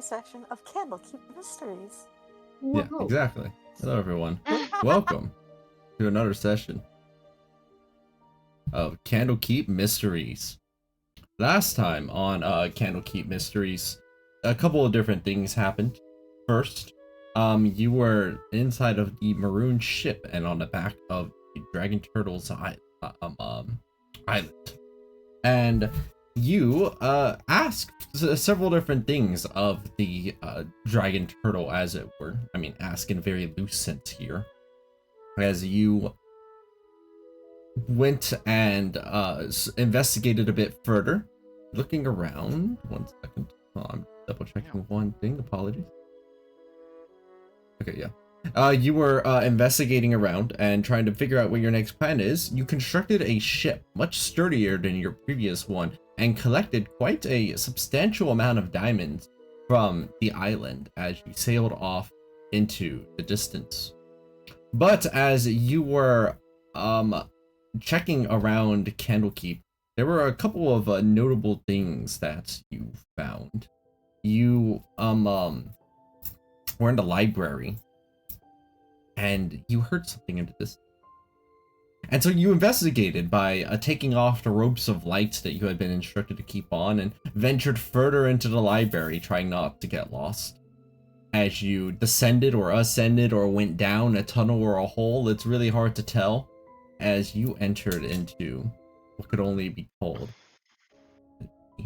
session of Candlekeep Mysteries. Yeah, Whoa. exactly. Hello, everyone. Welcome to another session of Candlekeep Mysteries. Last time on Candlekeep Mysteries, a couple of different things happened. First, you were inside of the maroon ship and on the back of the Dragon Turtle's island. And you asked several different things of the Dragon Turtle, as it were. I mean, ask in a very loose sense here. As you went and investigated a bit further, looking around. 1 second. Oh, I'm double checking one thing. Apologies. Okay, yeah. You were investigating around and trying to figure out what your next plan is. You constructed a ship much sturdier than your previous one and collected quite a substantial amount of diamonds from the island as you sailed off into the distance. But as you were checking around Candlekeep, there were a couple of notable things that you found. You were in the library and you heard something into this. And so you investigated by taking off the ropes of light that you had been instructed to keep on and ventured further into the library, trying not to get lost. As you descended or ascended or went down a tunnel or a hole, it's really hard to tell, as you entered into what could only be called the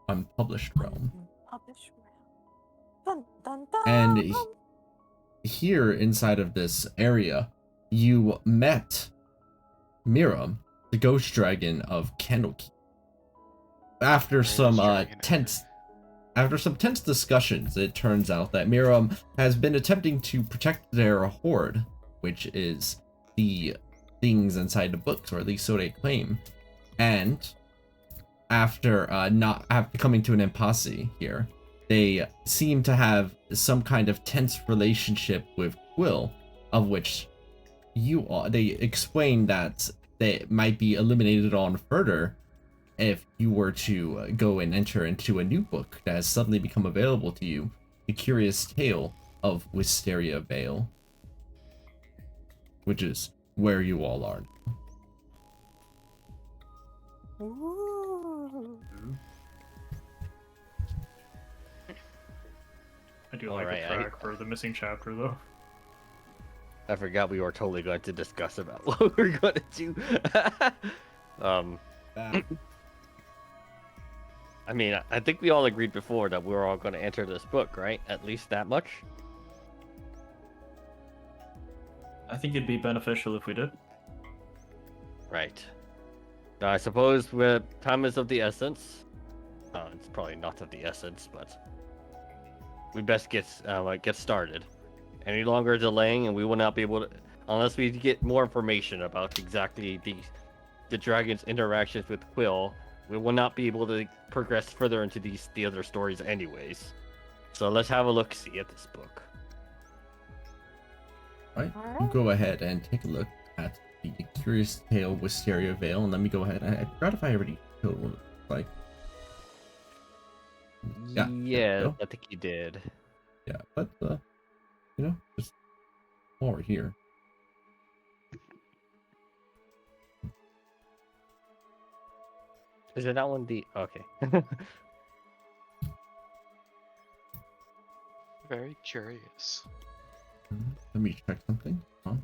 unpublished realm. Dun, dun, dun. And here inside of this area, you met Mira, the ghost dragon of Candlekeep. After some tense discussions, it turns out that Mira has been attempting to protect their hoard, which is the things inside the books, or at least so they claim. And after coming to an impasse here, they seem to have some kind of tense relationship with Quill, of which they explain that they might be eliminated on further if you were to go and enter into a new book that has suddenly become available to you, The Curious Tale of Wisteria Vale, which is where you all are now. Ooh. I do like the track for the missing chapter, though. I forgot we were totally going to discuss about what we were going to do. I mean, I think we all agreed before that we were all going to enter this book, right? At least that much? I think it'd be beneficial if we did. Right. Now, I suppose time is of the essence. It's probably not of the essence, but we best get started. Any longer delaying, and we will not be able to, unless we get more information about exactly the dragon's interactions with Quill, we will not be able to progress further into the other stories anyways. So let's have a look-see at this book. All right, you go ahead and take a look at the Curious Tale of Wisteria Vale, and let me go ahead. I forgot if I already showed what it looks like. Yeah, I think you did. Yeah, but just while we're here. Is it that one? Okay. Very curious. Let me check something. Huh?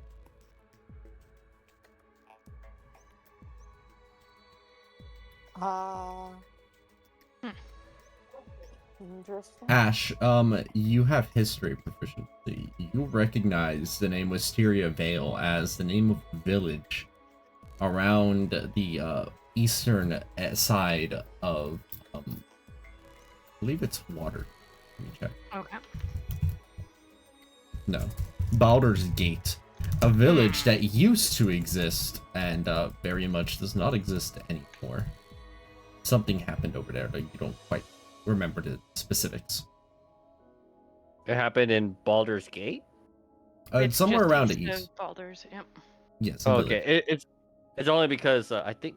Interesting. Ash, you have history proficiency. You recognize the name Wisteria Vale as the name of a village around the eastern side of, I believe it's Water. Let me check. Okay. No, Baldur's Gate, a village that used to exist and very much does not exist anymore. Something happened over there that you don't quite remember the specifics. It happened in Baldur's Gate? It's somewhere just around east the of east. Baldur's, yep. Yes. Oh, okay. It's only because I think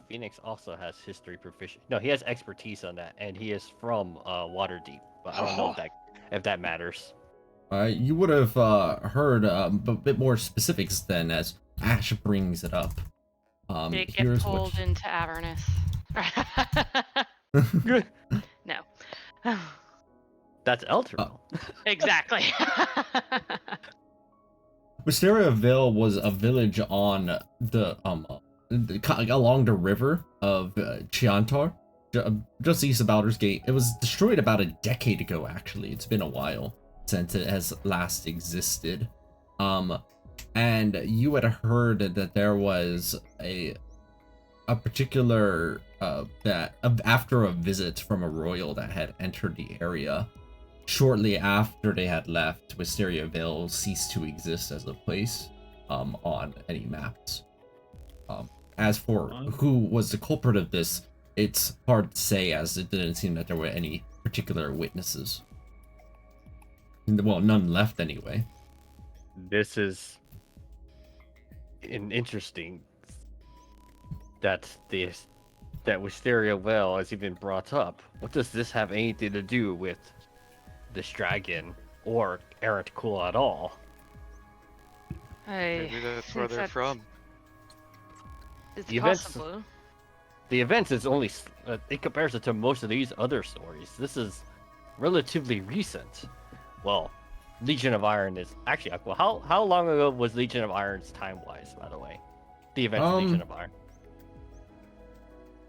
Phoenix also has history proficiency. No, he has expertise on that, and he is from Waterdeep. but I don't know if that matters. You would have heard a bit more specifics then as Ash brings it up. Did it get Here's pulled what. into Avernus? No. That's Elturel. Exactly. Wisteria Vale was a village on along the river of Chiantar, just east of Baldur's Gate. It was destroyed about a decade ago, actually. It's been a while since it has last existed. And you had heard that there was a particular after a visit from a royal that had entered the area. Shortly after they had left, Wisteria Vale ceased to exist as a place on any maps. As for who was the culprit of this, it's hard to say, as it didn't seem that there were any particular witnesses. Well, none left anyway. This is an interesting that Wisteria Well has even brought up. What does this have anything to do with this dragon or Errant Cool at all? Maybe that's where they're from. It's The events- possible. The events is only in comparison to most of these other stories. This is relatively recent. Well, Legion of Iron is actually well. How long ago was Legion of Iron's time-wise? By the way, the events of Legion of Iron.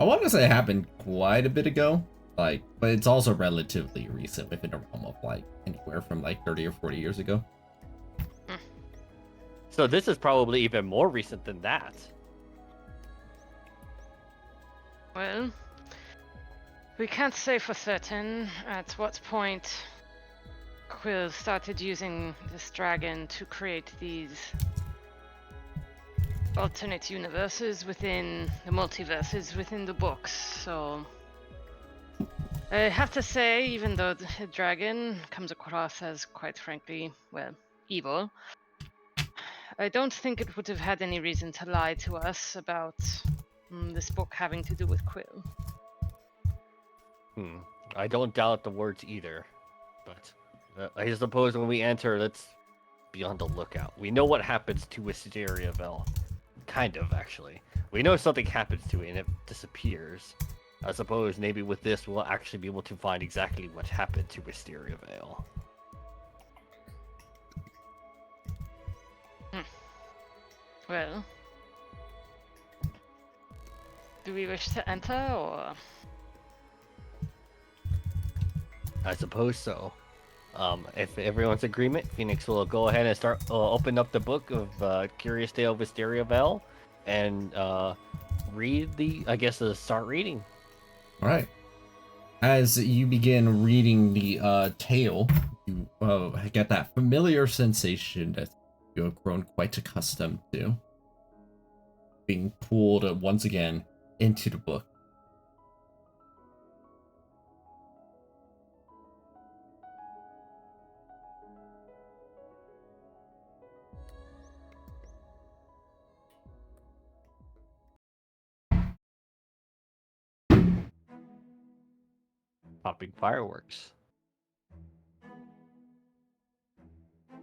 I want to say it happened quite a bit ago, but it's also relatively recent, within a realm of anywhere from 30 or 40 years ago. So this is probably even more recent than that. Well, we can't say for certain at what point Quill started using this dragon to create these alternate universes within the multiverses within the books. So I have to say, even though the dragon comes across as, quite frankly, well, evil, I don't think it would have had any reason to lie to us about this book having to do with Quill. I don't doubt the words either, but I suppose when we enter, let's be on the lookout. We know what happens to Wisteria Vale. Kind of, actually. We know something happens to it and it disappears. I suppose maybe with this we'll actually be able to find exactly what happened to Wisteria Vale. Well, do we wish to enter, or? I suppose so. If everyone's agreement, Phoenix will go ahead and start open up the book of Curious Tale of Wisteria Vale and read start reading. All right. As you begin reading the tale, you get that familiar sensation that you have grown quite accustomed to, being pulled once again into the book. Popping fireworks.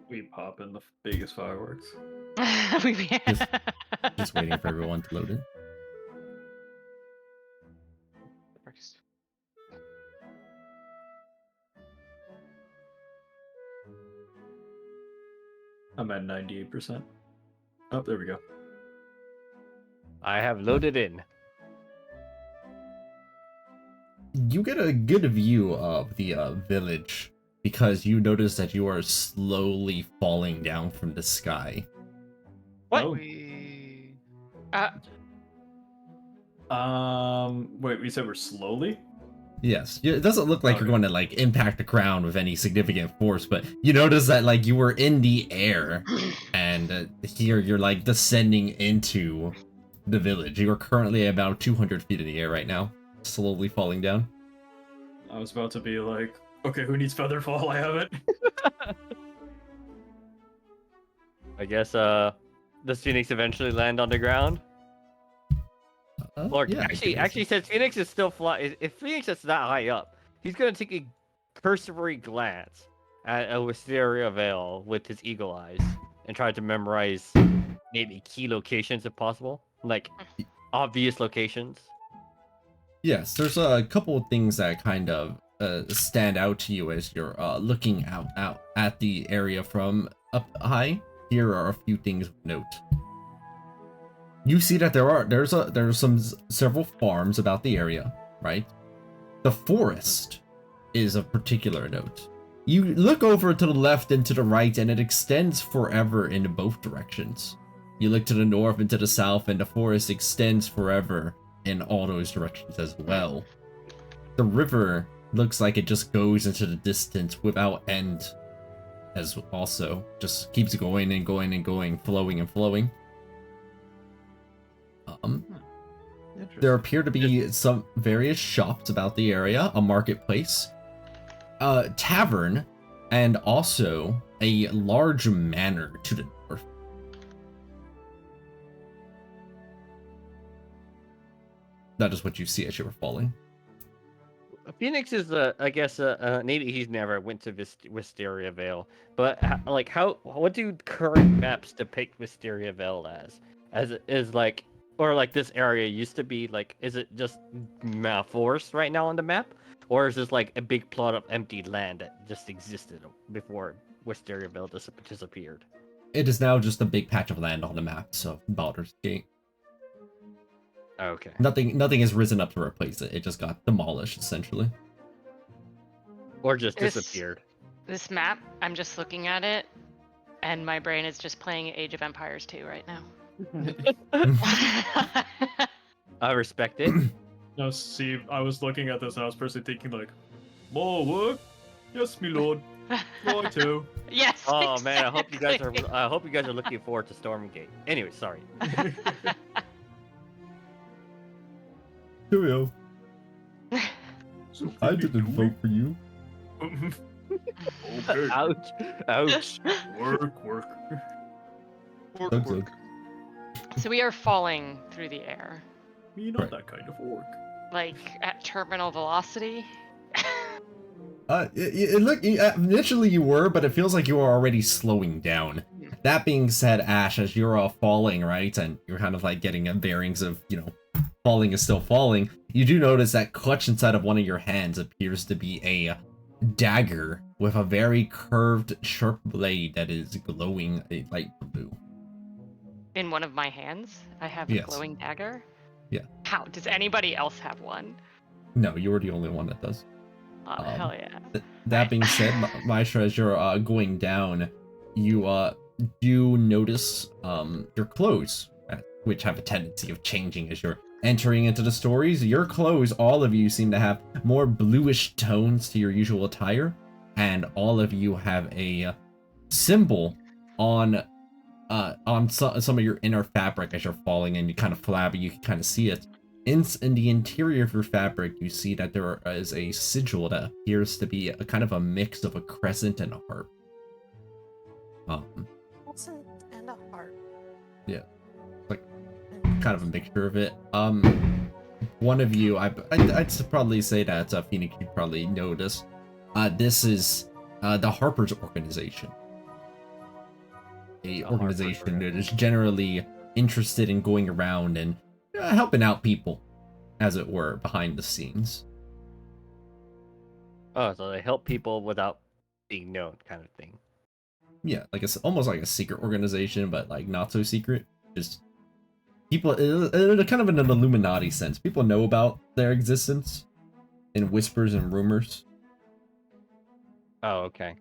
We pop in the biggest fireworks. Just waiting for everyone to load in. I'm at 98%. Oh, there we go. I have loaded in. You get a good view of the village because you notice that you are slowly falling down from the sky. What? Oh. Wait, we said we're slowly? Yes, it doesn't look like Okay. you're going to impact the ground with any significant force, but you notice that you were in the air, and here you're descending into the village. You are currently about 200 feet in the air right now, slowly falling down. I was about to be like, okay, who needs Featherfall? I have it. I guess does Phoenix eventually land on the ground? Or Yeah, actually, since Phoenix is still flying, if Phoenix is that high up, he's gonna take a cursory glance at a Wisteria Vale with his eagle eyes and try to memorize maybe key locations if possible, like obvious locations. Yes, there's a couple of things that kind of stand out to you as you're looking out at the area from up high. Here are a few things of note. You see that there's several farms about the area, right? The forest is of particular note. You look over to the left and to the right, and it extends forever in both directions. You look to the north and to the south, and the forest extends forever in all those directions as well. The river looks like it just goes into the distance without end, as also just keeps going and going and going, flowing and flowing. There appear to be some various shops about the area, a marketplace, a tavern, and also a large manor to the north. That is what you see as you were falling. Phoenix is, I guess, maybe he's never went to Wisteria Vale, but what do current maps depict Wisteria Vale as? As it is like, or like this area used to be like, is it just forest right now on the map, or is this like a big plot of empty land that just existed before Wisteria Vale disappeared? It is now just a big patch of land on the map, so Baldur's Gate. Okay. Nothing has risen up to replace it. It just got demolished, essentially. Or just disappeared. This map, I'm just looking at it, and my brain is just playing Age of Empires 2 right now. I respect it. No, see, I was looking at this and I was personally thinking like, more work? Yes, my lord. Righto. Yes. Oh man, I exactly. hope you guys are looking forward to Stormgate. Anyway, sorry. Cheerio. So I can you didn't do vote for you. it? Okay. Ouch. Ouch. Work. Doug said. So we are falling through the air, Me not Right. that kind of work. like at terminal velocity. Initially you were, but it feels like you were already slowing down. That being said, Ash, as you're falling, right, and you're kind of like getting a bearings of, falling is still falling, you do notice that clutch inside of one of your hands appears to be a dagger with a very curved, sharp blade that is glowing a light blue. In one of my hands, I have Yes. a glowing dagger. Yeah. How does anybody else have one? No, you're the only one that does. Hell yeah. That being said, Maestra, as you're going down, you do notice your clothes, which have a tendency of changing as you're entering into the stories. Your clothes, all of you seem to have more bluish tones to your usual attire, and all of you have a symbol on some of your inner fabric as you're falling, and you kind of flabby, you can kind of see it. In the interior of your fabric, you see that there is a sigil that appears to be a kind of a mix of a crescent and a harp. What's and a heart? Yeah, like kind of a mixture of it. One of you, I'd probably say that Phoenix, you probably know this. This is the Harper's organization. A organization that is generally interested in going around and helping out people, as it were, behind the scenes. Oh, so they help people without being known, kind of thing. Yeah, like it's almost like a secret organization, but like not so secret. Just people, kind of in an Illuminati sense. People know about their existence in whispers and rumors. Oh, okay.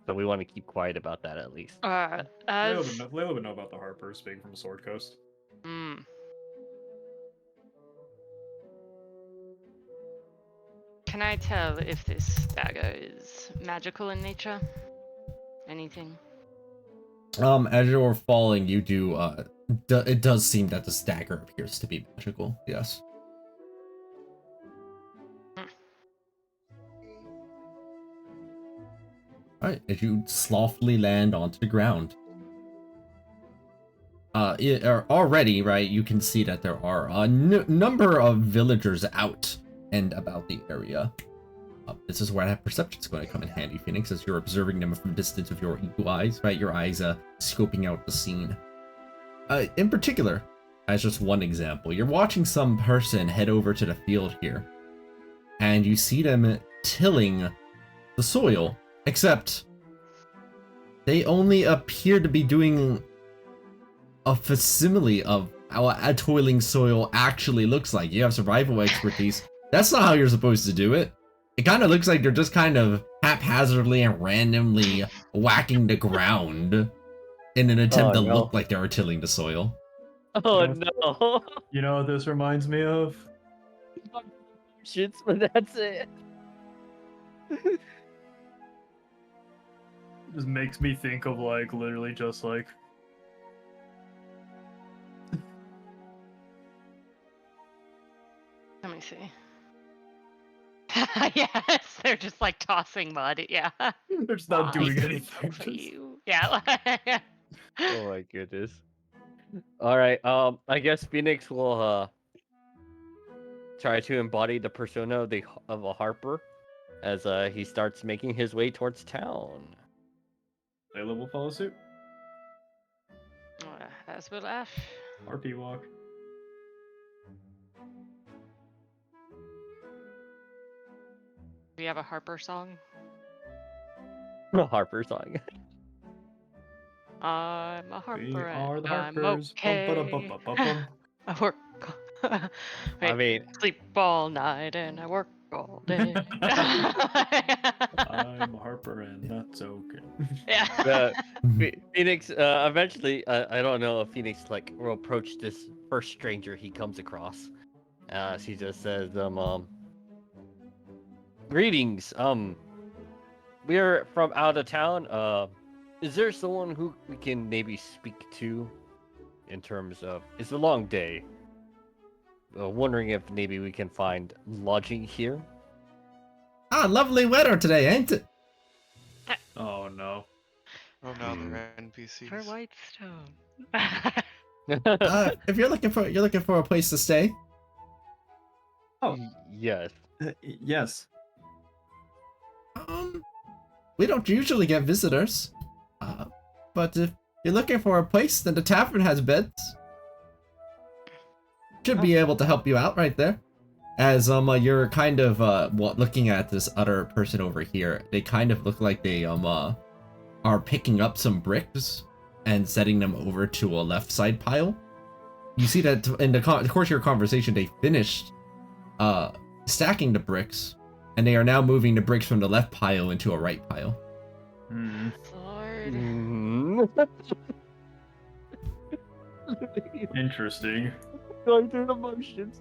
So we want to keep quiet about that at least. Layla As would know about the Harpers being from Sword Coast. Can I tell if this dagger is magical in nature? Anything? As you're falling, you do, it does seem that this dagger appears to be magical, yes. Alright, as you slothfully land onto the ground. Already, right, you can see that there are a number of villagers out and about the area. This is where that perception's going to come in handy, Phoenix, as you're observing them from a distance with your eagle eyes, right? Your eyes scoping out the scene. In particular, as just one example, you're watching some person head over to the field here, and you see them tilling the soil, except they only appear to be doing a facsimile of how a toiling soil actually looks like. You have survival expertise. That's not how you're supposed to do it. It kind of looks like they're just kind of haphazardly and randomly whacking the ground in an attempt to look like they're tilling the soil. Oh You no. You know what this reminds me of? Shits, but that's it. Just makes me think of like literally just like Let me see. Yes, they're just like tossing mud. Yeah. they're just not doing Why? anything. For just- you. Yeah. Oh my goodness. All right. I guess Phoenix will try to embody the persona of a harper as he starts making his way towards town. Available follow suit. As will Ash. RP walk. Do you have a Harper song? A harper song. I'm a We Harper are and the I'm Harpers. okay. I work. I Wait, mean, sleep all night and I work all day. I'm a Harper and that's okay. Yeah. Phoenix. Eventually, I don't know if Phoenix like will approach this first stranger he comes across. She just says, greetings. We're from out of town. Is there someone who we can maybe speak to in terms of it's a long day. Wondering if maybe we can find lodging here. Ah, lovely weather today, ain't it? Oh no. Oh no, they're NPCs. For Whitestone. If you're looking for a place to stay. Oh. Yes. Yes. We don't usually get visitors. But if you're looking for a place, then the tavern has beds. Should be able to help you out right there. As you're kind of looking at this other person over here, they kind of look like they are picking up some bricks and setting them over to a left side pile. You see that in the course of your conversation, they finished stacking the bricks, and they are now moving the bricks from the left pile into a right pile. Lord. Interesting. Going through the motions.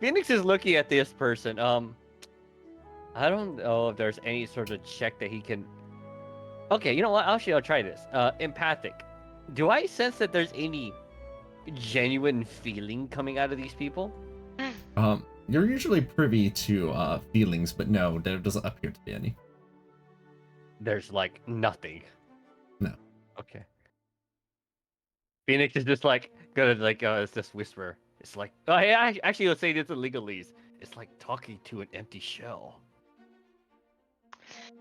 Phoenix is looking at this person. I don't know if there's any sort of check that he can. Okay, you know what? Actually, I'll try this. Empathic. Do I sense that there's any genuine feeling coming out of these people? You're usually privy to feelings, but no, there doesn't appear to be any. There's like nothing. No. Okay. Phoenix is just like gonna like it's just whisper. It's like actually let's say this in legalese. It's like talking to an empty shell.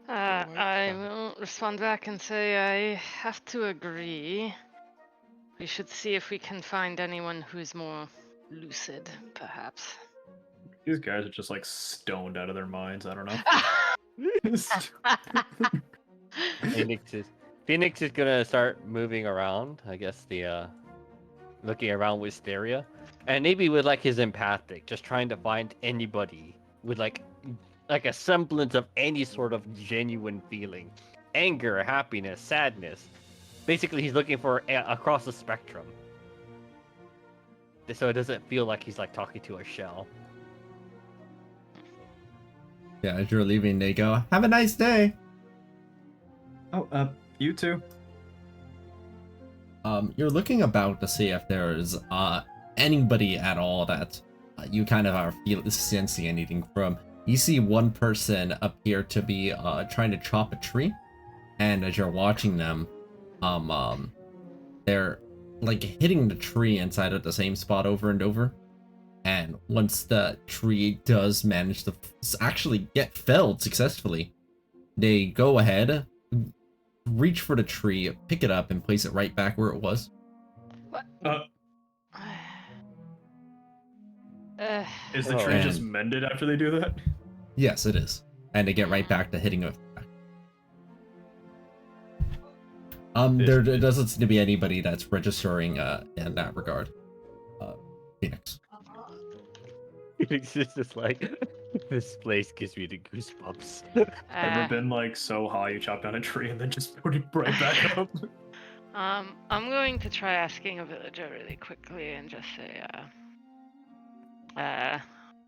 I will respond back and say I have to agree. We should see if we can find anyone who's more lucid, perhaps. These guys are just like stoned out of their minds. I don't know. Phoenix is gonna start moving around. I guess the looking around Wisteria, and maybe with like his empathic, just trying to find anybody with like a semblance of any sort of genuine feeling, anger, happiness, sadness. Basically, he's looking for across the spectrum, so it doesn't feel like he's like talking to a shell. Yeah, as you're leaving, they go, "Have a nice day." Oh, you too. You're looking about to see if there's anybody at all that you kind of are sensing anything from. You see one person appear to be trying to chop a tree, and as you're watching them, they're like hitting the tree inside of the same spot over and over. And once the tree does manage to actually get felled successfully, they go ahead, reach for the tree, pick it up, and place it right back where it was. What? Uh, is the Oh, tree just and- mended after they do that? Yes, it is. And they get right back to hitting it. There doesn't seem to be anybody that's registering in that regard. Phoenix. It's just like, this place gives me the goosebumps. Ever been like so high you chop down a tree and then just put it right back up? I'm going to try asking a villager really quickly and just say,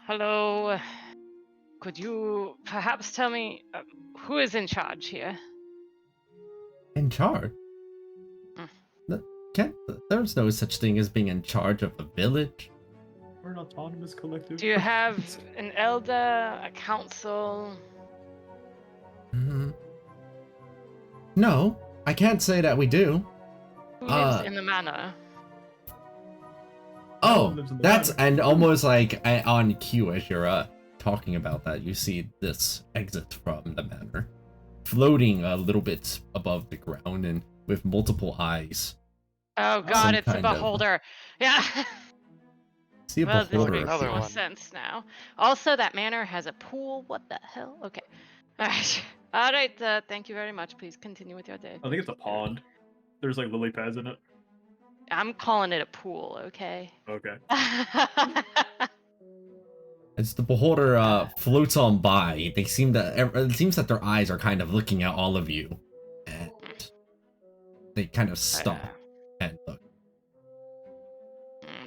hello. Could you perhaps tell me who is in charge here? In charge? There's no such thing as being in charge of a village. We're an autonomous collective. Do you have an elder, a council? No, I can't say that we do. Who lives in the manor? Oh, lives in the that's manor. and almost like on cue as you're talking about that, you see this exit from the manor, floating a little bit above the ground and with multiple eyes. Oh god, Some it's a kind of- beholder. Yeah. See a Well, this beholder. makes Another more one. sense now. Also, that manor has a pool. What the hell? Okay. Alright. Alright, thank you very much. Please continue with your day. I think it's a pond. There's like lily pads in it. I'm calling it a pool, okay? Okay. As the beholder floats on by, it seems that their eyes are kind of looking at all of you, and they kind of stop and look.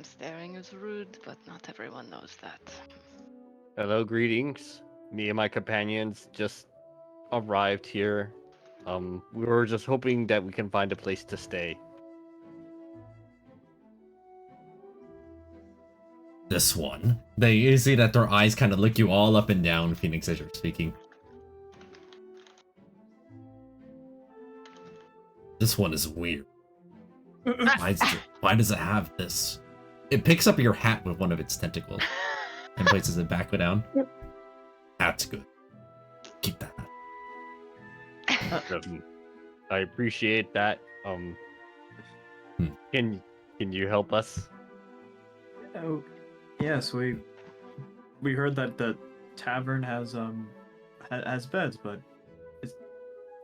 Staring is rude, but not everyone knows that. Hello, greetings. Me and my companions just arrived here. We were just hoping that we can find a place to stay. This one. You see that their eyes kind of look you all up and down, Phoenix, as you're speaking. This one is weird. Why does it have this? It picks up your hat with one of its tentacles and places it back down. That's good. Keep that hat. I appreciate that. Can you help us? Oh, yes. We heard that the tavern has beds, but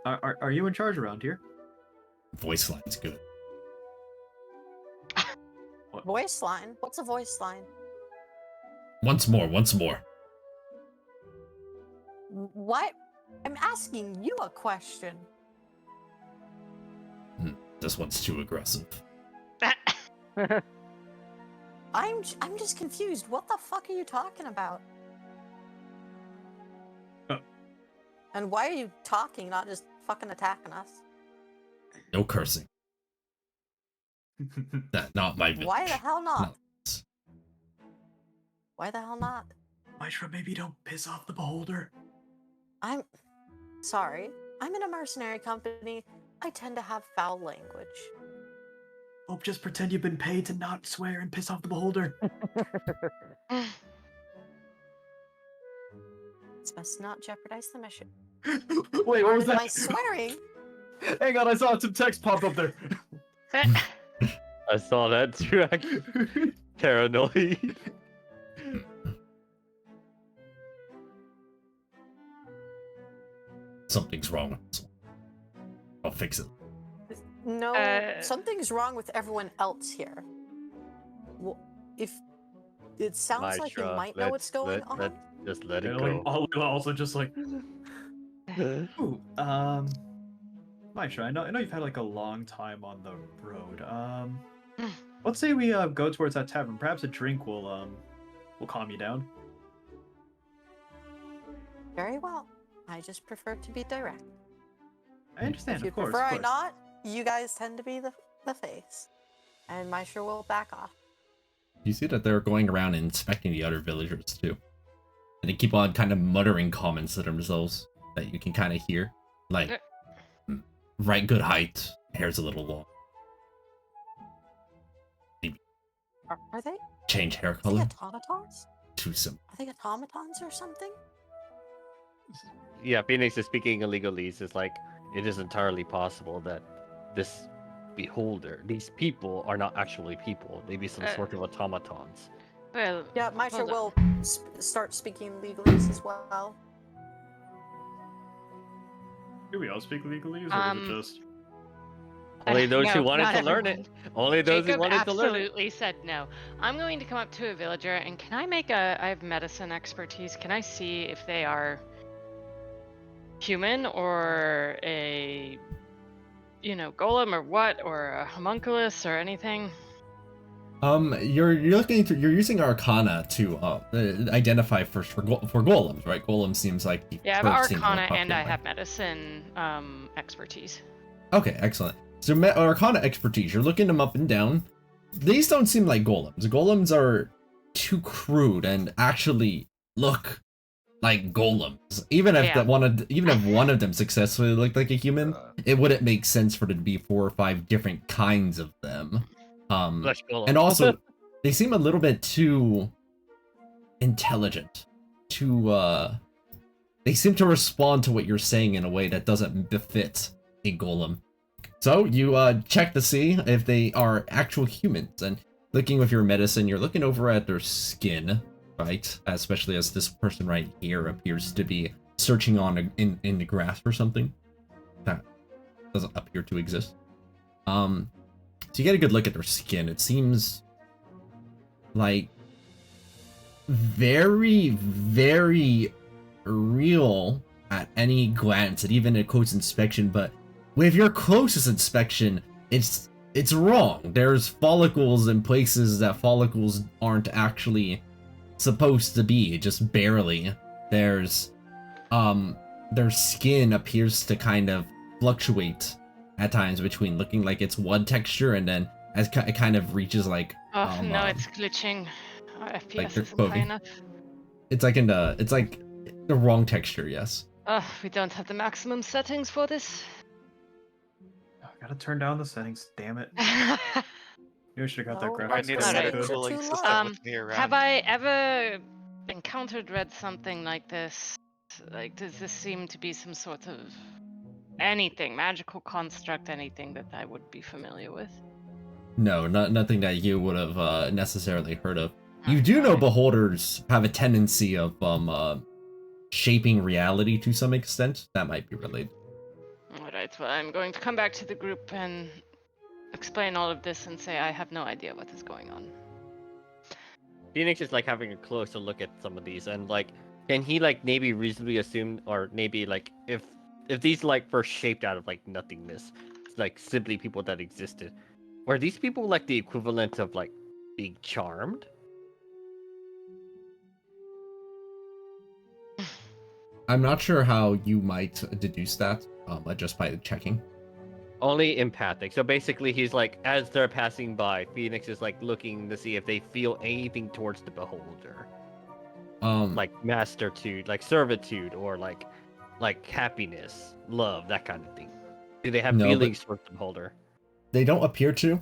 are you in charge around here? Voice line's good. Voice line? What's a voice line? Once more. What? I'm asking you a question. This one's too aggressive. I'm just confused. What the fuck are you talking about? And why are you talking, not just fucking attacking us? No cursing. Not my village. Why the hell not? No. Why the hell not? Mitra, maybe don't piss off the beholder. I'm sorry. I'm in a mercenary company. I tend to have foul language. Oh, just pretend you've been paid to not swear and piss off the beholder. It's best to not jeopardize the mission. Wait, what was Am that? I swearing? Hang on, I saw some text pop up there. I saw that too. Paranoid. Something's wrong with this one. I'll fix it. No, Uh, something's wrong with everyone else here. Well, if it sounds like you Mitra, might know what's going on. Just let it And go. like, also just like, ooh, Mitra, I know you've had like a long time on the road. Let's say we go towards that tavern. Perhaps a drink will calm you down. Very well. I just prefer to be direct. I understand, If you of course. prefer of I course. not, you guys tend to be the face. And Maestro will back off. You see that they're going around and inspecting the other villagers too. And they keep on kind of muttering comments to themselves that you can kind of hear. Like, right good height, hair's a little long. Maybe Are they? Change hair Are they color. automatons? Too simple. Are they automatons or something? Yeah, Phoenix is speaking in legalese. It's like it is entirely possible that this beholder, these people, are not actually people. Maybe some sort of automatons. Well, Yeah, Maestro hold will on. start speaking legalese as well. Do we all speak legalese, or is it Um, just? Only those who no, wanted not to learn everyone. it. Only those who Jacob wanted to learn it. absolutely said no. I'm going to come up to a villager and can I make a? I have medicine expertise. Can I see if they are human or a, golem or what, or a homunculus or anything? You're looking through. You're using Arcana to identify first for golems, right? Golem seems like the Yeah, I have first thing you Arcana want to and I popular. have medicine expertise. Okay, excellent. So Arcana expertise. You're looking them up and down. These don't seem like golems. Golems are too crude and actually look like golems. Even if Yeah. even if one of them successfully looked like a human, it wouldn't make sense for there to be 4 or 5 different kinds of them. Flesh And golem. also they seem a little bit too intelligent. They seem to respond to what you're saying in a way that doesn't befit a golem. So you check to see if they are actual humans, and looking with your medicine, you're looking over at their skin, right? Especially as this person right here appears to be searching in the grass for something that doesn't appear to exist. So you get a good look at their skin. It seems like very, very real at any glance, and even at close inspection, but with your closest inspection, it's wrong. There's follicles in places that follicles aren't actually supposed to be, just barely. There's their skin appears to kind of fluctuate at times between looking like it's one texture and then as it kind of reaches like Oh no, it's glitching. Our like FPS they're isn't high clothing. enough. It's like the wrong texture, yes. We don't have the maximum settings for this. Oh, I gotta turn down the settings. Damn it! Maybe I should have got that No, I graphics need card. a when I better Alright. could. cooling too system low. with me Have around. I ever read something like this? Like, does this seem to be some sort of anything, magical construct, anything that I would be familiar with? No, nothing that you would have necessarily heard of. You Oh, do know alright. beholders have a tendency of shaping reality to some extent. That might be related. Alright, well, I'm going to come back to the group and explain all of this and say I have no idea what is going on. Phoenix is like having a closer look at some of these, and like, can he like maybe reasonably assume, or maybe like if these like first shaped out of like nothingness, like simply people that existed, were these people like the equivalent of like being charmed? I'm not sure how you might deduce that just by checking. Only empathic. So basically, he's like, as they're passing by, Phoenix is like looking to see if they feel anything towards the beholder, like mastertude, like servitude, or like happiness, love, that kind of thing. Do they have No, but feelings towards the beholder? they don't appear to.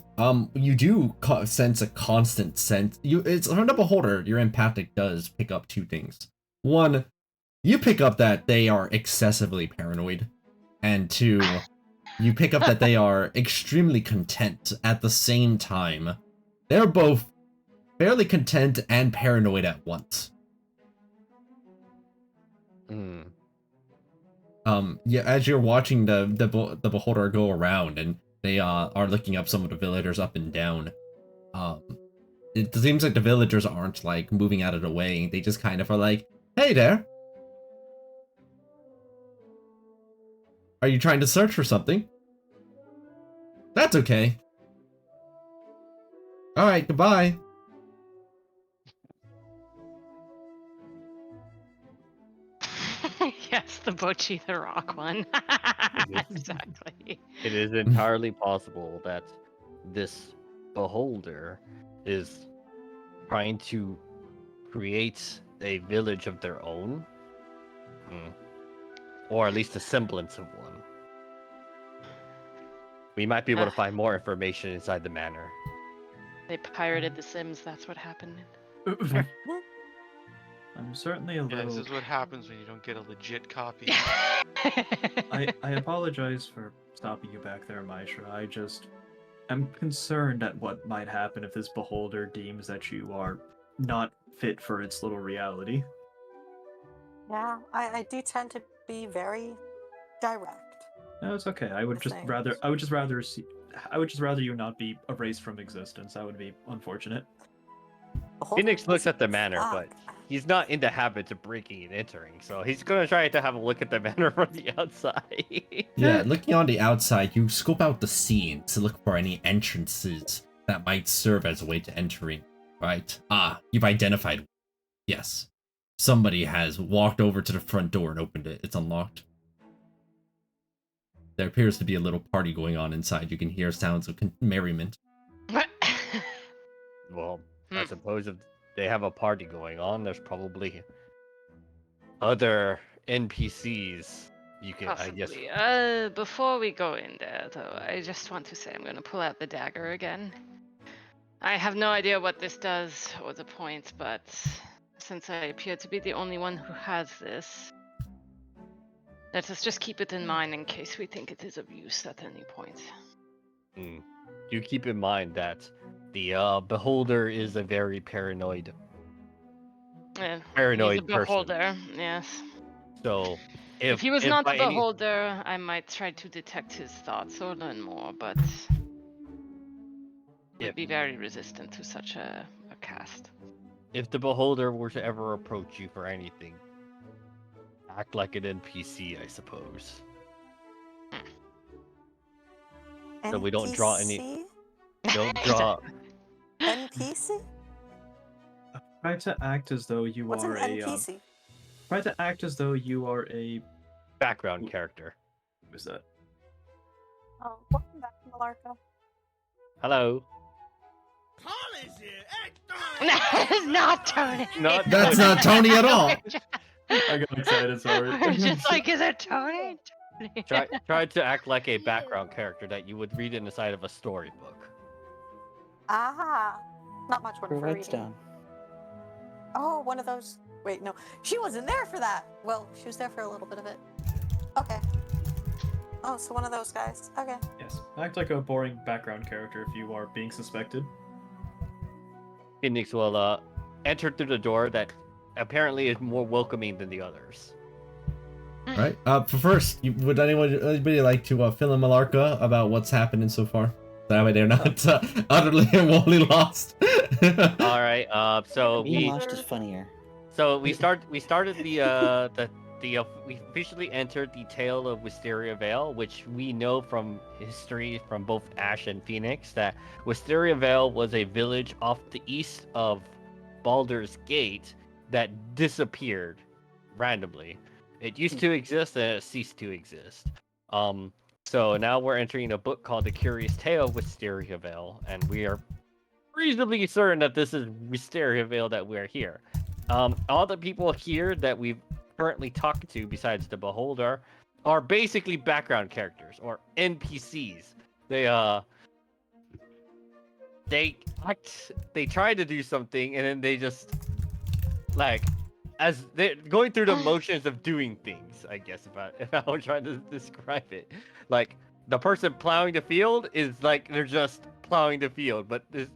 You do sense a constant sense. It's from the beholder. Your empathic does pick up 2 things. 1, you pick up that they are excessively paranoid, and 2, you pick up that they are extremely content at the same time. They're both fairly content and paranoid at once. Hmm. Yeah, as you're watching the beholder go around, and they are looking up some of the villagers up and down. Um, it seems like the villagers aren't like moving out of the way. They just kind of are like, "Hey there, are you trying to search for something? That's okay. All right, goodbye." Yes, the Butchie the Rock one. It is. Exactly. It is entirely possible that this beholder is trying to create a village of their own, or at least a semblance of one. We might be able to find more information inside the manor. They pirated The Sims. That's what happened. I'm certainly a Yeah, this little. is what happens when you don't get a legit copy. I apologize for stopping you back there, Maisha. I just am concerned at what might happen if this beholder deems that you are not fit for its little reality. Yeah, I do tend to be very direct. No, it's okay. I would with just things. rather. I would just rather see. I would just rather you not be erased from existence. That would be unfortunate. Beholder Phoenix looks is- at the manor, but fuck. he's not in the habit of breaking and entering, so he's gonna try to have a look at the manor from the outside. Yeah, looking on the outside, you scope out the scene to look for any entrances that might serve as a way to entering. Right? Ah, you've identified. Yes. Somebody has walked over to the front door and opened it. It's unlocked. There appears to be a little party going on inside. You can hear sounds of merriment. Well, I Hmm. suppose if they have a party going on, there's probably other NPCs you can, I guess. Possibly. Before we go in there, though, I just want to say I'm gonna pull out the dagger again. I have no idea what this does or the point, but since I appear to be the only one who has this, let us just keep it in mind in case we think it is of use at any point. Do keep in mind that the beholder is a very paranoid Yeah, he's a person. beholder, yes. So If he was not by the any beholder, I might try to detect his thoughts or learn more, but Yep. would be very resistant to such a cast. if the beholder were to ever approach you for anything, act like an NPC, I suppose. So we don't draw any. NPC? Don't draw. NPC? Try to act as though you What's an are a. NPC? Try to act as though you are a. Background character. What is that? Oh, welcome back to Malarka. Hello. Not Tony. Not That's Tony. not Tony at all. I got excited. Sorry. We're just like, is it Tony? Try to act like a background character that you would read in the side of a storybook. Ah, not much one For for reading. Redstone. Oh, one of those. Wait, no, she wasn't there for that. Well, she was there for a little bit of it. Okay. Oh, so one of those guys. Okay. Yes. Act like a boring background character if you are being suspected. Phoenix will enter through the door that apparently is more welcoming than the others. Right. For first, would anybody like to fill in Malarka about what's happening so far? That way they're not utterly and wholly lost. All right. So Being we lost is funnier. we started we officially entered the tale of Wisteria Vale, which we know from history from both Ash and Phoenix that Wisteria Vale was a village off the east of Baldur's Gate that disappeared randomly. It used to exist and it ceased to exist. So now we're entering a book called The Curious Tale of Wisteria Vale, and we are reasonably certain that this is Wisteria Vale that we're here. All the people here that we've currently talked to, besides the Beholder, are basically background characters or NPCs. They try to do something and then they just like as they're going through the motions of doing things. I guess if I were trying to describe it, like the person plowing the field is like they're just plowing the field, but there's,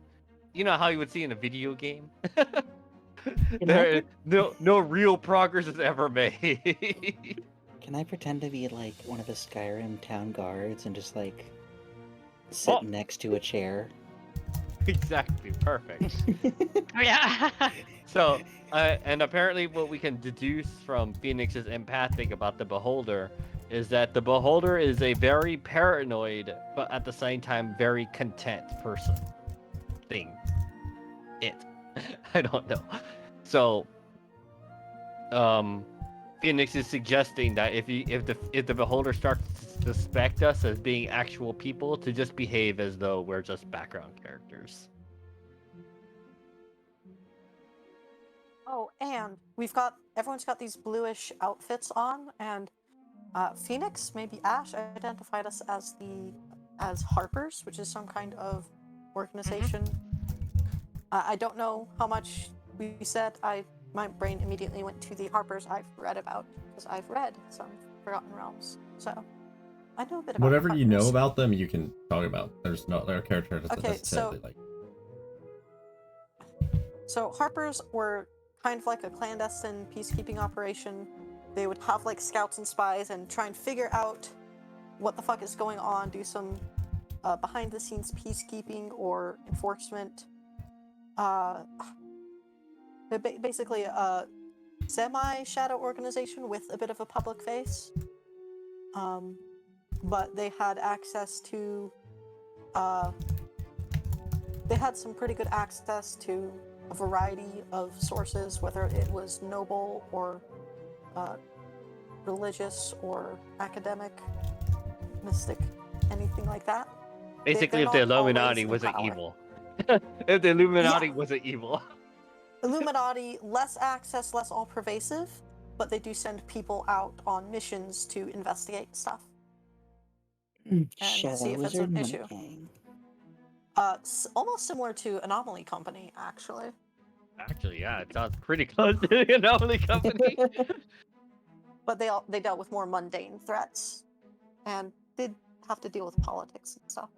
you know how you would see in a video game. There, no real progress is ever made. Can I pretend to be like one of the Skyrim town guards and just like sit Oh. next to a chair? Exactly, perfect. Yeah. So, and apparently, what we can deduce from Phoenix's empathic about the Beholder is that the Beholder is a very paranoid, but at the same time, very content person. I don't know. So, Phoenix is suggesting that if the Beholder starts to suspect us as being actual people, to just behave as though we're just background characters. Oh, and everyone's got these bluish outfits on, and Phoenix, maybe Ash, identified us as Harpers, which is some kind of organization I don't know how much we said. My brain immediately went to the Harpers I've read about, because I've read some Forgotten Realms. So I know a bit about Whatever the you know Harpers. about them, you can talk about. There's no other characters that Okay, necessarily like. So Harpers were kind of like a clandestine peacekeeping operation. They would have like scouts and spies and try and figure out what the fuck is going on, do some behind the scenes peacekeeping or enforcement. Basically a semi-shadow organization with a bit of a public face. But they had access to they had some pretty good access to a variety of sources, whether it was noble or religious or academic, mystic, anything like that. Basically, They're if the not always Illuminati in wasn't power. evil. If the Illuminati Yeah. wasn't evil. Illuminati, less access, less all pervasive, but they do send people out on missions to investigate stuff. Shadow see if it's Wizard an Money issue. Gang. Almost similar to Anomaly Company, actually. Actually, yeah, it sounds pretty close to the Anomaly Company. But they dealt with more mundane threats, and did have to deal with politics and stuff.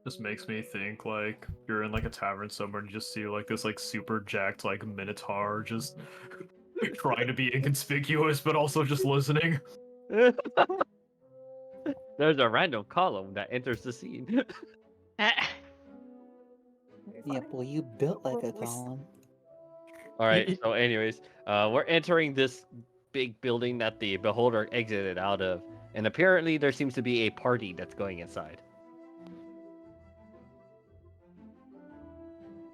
Just makes me think like you're in like a tavern somewhere and you just see like this like super jacked like minotaur just trying to be inconspicuous but also just listening. There's a random column that enters the scene. Yeah, boy, you built like a column. All right. So, anyways, we're entering this big building that the Beholder exited out of, and apparently there seems to be a party that's going inside.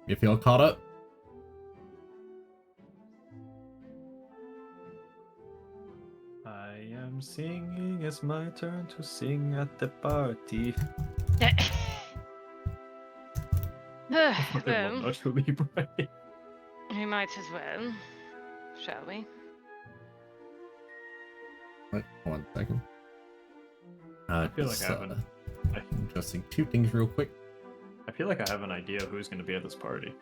You feel caught up? I am singing, it's my turn to sing at the party. I love Well, Nacho Libre. we might as well, shall we? Wait, 1 second. feel like Just, I haven't- adjusting 2 things real quick. I feel like I have an idea who's going to be at this party.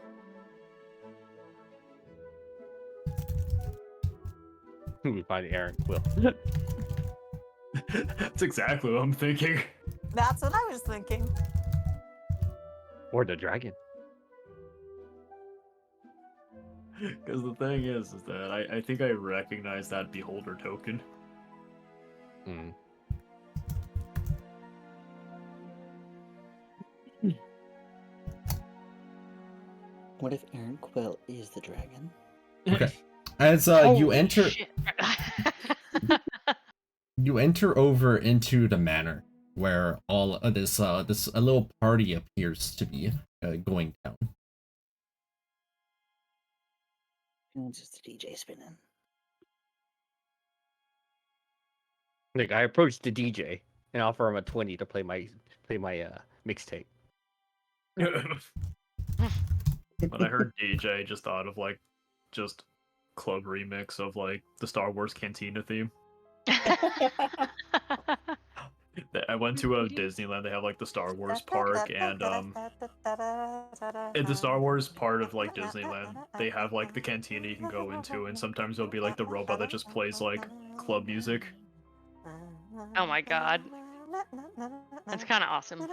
We find Aaron Quill. That's exactly what I'm thinking. That's what I was thinking. Or the dragon. Because the thing is that I think I recognize that Beholder token. Hmm. What if Aaron Quill is the dragon? Okay. As you enter, Shit. you enter over into the manor where all of this a little party appears to be going down. It's just the DJ spinning. Like, I approached the DJ and offer him a 20 to play my mixtape. When I heard DJ, I just thought of like just club remix of like the Star Wars Cantina theme. I went to a Disneyland. They have like the Star Wars park, and at the Star Wars part of like Disneyland, they have like the cantina you can go into, and sometimes there'll be like the robot that just plays like club music. Oh my god. That's kind of awesome.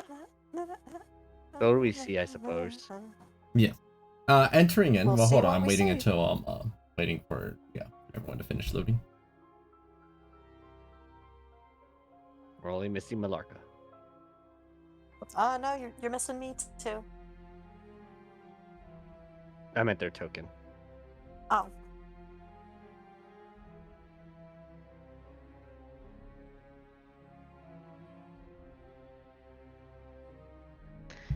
So do we see, I suppose. Entering in. We'll Well, see hold what on. I'm we waiting see. until waiting for everyone to finish loading. We're only missing Malarka. No, you're missing me too. I meant their token. Oh.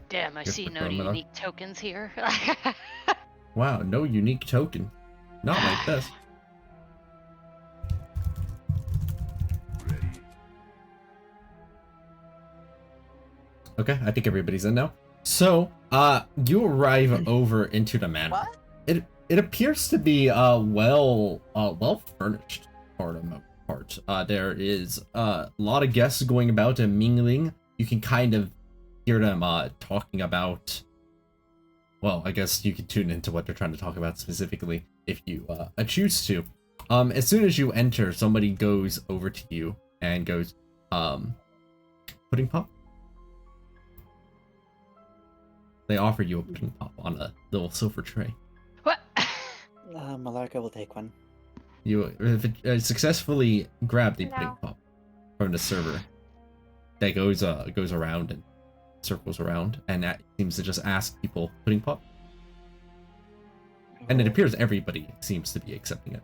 Damn, I Just see the no criminal. unique tokens here. Wow, no unique token. Not like this. Okay, I think everybody's in now. So, you arrive over into the manor. What? It appears to be well furnished for the most part. There is a lot of guests going about and mingling. You can kind of hear them talking about. Well, I guess you can tune into what they're trying to talk about specifically if you choose to. As soon as you enter, somebody goes over to you and goes, pudding pop? They offer you a pudding pop on a little silver tray. What? Malarka will take one. You successfully grab the pudding pop from the server that goes around and circles around, and that seems to just ask people pudding pop. And it appears everybody seems to be accepting it.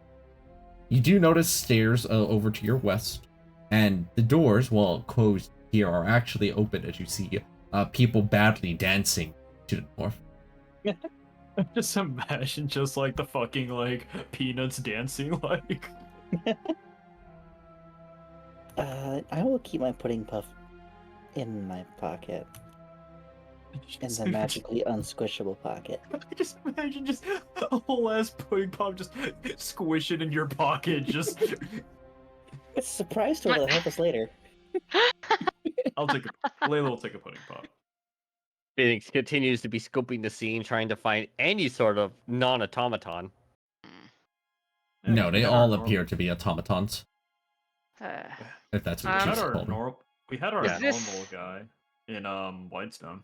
You do notice stairs over to your west, and the doors, while closed here, are actually open as you see people badly dancing to the north. Just imagine just like the fucking like peanuts dancing like. I will keep my pudding puff in my pocket. In the magically unsquishable pocket. I just imagine just a whole ass pudding pop just squishing in your pocket, just. It's a surprise tool that'll help us later. Layla will take a pudding pop. Phoenix continues to be scoping the scene, trying to find any sort of non-automaton. No, we they had all our appear to be automatons, if that's what We you had choose to our call them. we had our Is this- normal guy in Whitestone.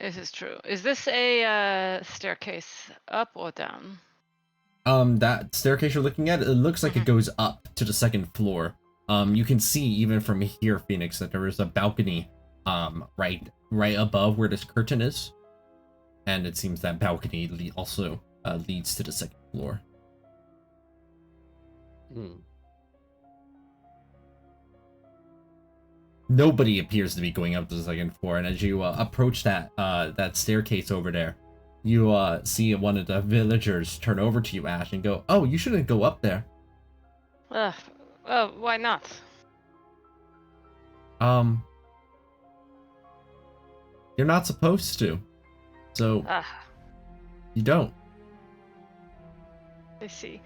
This is true. Is this a staircase up or down? That staircase you're looking at, it looks like it goes up to the second floor. You can see even from here, Phoenix, that there is a balcony, right above where this curtain is, and it seems that balcony also leads to the second floor. Nobody appears to be going up to the second floor, and as you approach that staircase over there, you see one of the villagers turn over to you, Ash, and go, "Oh, you shouldn't go up there." Why not? You're not supposed to, so you don't. I see.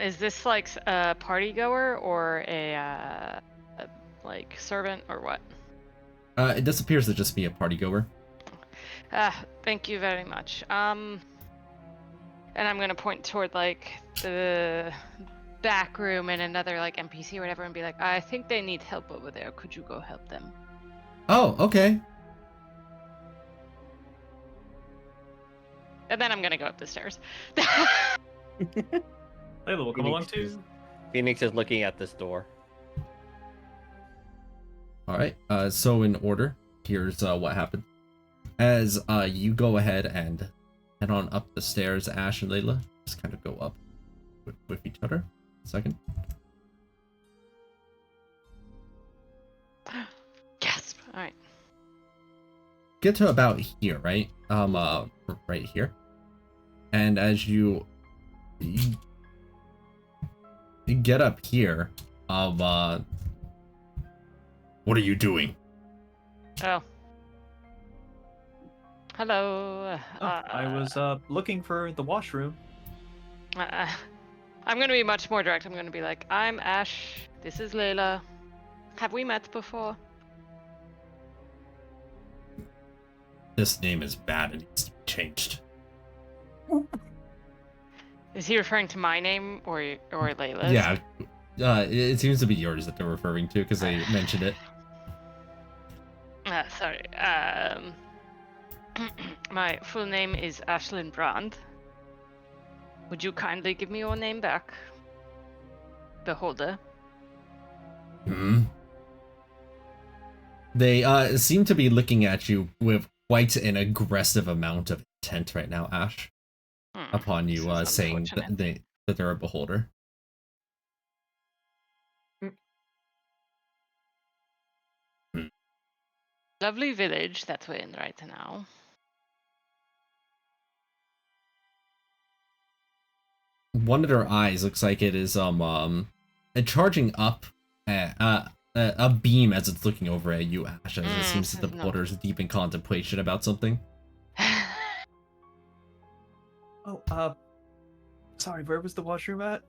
Is this like a party goer or a like servant or what? It just appears to just be a party goer. Thank you very much. And I'm gonna point toward like the back room and another like NPC or whatever and be like, I think they need help over there. Could you go help them? Oh, okay. And then I'm gonna go up the stairs. Layla will come along too. Phoenix is looking at this door. Alright, so in order, here's what happened. As you go ahead and head on up the stairs, Ash and Layla just kind of go up with each other. A second. Yes. All right. Get to about here, right? Right here. And as you get up here, what are you doing? Oh. Hello. I was looking for the washroom. I'm gonna be much more direct. I'm gonna be like, I'm Ash. This is Layla. Have we met before? This name is bad and needs to be changed. Is he referring to my name or Layla's? Yeah, it seems to be yours that they're referring to because they mentioned it. Sorry. My full name is Ashlyn Brand. Would you kindly give me your name back? Beholder. They seem to be looking at you with quite an aggressive amount of intent right now, Ash. Upon you saying that they're a beholder. Lovely village that we're in right now. One of their eyes looks like it is charging up a beam as it's looking over at you, Ash, as it seems that the beholder is deep in contemplation about something. Oh, sorry, where was the washroom at?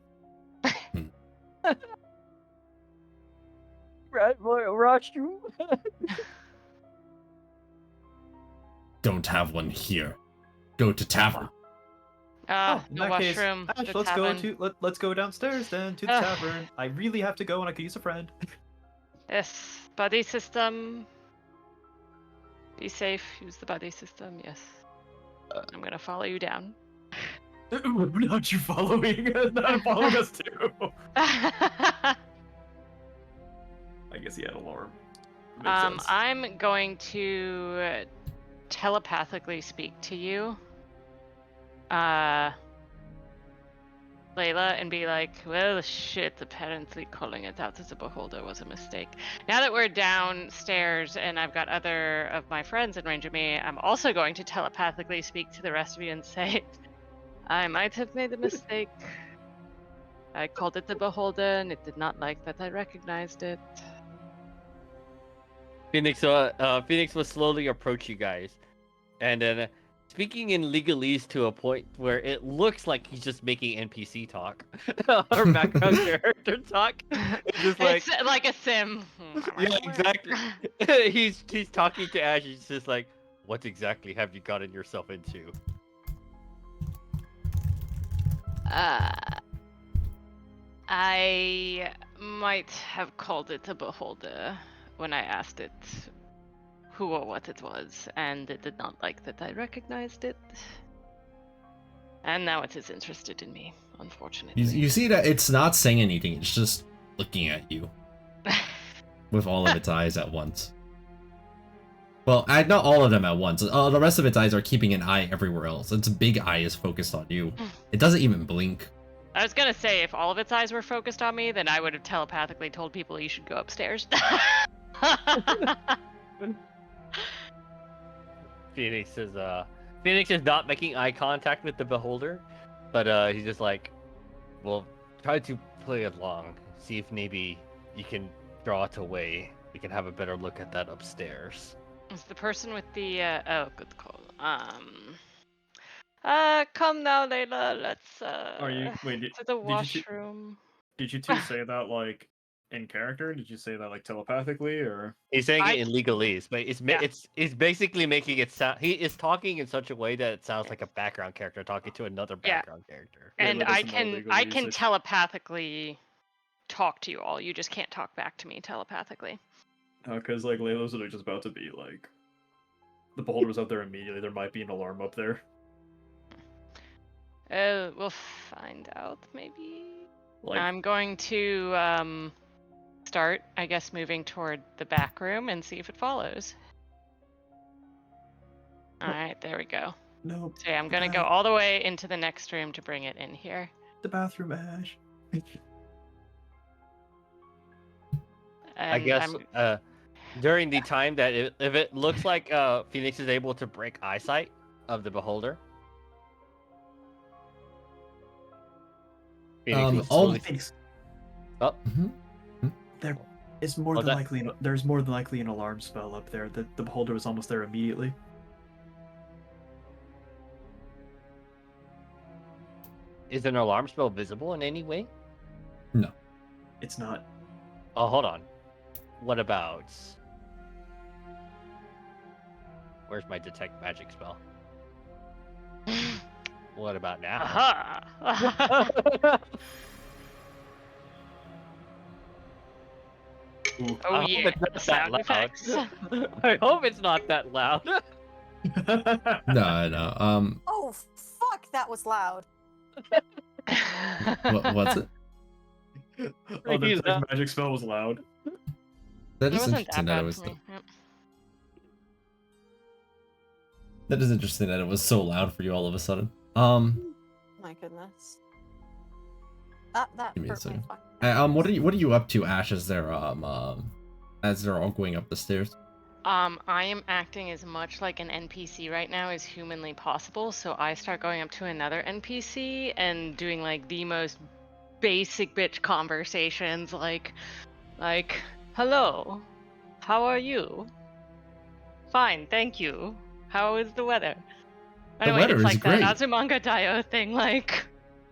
Right, washroom. don't have one here. Go to tavern. Ah, in the that case, washroom, Ash, the let's tavern. let's go downstairs then to the Ugh. tavern. I really have to go and I could use a friend. Yes, buddy system. Be safe. Use the buddy system. Yes. I'm gonna follow you down. Not you following, not following us too. I guess he had alarm. Makes sense. I'm going to telepathically speak to you, Layla, and be like, well, shit, apparently calling it out as a beholder was a mistake. Now that we're downstairs and I've got other of my friends in range of me, I'm also going to telepathically speak to the rest of you and say, I might have made a mistake. I called it the beholder and it did not like that I recognized it. Phoenix will slowly approach you guys, and then speaking in legalese to a point where it looks like he's just making NPC talk or background character talk. It's just like, It's like a sim. yeah, exactly. he's talking to Ash. He's just like, what exactly have you gotten yourself into? I might have called it a beholder when I asked it who or what it was, and it did not like that I recognized it. And now it is interested in me, unfortunately. You see that it's not saying anything, it's just looking at you. With all of its eyes at once. Well, not all of them at once. The rest of its eyes are keeping an eye everywhere else. Its big eye is focused on you. It doesn't even blink. I was gonna say, if all of its eyes were focused on me, then I would have telepathically told people you should go upstairs. Phoenix is not making eye contact with the beholder, but he's just like, well, try to play along. See if maybe you can draw it away. We can have a better look at that upstairs. It's the person with the oh, good call. Come now, Layla. Let's Are you wait? to the washroom. Did you two say that like in character? Did you say that like telepathically or? He's saying I- it in legalese, but it's basically making it sound. He is talking in such a way that it sounds like a background character talking to another Yeah. background character. And Layla I doesn't know can legalese. telepathically talk to you all. You just can't talk back to me telepathically. Because like Layla's literally just about to be like, the beholder was up there immediately. There might be an alarm up there. We'll find out maybe. Like, I'm going to start, I guess, moving toward the back room and see if it follows. All right, there we go. no, So yeah, I'm gonna go all the way into the next room to bring it in here. the bathroom, Ash. And I guess I'm... during the time that if it looks like Phoenix is able to break eyesight of the beholder. Phoenix will all- slowly- Thanks. Oh. There is more Oh, than that- likely. There's more than likely an alarm spell up there. The beholder was almost there immediately. Is an alarm spell visible in any way? It's not. Oh, hold on. What about? Where's my detect magic spell? What about now? Aha! Ooh. Oh I hope yeah, it's not that sound loud. effects. I hope it's not that loud. No. Oh, fuck, that was loud. What's it? Oh, the He's detect not- magic spell was loud. That It is wasn't interesting that that it bad was. for me. Yep. That is interesting that it was so loud for you all of a sudden. My goodness. That Give me a hurt my second. fucking What are you up to, Ash? As they're all going up the stairs? I am acting as much like an NPC right now as humanly possible, so I start going up to another NPC and doing like the most basic bitch conversations, like, hello, how are you? Fine, thank you. How is the weather? Anyway, weather it's is like great. that Azumanga Daioh thing, like,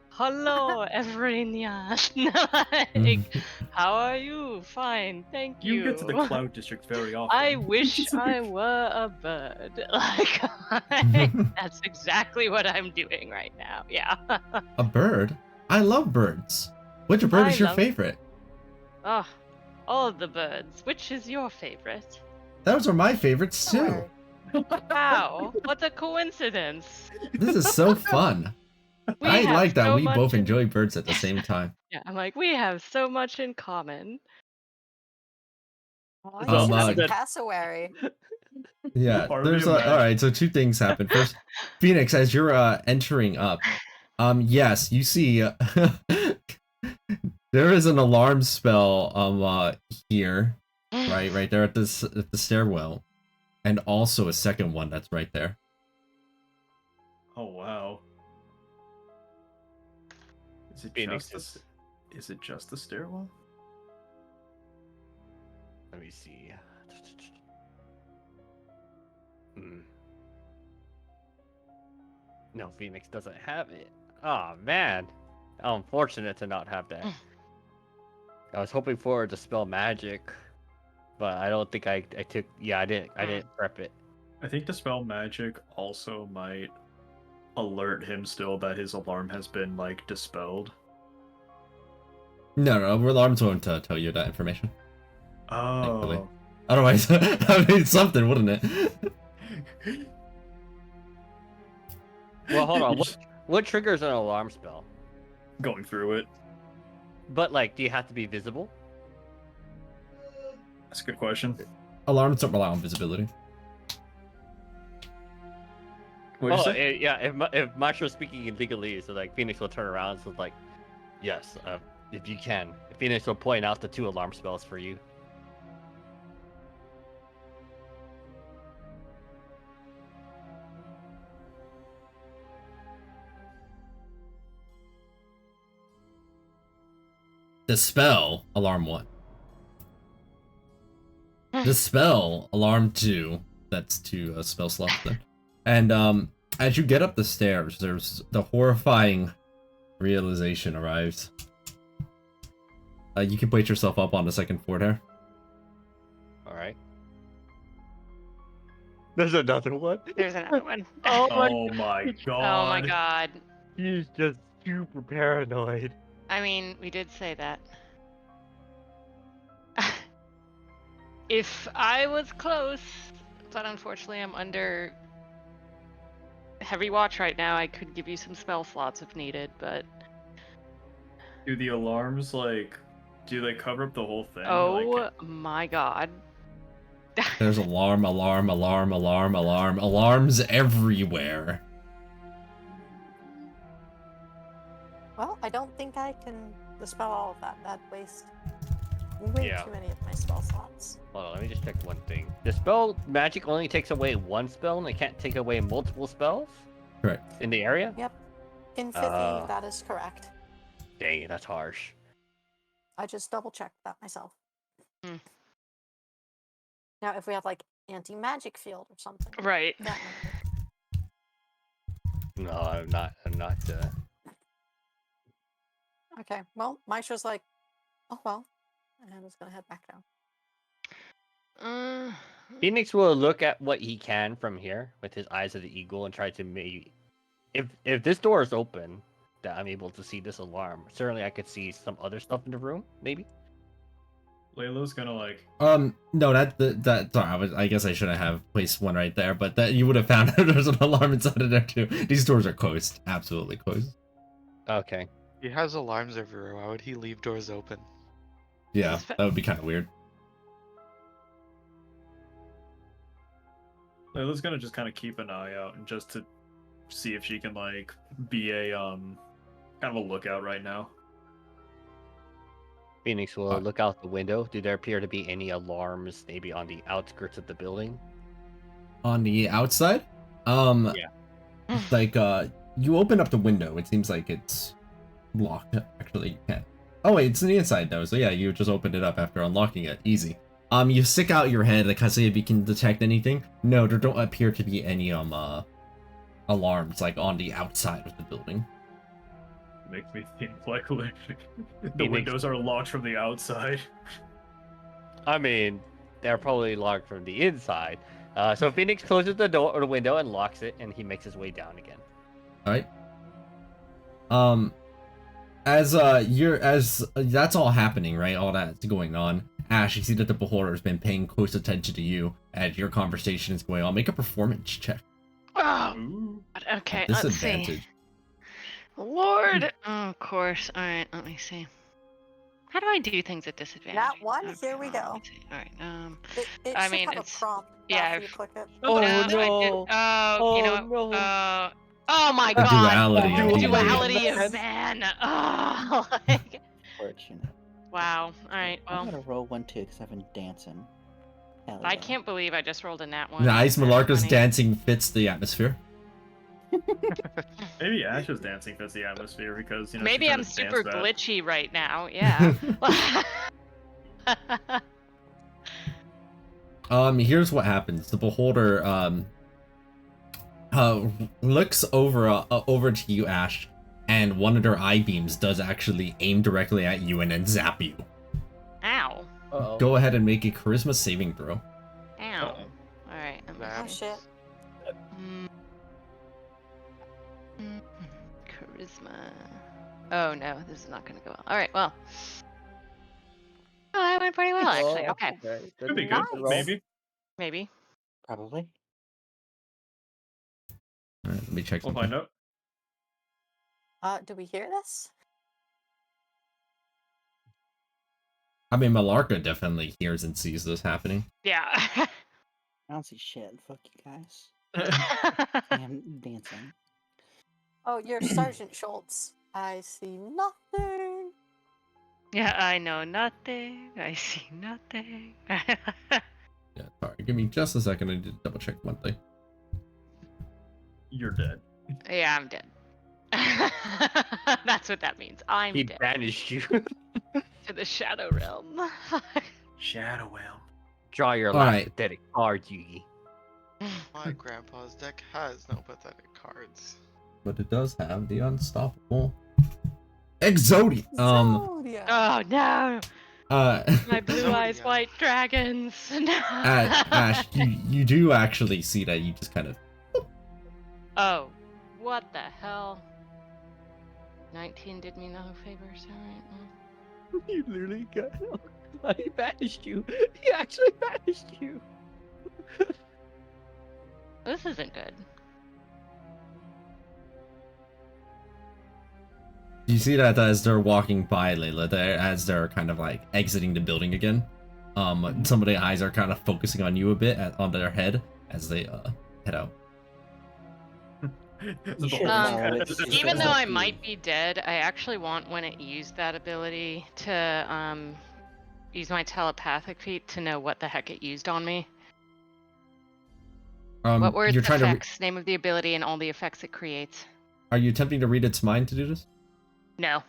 hello, Evrinia. Like, How are you? Fine, thank you. You get to the Cloud District very often. I wish I were a bird. Like, that's exactly what I'm doing right now. Yeah. A bird? I love birds. Which bird I is your love- favorite? Oh, all of the birds. Which is your favorite? Those are my favorites Don't too. worry. How? What a coincidence. This is so fun. We I have like that so we much both in- enjoy birds at the same time. Yeah, I'm like, we have so much in common. Oh, So, he's just uh, a cassowary. Yeah, Army there's of all magic. right. So two things happen. First, Phoenix, as you're entering up, yes, you see there is an alarm spell here, right there at this at the stairwell, and also a second one that's right there. Oh wow. Is it Phoenix just the, is it just the stairwell? Let me see. Hmm. No, Phoenix doesn't have it. Oh man, how unfortunate to not have that. I was hoping for it to spell magic, but I don't think I took. Yeah, I didn't prep it. I think Dispel Magic also might alert him still that his alarm has been like dispelled. No, alarms won't tell you that information. Thankfully. Oh. Otherwise, I mean something, wouldn't it? Well, hold on. What triggers an alarm spell? Going through it. But like, do you have to be visible? That's a good question. Alarms don't rely on visibility. What did you say? Yeah. If Macho's speaking in legalese, so like Phoenix will turn around, so like, yes, if you can, Phoenix will point out the 2 alarm spells for you. Dispel, alarm 1. Dispel, alarm 2. That's 2 spell slots then. And as you get up the stairs, there's the horrifying realization arrives. You can place yourself up on the second floor there. All right. There's another one. There's another one. Oh my! Oh my god. Oh my god. He's just super paranoid. I mean, we did say that. If I was close, but unfortunately I'm under heavy watch right now, I could give you some spell slots if needed, but Do the alarms like do they cover up the whole thing? oh Like, my god. There's alarms everywhere. Well, I don't think I can dispel all of that. That'd waste way Yeah. too many of my spell slots. Hold on, let me just check one thing. The spell magic only takes away one spell, and it can't take away multiple spells Correct. in the area. Yep. In 50, that is correct. Dang it, that's harsh. I just double checked that myself. Hmm. Now, if we have like anti-magic field or something, Right. that might be- No, I'm not. Okay, well, Maisha's like, oh well, and I'm just gonna head back down. Phoenix will look at what he can from here with his eyes of the eagle and try to maybe, if this door is open, that I'm able to see this alarm. Certainly, I could see some other stuff in the room. Maybe. Layla's gonna like No, that sorry, I guess I shouldn't have placed one right there, but that you would have found out there's an alarm inside of there too. These doors are closed, absolutely closed. Okay. He has alarms everywhere. Why would he leave doors open? Yeah, that would be kind of weird. Layla's gonna just kind of keep an eye out and just to see if she can like be a kind of a lookout right now. Phoenix will look out the window. Do there appear to be any alarms, maybe on the outskirts of the building? On the outside, Yeah. like you open up the window. It seems like it's locked. Actually, you can't. Oh wait, it's on the inside though. So yeah, you just opened it up after unlocking it. Easy. You stick out your head, like, see if you can detect anything. No, there don't appear to be any alarms like on the outside of the building. Makes me think like the Phoenix- windows are locked from the outside. I mean, they're probably locked from the inside. So Phoenix closes the door or the window and locks it, and he makes his way down again. All right. As that's all happening, right? All that's going on. Ash, you see that the beholder has been paying close attention to you as your conversation is going on. Make a performance check. Oh, Ooh. okay, let's see. Disadvantage. Lord! Oh, of course. Alright, let me see. How do I do things at disadvantage? Nat 1, Okay, here we well, go. let's see. Alright, It I should mean, have a it's- prompt yeah, after I've- you click it. Oh, I did. no. Oh, you know Oh, what? no. Oh my The god! duality The of the duality man. of man! Oh, like, Fortunate. wow. Alright, I'm well. gonna roll 1 too, because I've been dancing. Hell I yeah. can't believe I just rolled a nat 1. Nice, Nat Malarka's 20. dancing fits the atmosphere. Maybe Ash's dancing fits the atmosphere because she Maybe kinda I'm super danced that. glitchy right now, yeah. Here's what happens. The beholder looks over to you, Ash, and one of their eye beams does actually aim directly at you and then zap you. Ow. Uh-oh. Go ahead and make a charisma saving throw. Ow. Uh-oh. Alright, let me Nah. Oh see. shit. Charisma. Oh no, this is not gonna go well. Alright, well. Oh, that went pretty well, actually. Okay, Could be good, Nice. maybe. maybe. Probably. Alright, let me check We'll something. find out. Do we hear this? I mean, Malarka definitely hears and sees this happening. Yeah. I don't see shit. Fuck you guys. I am dancing. Oh, you're Sergeant Schultz. I see nothing. Yeah, I know nothing. I see nothing. Yeah, sorry. Give me just a second. I need to double check one thing. You're dead. Yeah, I'm dead. That's what that means. I'm He dead. banished you. To the Shadow Realm. Shadow Realm. Draw your All last right. pathetic card, Yugi. My grandpa's deck has no pathetic cards. But it does have the unstoppable Exodia. Zodia. Oh no! My blue Zodia. eyes white dragons. No. Ash, you do actually see that you just kind of. Oh, what the hell? 19 did me no favors. Alright. You literally got. He banished you. He actually banished you. This isn't good. You see that as they're walking by, Layla, as they're kind of like exiting the building again. Some of the eyes are kind of focusing on you a bit on their head as they head out. You should know it's just Even gonna though I be- might be dead, I actually want when it used that ability to use my telepathic feat to know what the heck it used on me. What were you're its trying effects, name of the ability, and all the effects it creates? Are you attempting to read its mind to do this? No.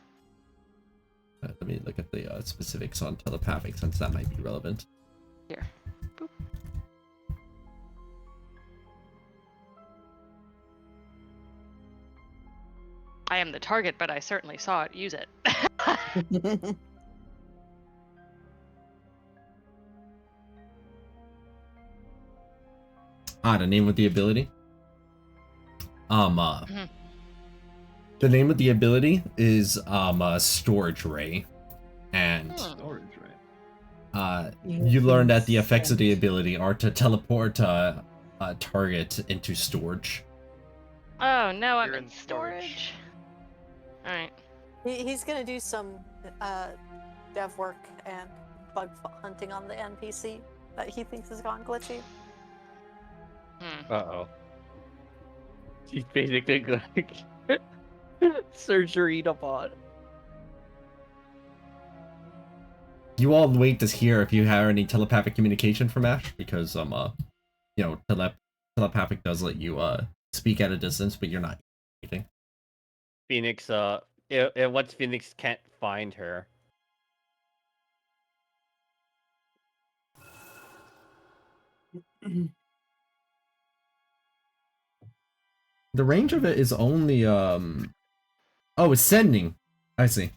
Let me look at the specifics on telepathic since that might be relevant. Here. Boop. I am the target, but I certainly saw it use it. The name of the ability. Mhm. The name of the ability is Storage Ray, and Hmm. Storage, right? you learn that the effects of the ability are to teleport a target into storage. Oh no, I'm You're in in storage. Alright. He's gonna do some dev work and bug hunting on the NPC that he thinks has gone glitchy. Uh-oh. She's basically like surgery upon. You all wait to hear if you have any telepathic communication from Ash, because telepathic does let you speak at a distance, but you're not anything. Phoenix, once Phoenix can't find her. The range of it is only Oh, it's sending. I see.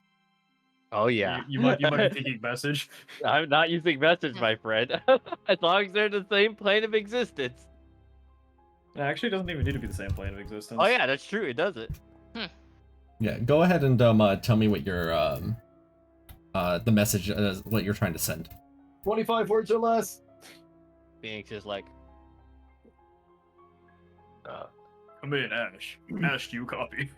Oh yeah. You might be thinking message. I'm not using message, my friend. As long as they're in the same plane of existence. It actually doesn't even need to be the same plane of existence. Oh yeah, that's true. It does it. Yeah, go ahead and tell me what your the message what you're trying to send. 25 words or less. Phoenix is like, Come in, Ash. Ash, do you copy?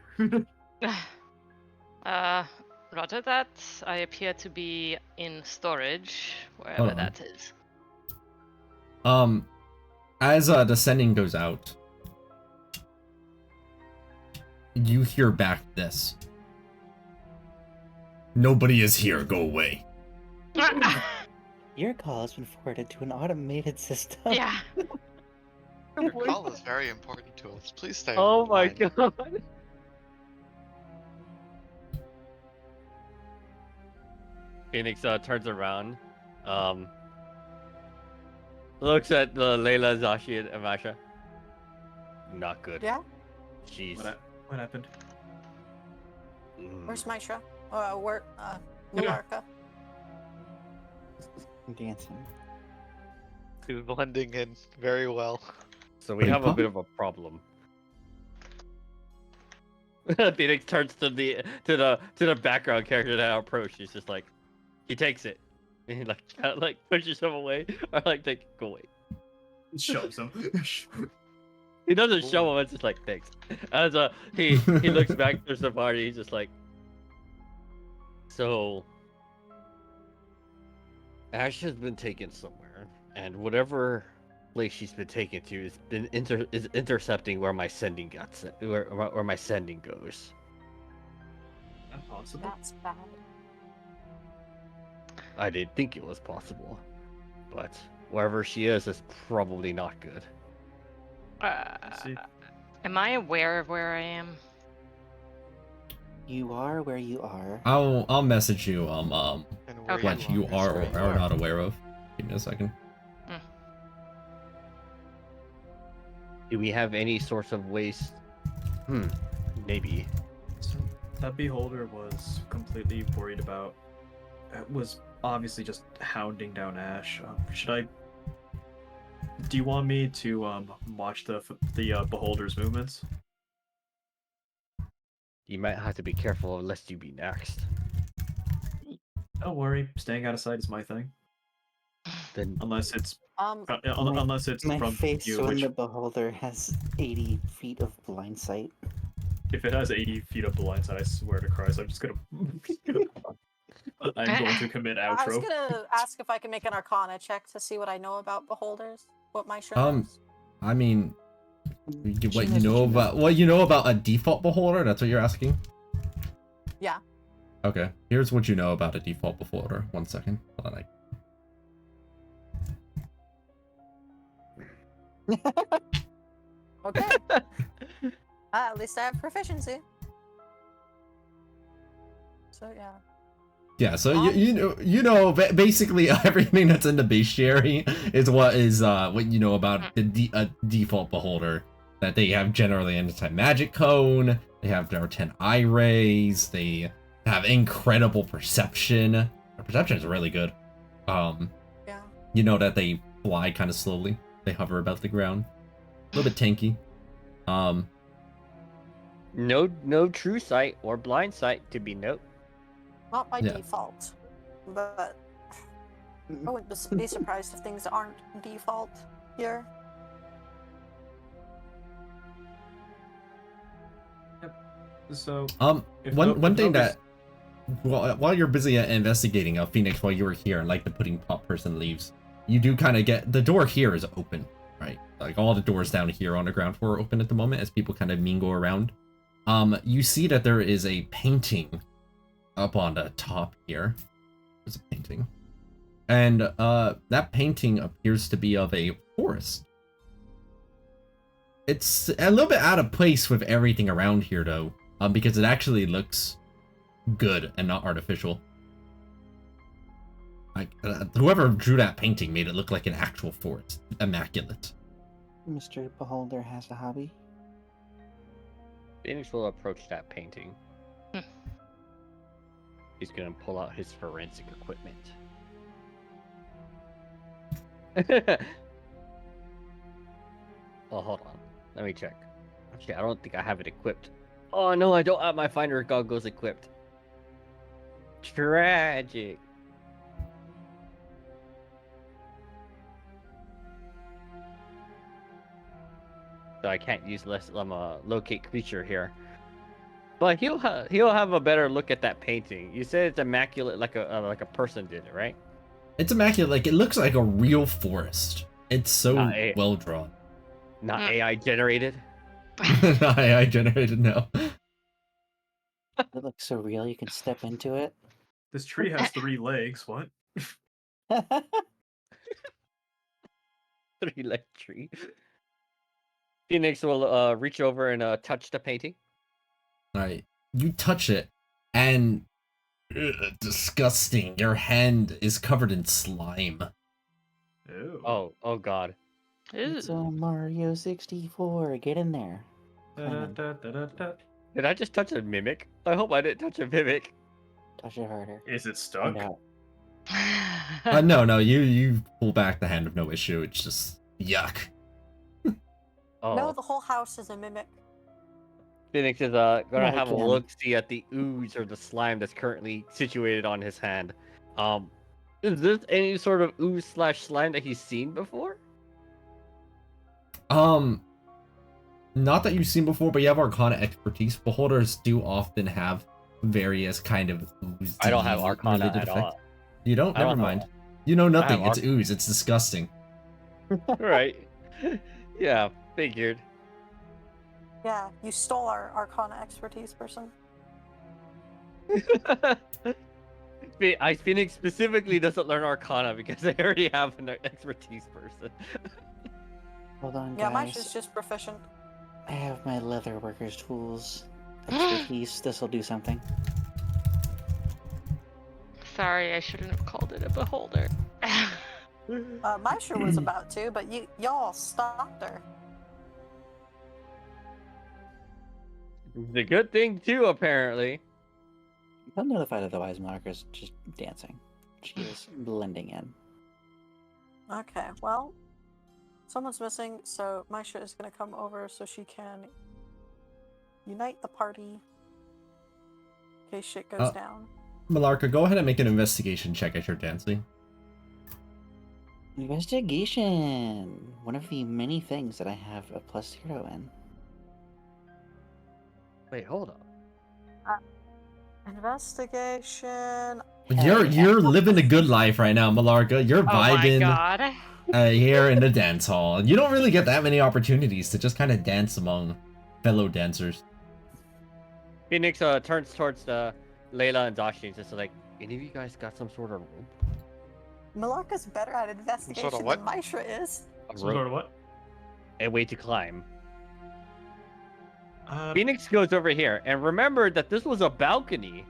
Roger that. I appear to be in storage, wherever Hold on. that is. As the sending goes out, you hear back this. Nobody is here, go away. Your call has been forwarded to an automated system. Yeah. Your call is very important to us. Please stay oh on the my line. god. Phoenix turns around, looks at Layla, Zashi, and Amasha. Not good. Yeah? Jeez. What happened? Where's Mitra? Where? Malarka? Dancing. Dude, blending in very well. So we have a bit of a problem. Phoenix turns to the background character that I approached. He's just like, he takes it, and he like pushes him away, or like go away. It shows him. He doesn't show him. It's just like thanks. As he looks back towards the party. He's just like, so Ash has been taken somewhere, and whatever place she's been taken to has been is intercepting where my sending where my sending goes. Not possible. That's bad. I didn't think it was possible, but wherever she is probably not good. See. Am I aware of where I am? You are where you are. I'll message you And where Okay. what you are or is where are you not aware of. Give me a second. Do we have any sorts of ways? Maybe. So that beholder was completely worried about. It was obviously just hounding down Ash. Should I? Do you want me to watch the beholder's movements? You might have to be careful lest you be next. Don't worry, staying out of sight is my thing. Then Unless it's My unless it's My from face you, when which the beholder has 80 feet of blind sight. if it has 80 feet of blind sight, I swear to Christ, I'm just gonna. I'm going to commit I was outro. gonna ask if I can make an Arcana check to see what I know about beholders. What my shirt is. I mean, She what you knows know about a default beholder? That's what you're asking? Yeah. Okay. Here's what you know about a default beholder. 1 second. Hold on. Okay. At least I have proficiency. So yeah. Yeah, so you know basically everything that's in the bestiary is what you know about the default beholder. That they have generally an anti-magic cone, they have their 10 eye rays, they have incredible perception. Their perception is really good. Yeah. You know that they fly kind of slowly. They hover about the ground. A little bit tanky. no true sight or blind sight to be note. Not by Yeah. default, but I wouldn't be surprised if things aren't default here. So if one thing nobody's- that while you're busy investigating Phoenix, while you were here and like the pudding pop person leaves, you do kind of get the door here is open, right? Like all the doors down here on the ground floor are open at the moment as people kind of mingle around. You see that there is a painting up on the top here. There's a painting, and that painting appears to be of a forest. It's a little bit out of place with everything around here though, because it actually looks good and not artificial. Like whoever drew that painting made it look like an actual forest, immaculate. Mr. Beholder has a hobby. Phoenix will approach that painting. He's gonna pull out his forensic equipment. Oh, hold on. Let me check. Actually, I don't think I have it equipped. Oh no, I don't have my finder goggles equipped. Tragic. So I can't use locate creature here. But he'll have a better look at that painting. You said it's immaculate, like a person did it, right? It's immaculate. Like, it looks like a real forest. It's so Not a- well drawn. Not AI generated. I generated now. It looks so real you can step into it. This tree has 3 legs. What? 3-leg tree. Phoenix will reach over and touch the painting. Alright. You touch it, and disgusting. Your hand is covered in slime. Ew. Oh god. It's Ew. a Mario 64. Get in there. Da-da-da-da-da-da. Did I just touch a mimic? I hope I didn't touch a mimic. Touch it harder. Is it Find stuck? out. No, you pull back the hand of no issue. It's just yuck. Oh. No, the whole house is a mimic. Phoenix is gonna Not have a again. look see at the ooze or the slime that's currently situated on his hand. Is this any sort of ooze / slime that he's seen before? Not that you've seen before, but you have Arcana expertise. Beholders do often have various kind of ooze. I don't have Arcana related at effect. all. You don't? I don't Never know. mind. You know nothing. have It's ooze. It's disgusting. Right. Yeah, figured. Yeah, you stole our Arcana expertise person. Phoenix specifically doesn't learn Arcana because I already have an expertise person. Hold on, Yeah, guys. mine's just proficient. I have my leather worker's tools. Expertise. This'll do something. Sorry, I shouldn't have called it a beholder. Maisha was about to, but y'all stopped her. The good thing too, apparently. Not notified otherwise, Marker's just dancing. She is blending in. Okay, well, someone's missing, so Maisha is going to come over so she can unite the party in case shit goes down. Malarka, go ahead and make an investigation check as you're dancing. Investigation! One of the many things that I have a +0 in. Wait, hold on. Investigation. You're living a good life right now, Malarka. You're Oh my vibing god. here in the dance hall. You don't really get that many opportunities to just kind of dance among fellow dancers. Phoenix turns towards Layla and Dashi and just like, any of you guys got some sort of rope? Malarka's better at investigation what? than Maisha is. A Some sort rope, of what? a way to climb. Phoenix goes over here and remembered that this was a balcony.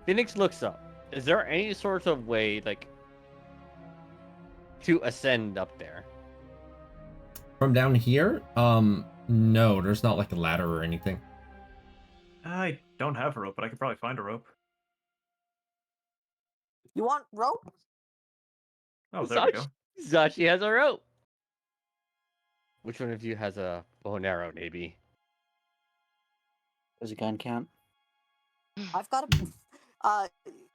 Phoenix looks up. Is there any sort of way, like, to ascend up there? From down here, no, there's not like a ladder or anything. I don't have a rope, but I could probably find a rope. You want rope? Oh, there we go. Zachi has a rope. Which one of you has a bow and arrow, maybe? Does a gun count? I've got a.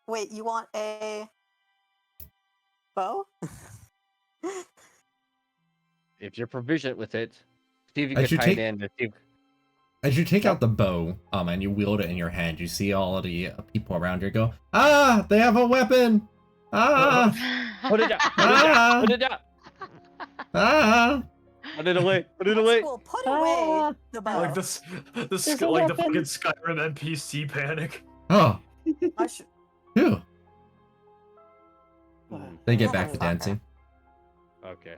Wait, you want a bow? If you're proficient with it, see if you As can you tie take- it in. To see if... As you take out the bow, and you wield it in your hand, you see all of the people around you go, "Ah, they have a weapon! Ah, Put it down! Put it down! Put it down! ah!" Put it away! Put it away! We'll put away the bow. Like this, a like the weapon. fucking Skyrim NPC panic. Oh, I should. phew. Wow. They get back to Motherfucker. dancing. Okay.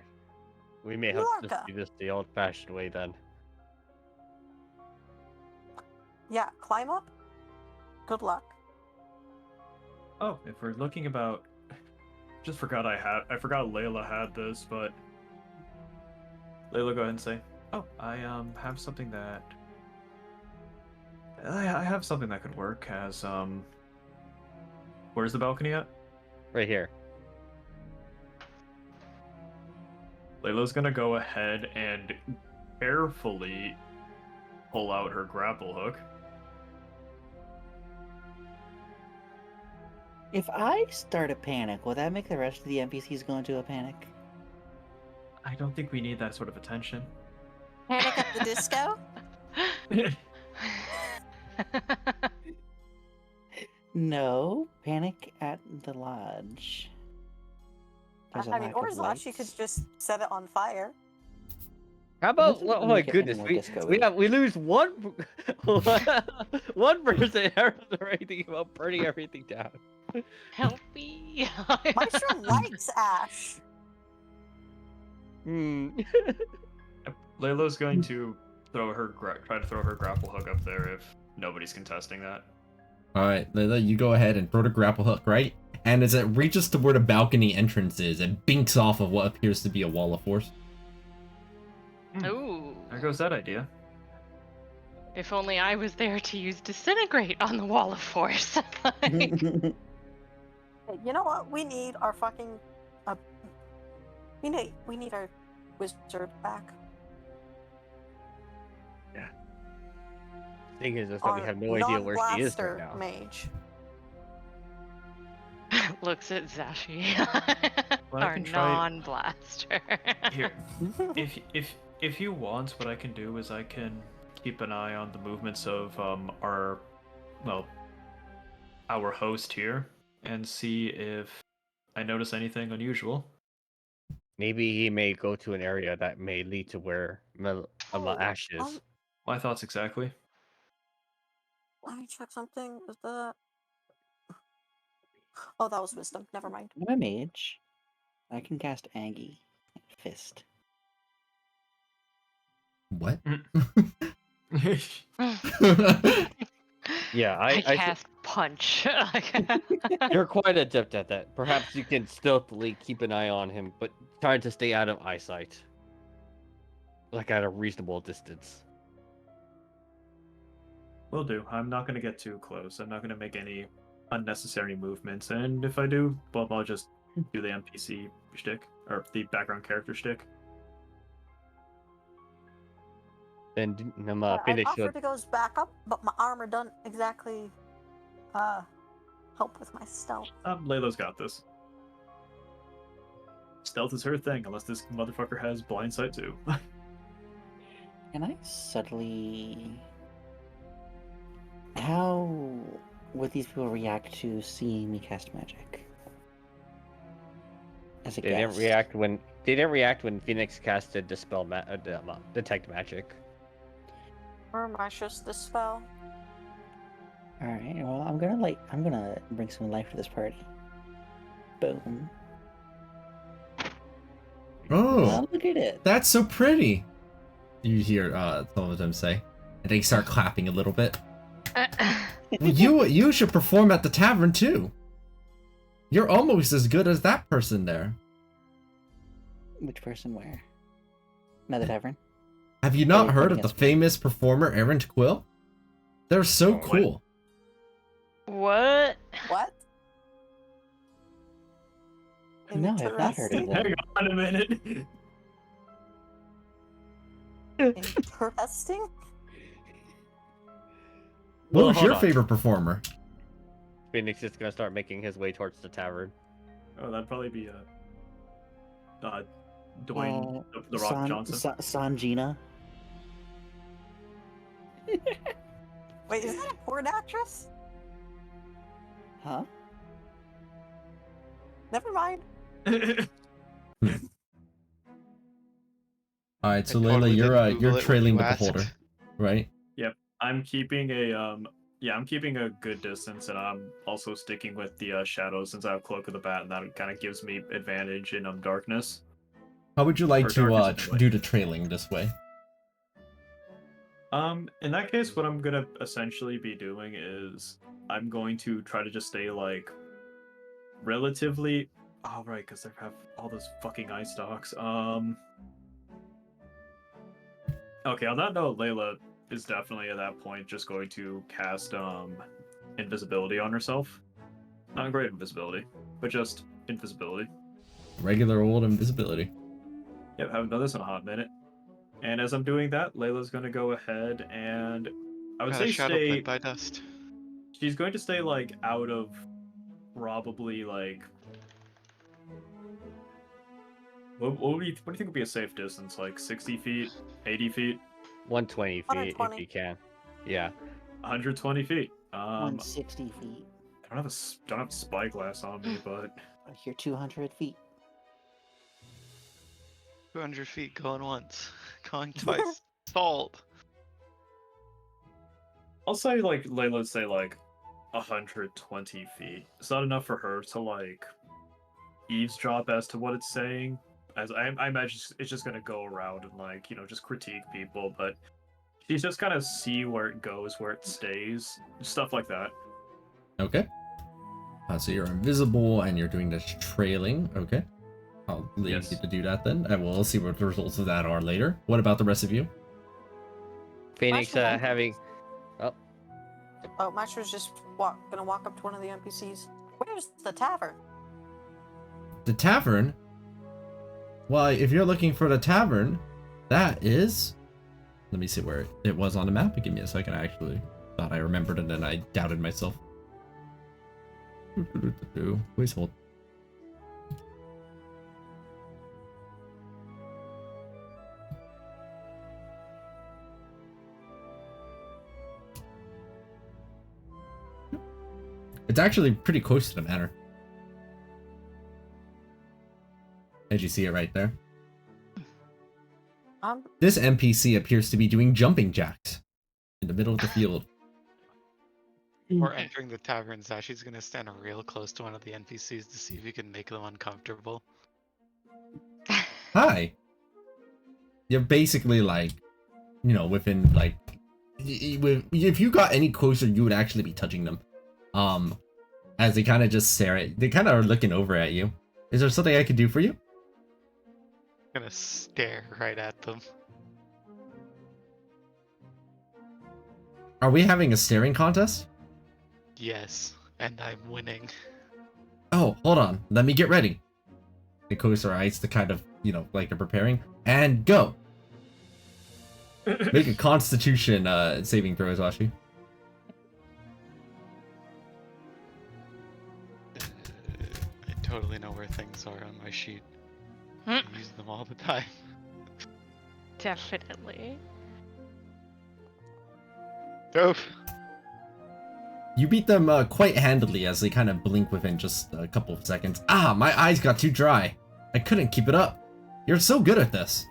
We may have to just Lorca. do this the old-fashioned way then. Yeah, climb up. Good luck. Oh, if we're looking about, just forgot I forgot Layla had this, but Layla, go ahead and say, oh, I have something that I have something that could work as where's the balcony at? Right here. Layla's gonna go ahead and carefully pull out her grapple hook. If I start a panic, will that make the rest of the NPCs go into a panic? I don't think we need that sort of attention. Panic at the Disco? No, panic at the lodge. There's a I mean, lack or of Zosh, you could lights. just set it on fire. How about? Doesn't Oh my make it any goodness, more we disco-y. we lose one one person everything about burning everything down. Help me! Maestro likes Ash. Hmm. Layla's going to try to throw her grapple hook up there if nobody's contesting that. Alright, Layla, you go ahead and throw the grapple hook, right? And as it reaches to where the balcony entrance is, it binks off of what appears to be a wall of force. Ooh. There goes that idea. If only I was there to use disintegrate on the wall of force. Hey, you know what? We need our fucking. We need our wizard back. Thing is that we Our have no idea where she is non-blaster right now. mage. Looks at Zashi. Well, I Our can try- non-blaster. Here, if you want, what I can do is I can keep an eye on the movements of our host here and see if I notice anything unusual. Maybe he may go to an area that may lead to where Ash is. My thoughts exactly. Let me check something. Is that? Oh, that was wisdom. Never mind. I'm a mage. I can cast Aggie. Fist. What? Yeah, I I cast punch. you're quite adept at that. Perhaps you can stealthily keep an eye on him, but trying to stay out of eyesight, like at a reasonable distance. Will do. I'm not going to get too close. I'm not going to make any unnecessary movements. And if I do, well, I'll just do the NPC shtick, or the background character shtick. Then I finish offered with to go back up, but my armor doesn't exactly help with my stealth. Layla's got this. Stealth is her thing, unless this motherfucker has blind sight too. Can I subtly... How would these people react to seeing me cast magic? As a They didn't react when Phoenix casted detect magic. Or am I just this spell? Alright, well, I'm gonna bring some life to this party. Boom. Oh, Well, look at it. that's so pretty. You hear some of them say, and they start clapping a little bit. Well, you should perform at the tavern too. You're almost as good as that person there. Which person where? Another tavern? Have you not Are you heard pointing of the at me? famous performer Errant Quill? They're so Oh, cool. What? What? No, I've not heard of Interesting. them. Hang on a minute. Interesting. What Well, was hold your on. favorite performer? Phoenix is gonna start making his way towards the tavern. Oh, that'd probably be Dwayne the Rock Johnson. Sanjina. Wait, is that a porn actress? Huh? Never mind. All right, so I Layla, totally you're didn't Google you're it when trailing you the asked. beholder, right? I'm keeping a good distance, and I'm also sticking with the shadows since I have Cloak of the Bat, and that kind of gives me advantage in darkness. How would you like Or to darkness anyway. do the trailing this way? In that case, what I'm gonna essentially be doing is I'm going to try to just stay like relatively. Oh right, because they have all those fucking ice stocks. Okay, on that note, Layla, is definitely at that point just going to cast invisibility on herself. Not great invisibility, but just invisibility. Regular old invisibility. Yep, haven't done this in a hot minute. And as I'm doing that, Layla's going to go ahead and I would Got say a shadow stay. pit by dust. She's going to stay like out of probably like. What do you think would be a safe distance? Like 60 feet, 80 feet, 120 feet 120. if you can. Yeah. 120 feet. I 160 feet. don't have a spyglass on me, but You're 200 feet. 200 feet going once, going twice. Stalled. I'll say like Layla's say like 120 feet. It's not enough for her to like eavesdrop as to what it's saying. As I imagine it's just gonna go around and like, you know, just critique people, but she's just kind of see where it goes, where it stays, stuff like that. Okay. So you're invisible and you're doing this trailing. Okay. I'll leave Yes. you to do that then, and we'll see what the results of that are later. What about the rest of you? Phoenix Actually, having. Oh, Maestro's just gonna walk up to one of the NPCs. Where's the tavern? The tavern? Well, if you're looking for the tavern, that is... Let me see where it was on the map. Give me a second. I actually thought I remembered and then I doubted myself. Please hold. It's actually pretty close to the manor. Did you see it right there? This NPC appears to be doing jumping jacks in the middle of the field. We're entering the tavern, Zashi's gonna stand real close to one of the NPCs to see if he can make them uncomfortable. Hi. You're basically like, you know, within like, if you got any closer, you would actually be touching them. As they kind of just stare at, they kind of are looking over at you. Is there something I could do for you? I'm gonna stare right at them. Are we having a staring contest? Yes, and I'm winning. Oh, hold on. Let me get ready. They close their eyes to kind of, you know, like they're preparing. And go! Make a constitution saving throw, Zashi. I totally know where things are on my sheet. I use them all the time. Definitely. Dope. You beat them quite handily as they kind of blink within just a couple of seconds. Ah, my eyes got too dry. I couldn't keep it up. You're so good at this.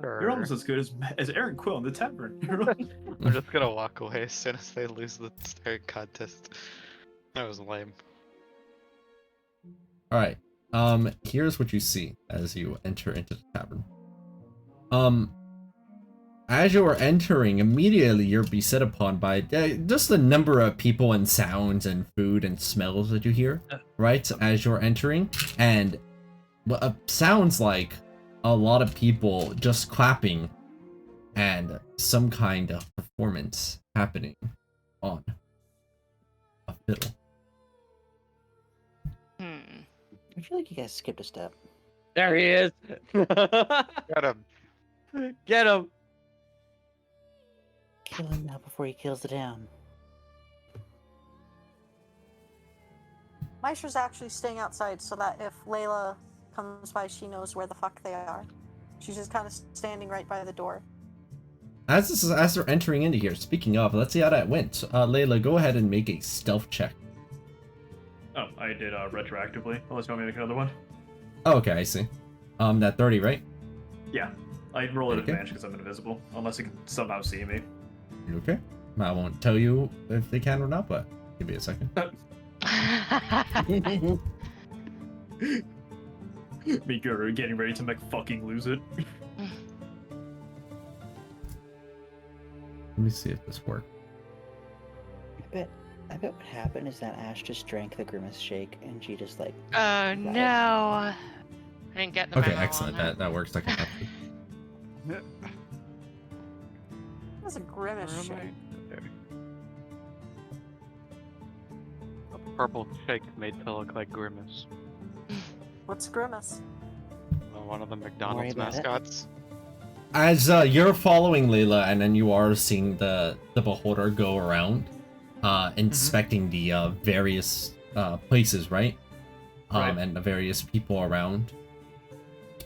You're almost as good as Aaron Quill in the tavern. I'm just gonna walk away as soon as they lose the staring contest. That was lame. Alright. Here's what you see as you enter into the tavern. As you are entering, immediately you're beset upon by just the number of people and sounds and food and smells that you hear, right? As you're entering, and what sounds like a lot of people just clapping and some kind of performance happening on a fiddle. I feel like you guys skipped a step. There he is. Got him. Get him. Kill him now before he kills the town. Maestro's actually staying outside so that if Layla comes by, she knows where the fuck they are. She's just kind of standing right by the door. As they're entering into here, speaking of, let's see how that went. Layla, go ahead and make a stealth check. Oh, I did retroactively. Unless you want me to make another one. Oh, okay, I see. That 30, right? Yeah, I roll at Okay. advantage because I'm invisible, unless you can somehow see me. Okay. I won't tell you if they can or not, but give me a second. Me getting ready to make fucking lose it. Let me see if this works. I bet what happened is that Ash just drank the Grimace Shake and she just like... Oh no! I didn't get the Okay, memo excellent. on That works like a That's a grimace Where am shape. I? There. A purple shake made to look like Grimace. What's grimace? One of the worry McDonald's about it. mascots. As you're following Layla, and then you are seeing the beholder go around, inspecting the various places, right? Right. And the various people around.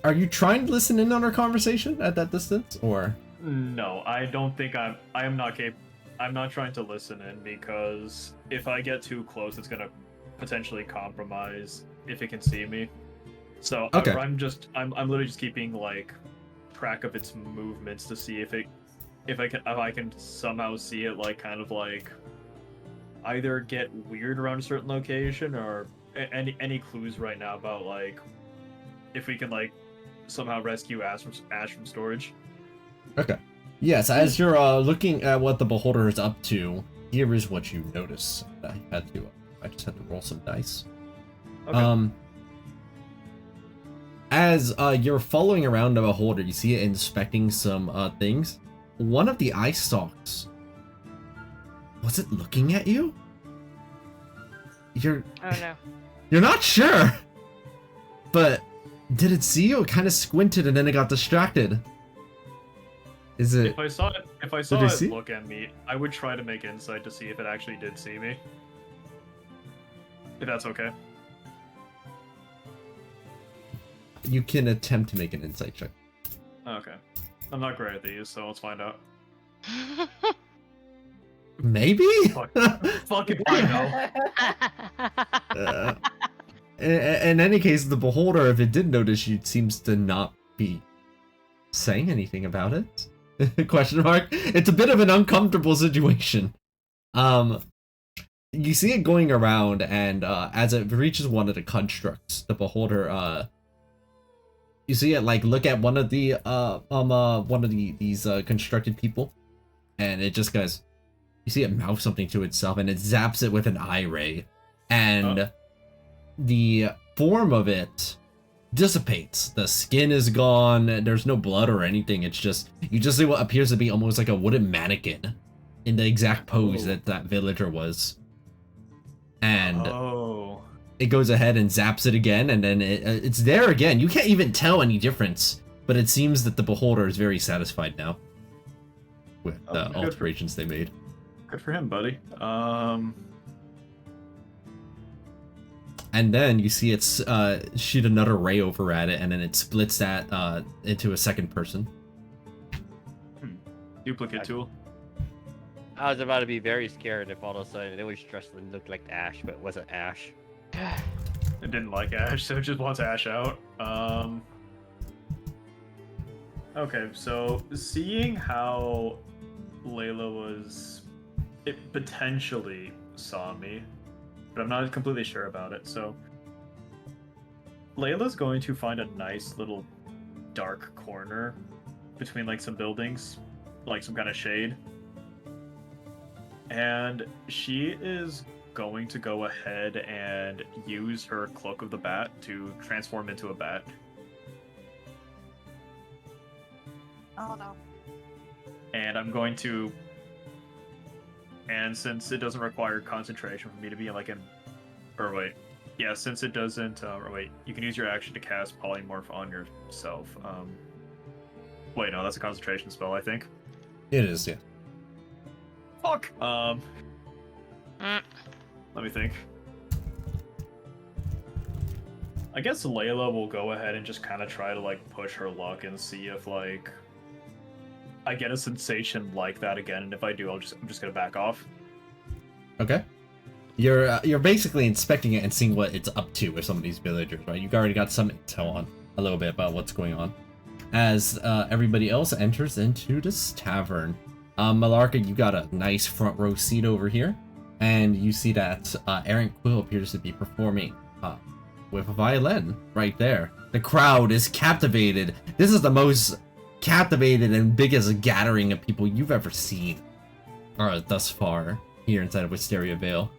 Are you trying to listen in on our conversation at that distance, or? No, I don't think I am not capable. I'm not trying to listen in because if I get too close, it's gonna potentially compromise if it can see me. So Okay. I'm literally just keeping like track of its movements to see if I can somehow see it like kind of like either get weird around a certain location or any clues right now about like if we can like somehow rescue Ash from storage. Okay. Yes, as you're looking at what the beholder is up to, here is what you notice. I just had to roll some dice. Okay. As you're following around the beholder, you see it inspecting some things. One of the eye stalks. Was it looking at you? Oh no. You're not sure. But did it see you? It kind of squinted and then it got distracted. Is it? If I saw Did it see? look at me, I would try to make insight to see if it actually did see me. If that's okay. You can attempt to make an insight check. Okay. I'm not great at these, so let's find out. Maybe? Fuck if I know. In any case, the beholder, if it did notice you, seems to not be saying anything about it. Question mark. It's a bit of an uncomfortable situation. You see it going around, and as it reaches one of the constructs, the beholder, you see it like look at one of the these constructed people, and it just goes. You see it mouth something to itself, and it zaps it with an eye ray, and the form of it dissipates. The skin is gone. There's no blood or anything. It's just you just see what appears to be almost like a wooden mannequin in the exact pose that villager was, and it goes ahead and zaps it again, and then it's there again. You can't even tell any difference, but it seems that the beholder is very satisfied now with the alterations they made. Good for him, buddy. And then you see it's shoot another ray over at it, and then it splits that into a second person. Duplicate tool. I was about to be very scared if all of a sudden it was dressed and looked like Ash, but it wasn't Ash. It didn't like Ash, so it just wants Ash out. Okay, so seeing how Layla was... It potentially saw me, but I'm not completely sure about it, so... Layla's going to find a nice little dark corner between like some buildings, like some kind of shade. And she is going to go ahead and use her Cloak of the Bat to transform into a bat. Oh no. And I'm going to... And since it doesn't require concentration for me to be like in... Or wait. Yeah, since it doesn't... or wait, you can use your action to cast Polymorph on yourself. Wait, no, that's a concentration spell, I think. It is, yeah. Fuck! Let me think. I guess Layla will go ahead and just kind of try to like push her luck and see if like I get a sensation like that again, and if I do, I'm just gonna back off. Okay. You're basically inspecting it and seeing what it's up to with some of these villagers, right? You've already got some intel on a little bit about what's going on. As everybody else enters into this tavern. Malarka, you got a nice front row seat over here, and you see that Aaron Quill appears to be performing with a violin right there. The crowd is captivated. This is the most captivated and biggest gathering of people you've ever seen thus far here inside of Wisteria Vale.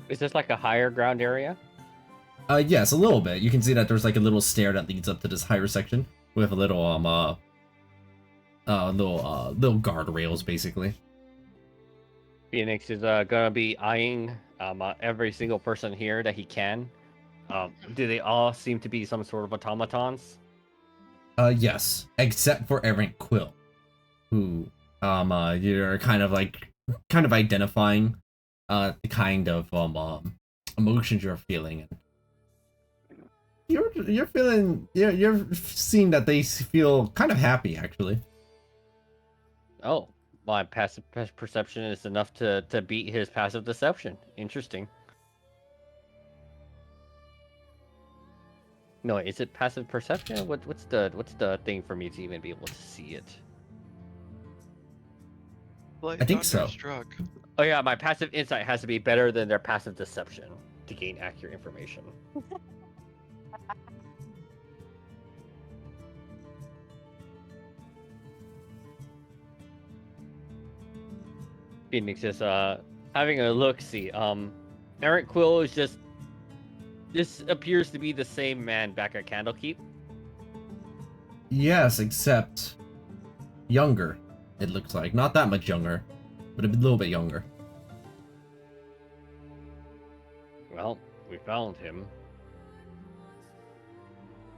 Is this like a higher ground area? Yes, a little bit. You can see that there's like a little stair that leads up to this higher section with a little little guardrails basically. Phoenix is gonna be eyeing every single person here that he can. Do they all seem to be some sort of automatons? Yes, except for Errant Quill, who you're kind of identifying the kind of emotions you're feeling, and you're feeling you're seeing that they feel kind of happy actually. Oh, my passive perception is enough to beat his passive deception. Interesting. No, is it passive perception? What's the thing for me to even be able to see it? I think so. Thunderstruck. Oh yeah, my passive insight has to be better than their passive deception to gain accurate information. Phoenix is having a look. See, Errant Quill is just. This appears to be the same man back at Candlekeep. Yes, except younger. It looks like not that much younger, but a little bit younger. Well, we found him.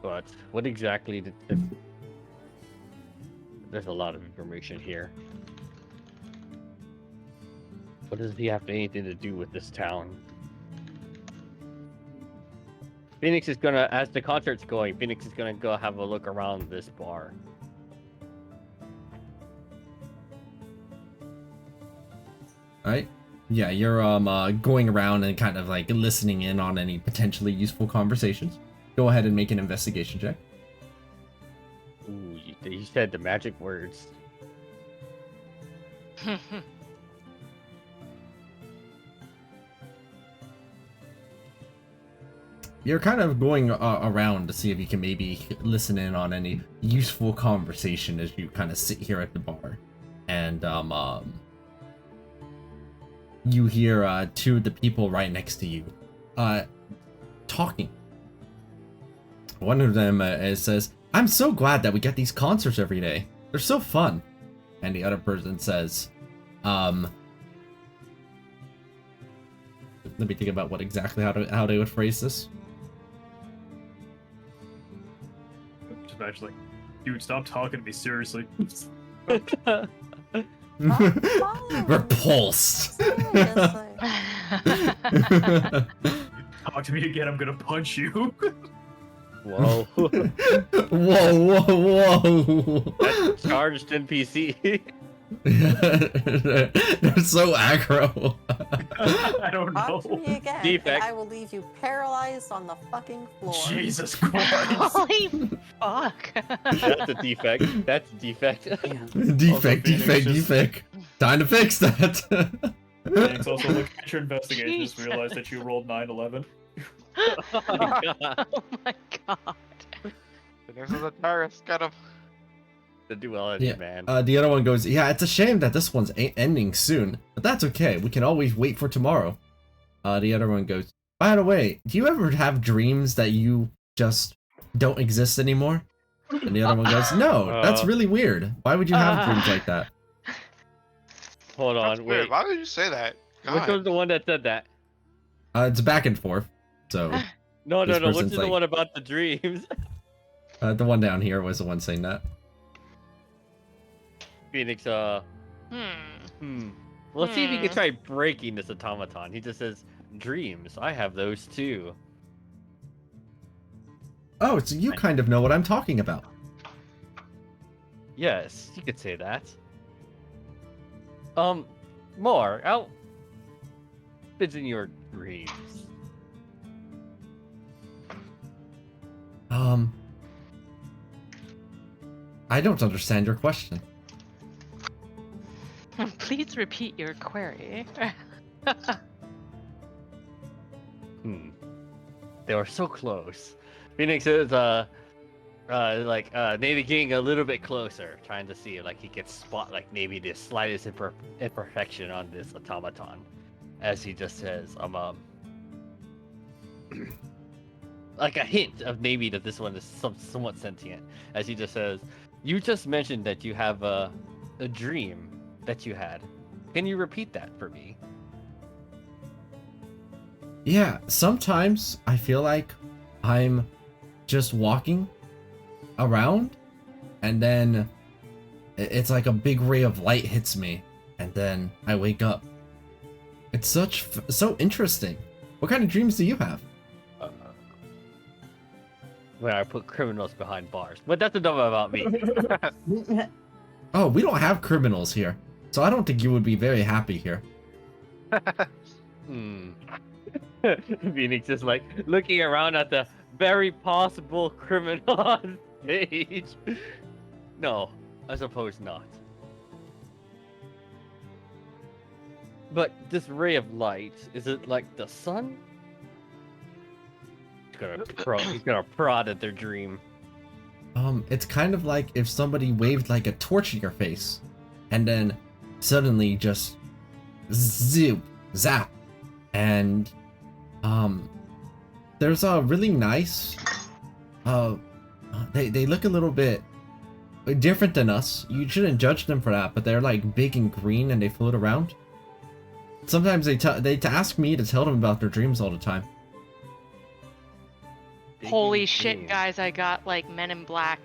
But what exactly did... There's a lot of information here. What does he have anything to do with this town? Phoenix is gonna, as the concert's going, Phoenix is gonna go have a look around this bar. Alright. Yeah, you're going around and kind of like listening in on any potentially useful conversations. Go ahead and make an investigation check. Ooh, you said the magic words. You're kind of going around to see if you can maybe listen in on any useful conversation as you kind of sit here at the bar. And you hear two of the people right next to you talking. One of them says, "I'm so glad that we get these concerts every day. They're so fun." And the other person says, let me think about what exactly how they would phrase this. Just imagine, like, dude, stop talking to me, seriously. Repulsed. Seriously. Talk to me again, I'm gonna punch you. Whoa. Whoa. That's charged NPC. They're so aggro. I don't know. Talk to me again, Defect. and I will leave you paralyzed on the fucking floor. Jesus Christ. Holy fuck. That's a defect. That's a defect. Defect. Time to fix that. Thanks. Also, look at your investigation. Just realized that you rolled 9/11. Oh my god. Oh my god. There's the terrorist. Got him. The duality, Yeah. man. The other one goes, "Yeah, it's a shame that this one's ending soon, but that's okay. We can always wait for tomorrow." The other one goes, "By the way, do you ever have dreams that you just don't exist anymore?" And the other one goes, "No, that's really weird. Why would you have dreams like that?" Hold That's on, weird. wait. Why would you say that? Which God. was the one that said that? It's back and forth. So No, This which is person's the like- one about the dreams? the one down here was the one saying that. Phoenix, Let's see if you can Hmm. try breaking this automaton. He just says, dreams. I have those too. Oh, so you kind of know what I'm talking about. Yes, you could say that. More. How fits in your dreams? I don't understand your question. Please repeat your query. They were so close. Phoenix is maybe getting a little bit closer, trying to see if he could spot maybe the slightest imperfection on this automaton, as he just says, like a hint of maybe that this one is somewhat sentient, as he just says, "You just mentioned that you have a dream that you had. Can you repeat that for me?" Yeah, sometimes I feel like I'm just walking around, and then it's like a big ray of light hits me, and then I wake up. It's so interesting. What kind of dreams do you have? Where I put criminals behind bars, but that's enough about me. Oh, we don't have criminals here, so I don't think you would be very happy here. Phoenix is like looking around at the very possible criminal on stage. No, I suppose not. But this ray of light, is it like the sun? He's gonna prod at their dream. It's kind of like if somebody waved like a torch in your face, and then suddenly just zoop, zap, and there's a really nice, they look a little bit different than us. You shouldn't judge them for that, but they're like big and green and they float around. Sometimes they ask me to tell them about their dreams all the time. Holy shit, guys! I got like Men in Black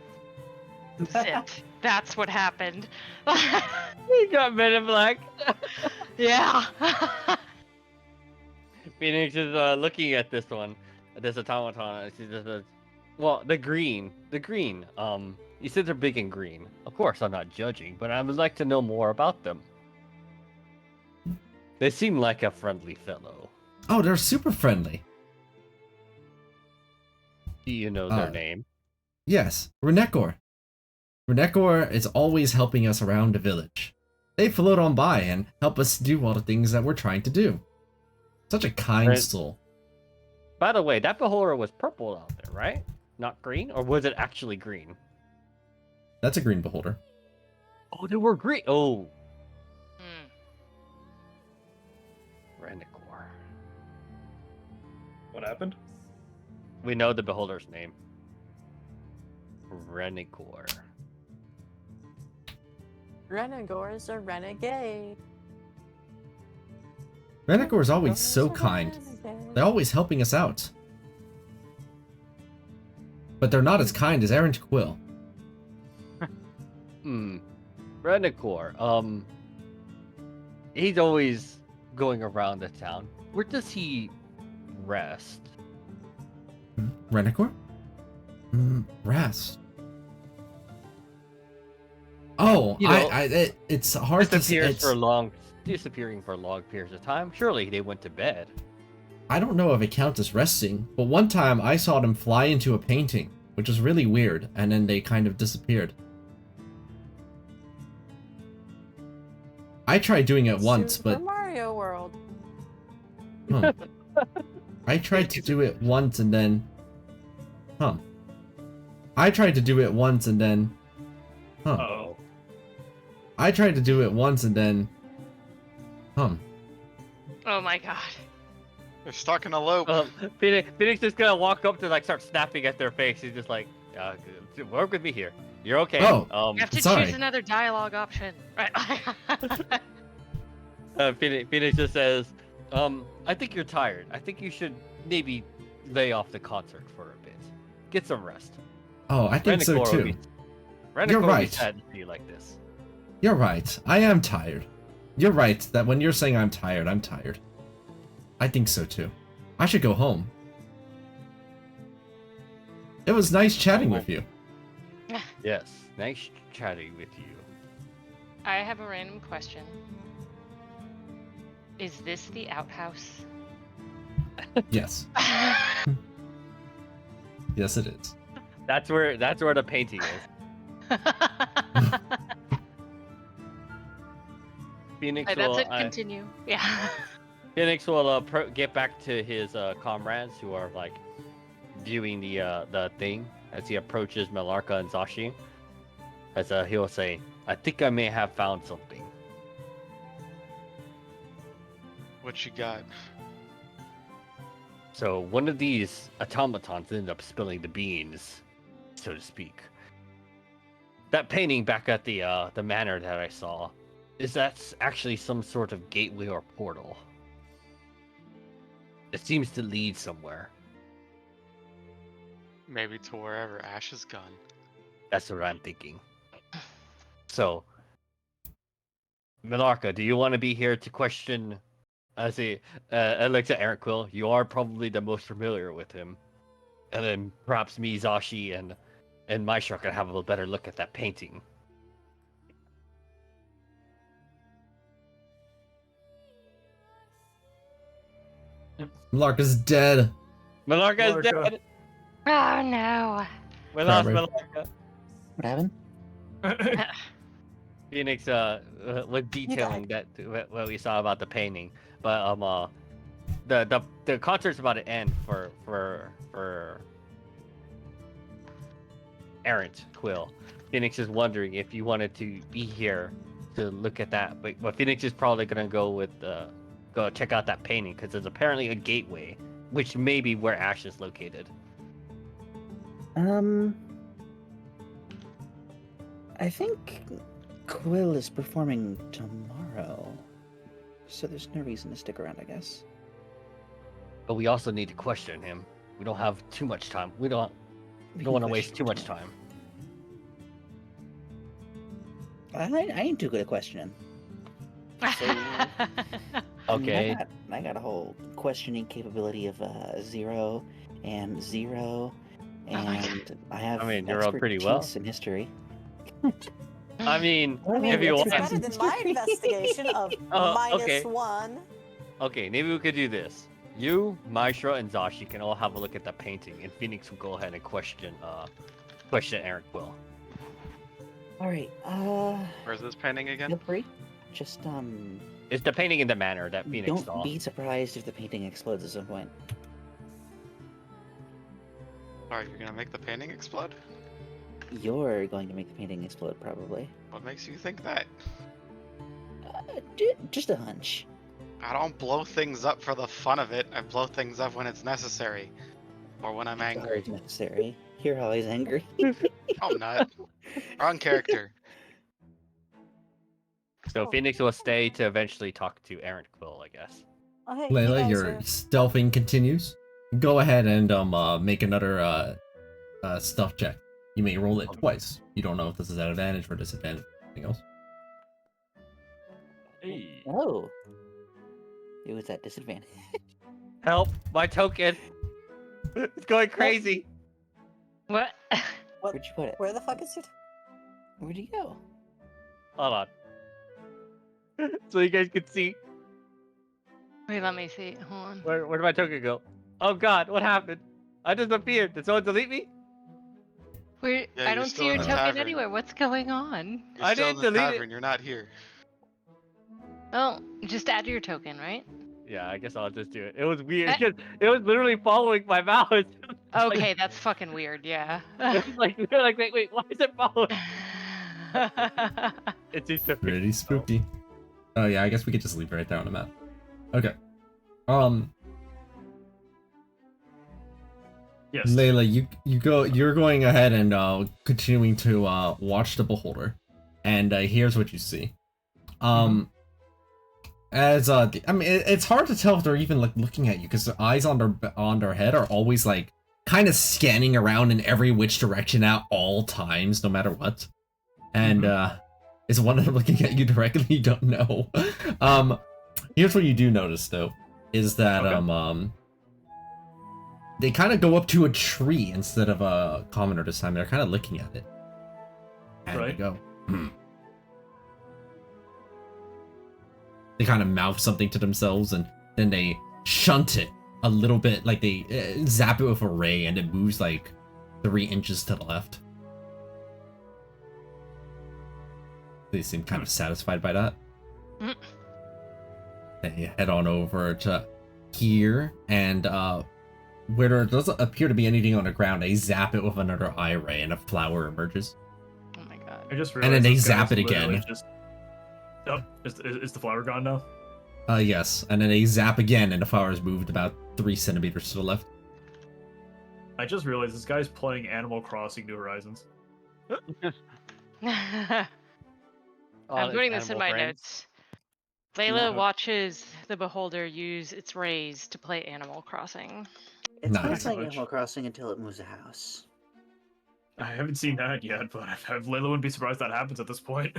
zipped. That's what happened. We got Men in Black. Yeah. Phoenix is looking at this one, this automaton. And she just says, "Well, the green. You said they're big and green. Of course, I'm not judging, but I would like to know more about them. They seem like a friendly fellow. Oh, they're super friendly. Do you know their name?" Yes, Renekor. Renekor is always helping us around the village. They float on by and help us do all the things that we're trying to do. Such a kind soul. By the way, that beholder was purple out there, right? Not green? Or was it actually green? That's a green beholder. Oh, they were green. Oh. Renekor. What happened? We know the beholder's name. Renekor. Renegor is a renegade. Renekor is always so kind. They're always helping us out. But they're not as kind as Errant Quill. Renekor, he's always going around the town. Where does he rest? Renekor? Rest. Oh, You know, it's hard to say. Disappearing for long periods of time. Surely they went to bed. I don't know if it counts as resting, but one time I saw them fly into a painting, which was really weird, and then they kind of disappeared. I tried doing it once, Super but Mario World. I tried to do it once and then I tried to do it once and then Oh. I tried to do it once and then Oh my god. They're stuck in a loop. Phoenix is gonna walk up to like start snapping at their face. He's just like, work with me here. You're okay. Oh. You have to sorry. choose another dialogue option. Right. Phoenix just says, I think you're tired. I think you should maybe lay off the concert for a bit. Get some rest. Oh, I think so too. You're right. Sad to see you like this. You're right. I am tired. You're right that when you're saying I'm tired, I'm tired. I think so too. I should go home. It was nice chatting with you. Yes, nice chatting with you. I have a random question. Is this the outhouse? Yes. Yes, it is. That's where the painting is. Phoenix That's will it. Continue. Yeah. Phoenix will get back to his comrades who are like viewing the thing as he approaches Melarka and Zashi. As he'll say, "I think I may have found something." What you got? So one of these automatons ended up spilling the beans, so to speak. That painting back at the manor that I saw, is that actually some sort of gateway or portal? It seems to lead somewhere. Maybe to wherever Ash is gone. That's what I'm thinking. So, Milarka, do you want to be here to question? I see. Alexa Eric Quill, you are probably the most familiar with him, and then perhaps Mizashi and Maishra can have a better look at that painting. Larka's dead. Milarka is Milarka. dead. Oh no. We lost Sorry. Milarka. What happened? Phoenix was detailing that what we saw about the painting, but the concert's about to end for Errant Quill. Phoenix is wondering if you wanted to be here to look at that, but Phoenix is probably gonna go check out that painting because there's apparently a gateway, which may be where Ash is located. I think Quill is performing tomorrow, so there's no reason to stick around, I guess. But we also need to question him. We don't have too much time. We don't want to waste too much time. I ain't too good at questioning. Okay. I got a whole questioning capability of 0 and 0, and I have I mean, you're all pretty well. expertise in history. I mean, I mean, if you It's want. better than my investigation of okay. -1. Okay, maybe we could do this. You, Maishra, and Zashi can all have a look at the painting, and Phoenix will go ahead and question Eric Quill. All right. Where's this painting again? Feel free. Just It's the painting in the manor that Phoenix don't saw. be surprised if the painting explodes at some point. Alright, you're gonna make the painting explode? You're going to make the painting explode, probably. What makes you think that? Just a hunch. I don't blow things up for the fun of it. I blow things up when it's necessary. Or when I'm It's angry. always necessary. You're always angry. I'm not. Wrong character. So Phoenix will stay to eventually talk to Errant Quill, I guess. Oh, hey, you Layla, guys your are- stealthing continues. Go ahead and make another stealth check. You may roll it twice. You don't know if this is at advantage or disadvantage or anything else. Hey. Oh. It was at disadvantage. Help! My token! It's going crazy! What? Where'd you put it? Where the fuck is it? Where'd you go? Hold on. So you guys can see. Wait, let me see. Hold on. Where did my token go? Oh god, what happened? I disappeared. Did someone delete me? Wait, Yeah, I you're don't still see your in the token tavern. anywhere. What's going on? You're I still in didn't the delete it. tavern, you're not here. Oh, just add your token, right? Yeah, I guess I'll just do it. It was weird because it was literally following my mouse. Okay, that's fucking weird. Yeah. Like, wait, why is it following? It's just Pretty spooky. Oh yeah, I guess we could just leave it right there on the map. Okay. Yes. Layla, you're going ahead and continuing to watch the beholder, and here's what you see. As I mean, it's hard to tell if they're even like looking at you because their eyes on their head are always like kind of scanning around in every which direction at all times, no matter what. And is one of them looking at you directly? You don't know. Here's what you do notice though, is that they kind of go up to a tree instead of a commoner this time. They're kind of looking at it. And they go. They kind of mouth something to themselves, and then they shunt it a little bit, like they zap it with a ray, and it moves like 3 inches to the left. They seem kind of satisfied by that. They head on over to here, and where there doesn't appear to be anything on the ground, they zap it with another eye ray, and a flower emerges. Oh my god. I just And then realized they this zap guy's it again. literally Just... Oh, is the flower gone now? Yes, and then they zap again, and the flower's moved about 3 centimeters to the left. I just realized this guy's playing Animal Crossing New Horizons. I'm All its putting this in animal my friends. notes. Layla No. watches the Beholder use its rays to play Animal Crossing. It's Nice. been Pretty playing much. Animal Crossing until it moves a house. I haven't seen that yet, but Layla wouldn't be surprised that happens at this point.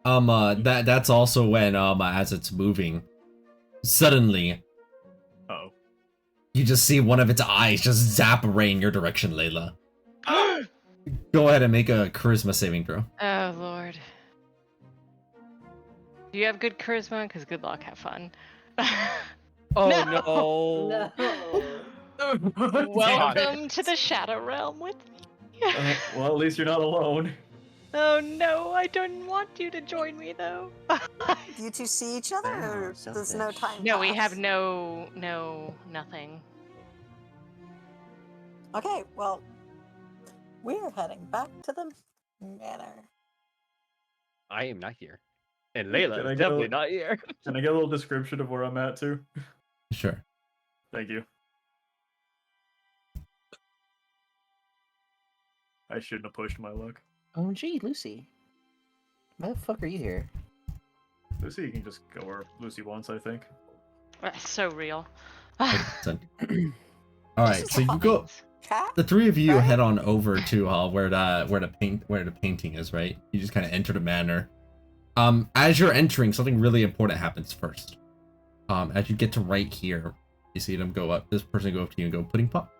That's also when as it's moving, suddenly Uh-oh. you just see one of its eyes just zap a ray in your direction, Layla. Go ahead and make a charisma saving throw. Oh lord. Do you have good charisma? Because good luck, have fun. Oh No. no! Welcome to the Shadow Realm with me. Well, at least you're not alone. Oh no, I don't want you to join me though. Do you two see each other, Wow, or there's no selfish. time? No, we pass? have nothing. Okay, well, we're heading back to the manor. I am not here. And Can Layla I is get a- definitely not here. Can I get a little description of where I'm at, too? Sure. Thank you. I shouldn't have pushed my luck. Oh, gee, Lucy. Why the fuck are you here? Lucy, you can just go where Lucy wants, I think. That's so real. So- All right, is so the you go. Cat? The three of you Right? head on over to where the painting is. Right, you just kind of enter the manor. As you're entering, something really important happens first. As you get to right here, you see them go up. This person go up to you and go, "Pudding pop."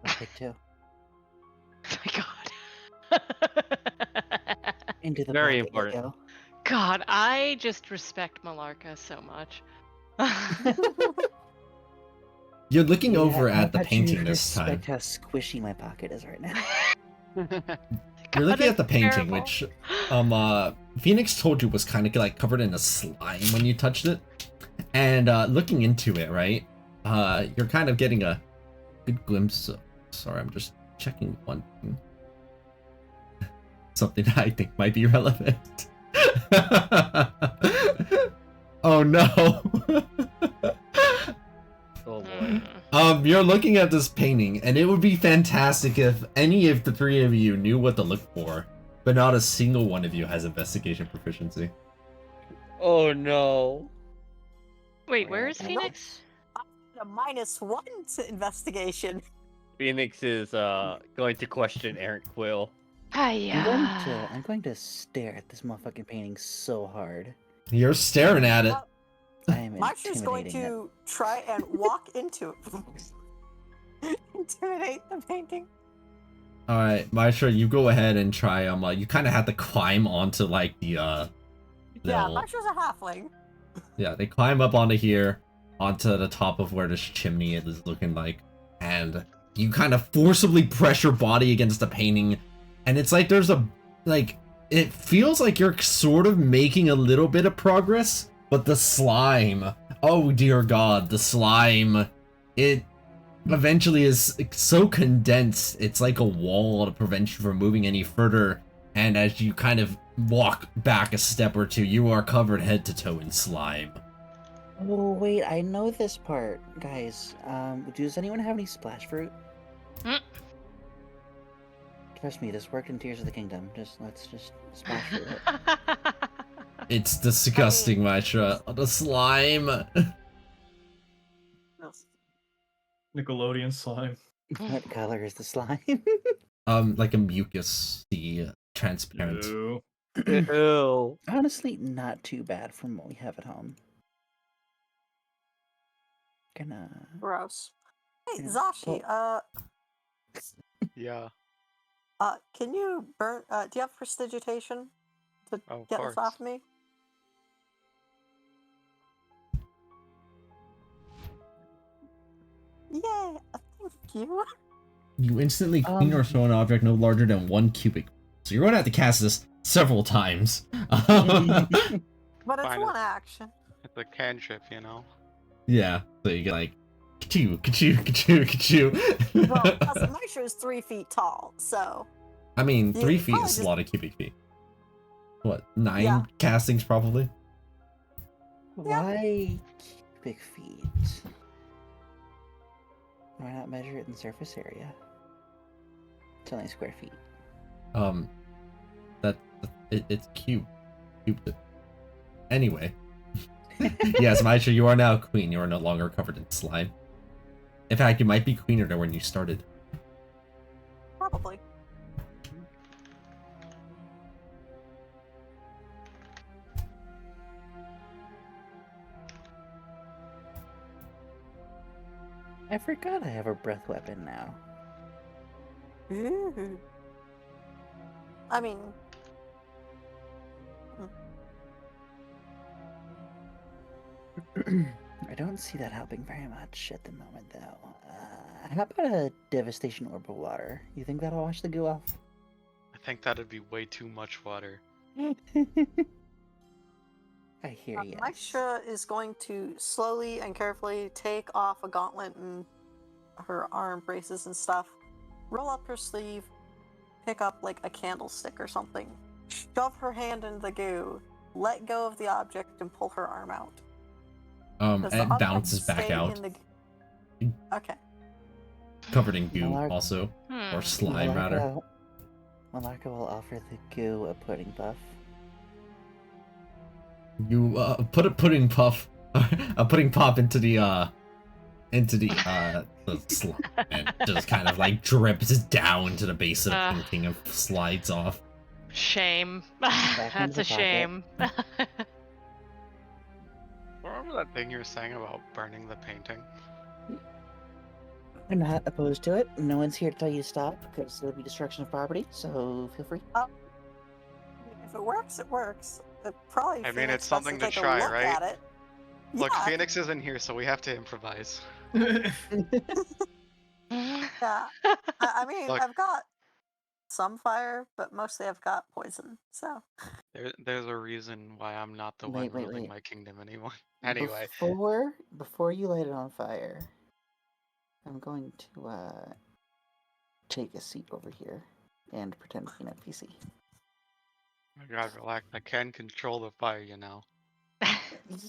I'll pick two. Oh my god. Into the Very pocket important. you go. God, I just respect Malarka so much. You're looking Yeah, over how at the about you painting this time. respect how squishy my pocket is right now. You're looking at the that's painting, terrible. which Phoenix told you was kind of like covered in a slime when you touched it, and looking into it, right? You're kind of getting a good glimpse. Sorry, I'm just checking one thing. Something that I think might be relevant. Oh no. Oh boy. Mm. You're looking at this painting, and it would be fantastic if any of the three of you knew what to look for, but not a single one of you has investigation proficiency. Oh no. Wait, where is Nope. Phoenix? A -1 to investigation. Phoenix is going to question Errant Quill. Hiya. I'm going to stare at this motherfucking painting so hard. You're staring at it. Well, I am Marsha's going intimidating it. to try and walk into it. Intimidate the painting. All right, Maisha, you go ahead and try. You kind of have to climb onto like the Yeah, little- Marsha's a halfling. Yeah, they climb up onto here, onto the top of where this chimney is looking like, and you kind of forcibly press your body against the painting, and it's like there's it feels like you're sort of making a little bit of progress, but the slime, oh dear God, the slime, it eventually is so condensed, it's like a wall to prevent you from moving any further, and as you kind of walk back a step or two, you are covered head to toe in slime. Oh wait, I know this part, guys. Does anyone have any splash fruit? Mm. Trust me, this worked in Tears of the Kingdom. Let's just splash fruit it. It's disgusting, Maisha. The slime. Nickelodeon slime. What color is the slime? Like a mucus-y, transparent. Ew. Ew. Honestly, not too bad from what we have at home. Gonna. Gross. Hey, Yeah, Zashi, Yeah. can you burn, do you have prestidigitation to Oh, of get course. this off me? Yay, thank you. You instantly clean or throw an object no larger than 1 cubic. So you're going to have to cast this several times. But it's Fine. one action. It's a cantrip, you know? Yeah, so you get like, ka-choo, ka-choo, ka-choo, ka-choo. Well, Maisha is 3 feet tall, so. I mean, you 3 feet probably is a just- lot of cubic feet. What, 9 Yeah. castings probably? Why cubic feet? Why not measure it in surface area? It's only square feet. It's cute. Anyway. Yes, Maisha, you are now queen. You are no longer covered in slime. In fact, you might be queener than when you started. Probably. I forgot I have a breath weapon now. Ooh. I mean, I don't see that helping very much at the moment, though. How about a devastation orb of water? You think that'll wash the goo off? I think that'd be way too much water. I hear yes. Maisha is going to slowly and carefully take off a gauntlet and her arm braces and stuff, roll up her sleeve, pick up like a candlestick or something, shove her hand into the goo, let go of the object, and pull her arm out. Does the And object bounces back stay out. in the... Okay. Covered in goo, Malark- also. Or slime, rather. Malarka will offer the goo a pudding puff. You put a pudding pop into the slime and just kind of like drips down to the base of the painting and slides off. Shame. Back into That's the a shame. Remember that thing you were saying about burning the painting? I'm not opposed to it. No one's here to tell you to stop because there'll be destruction of property, so feel free. If it works, it works. Probably I mean, Phoenix it's something has to take try, a look right? At it. Look, Yeah. Phoenix isn't here, so we have to improvise. Yeah. I mean, Look. I've got some fire, but mostly I've got poison. So. There's a reason why I'm not the one ruling my kingdom anymore. Anyway. Before you light it on fire, I'm going to take a seat over here and pretend to be an NPC. Oh my god, relax. I can control the fire, you know.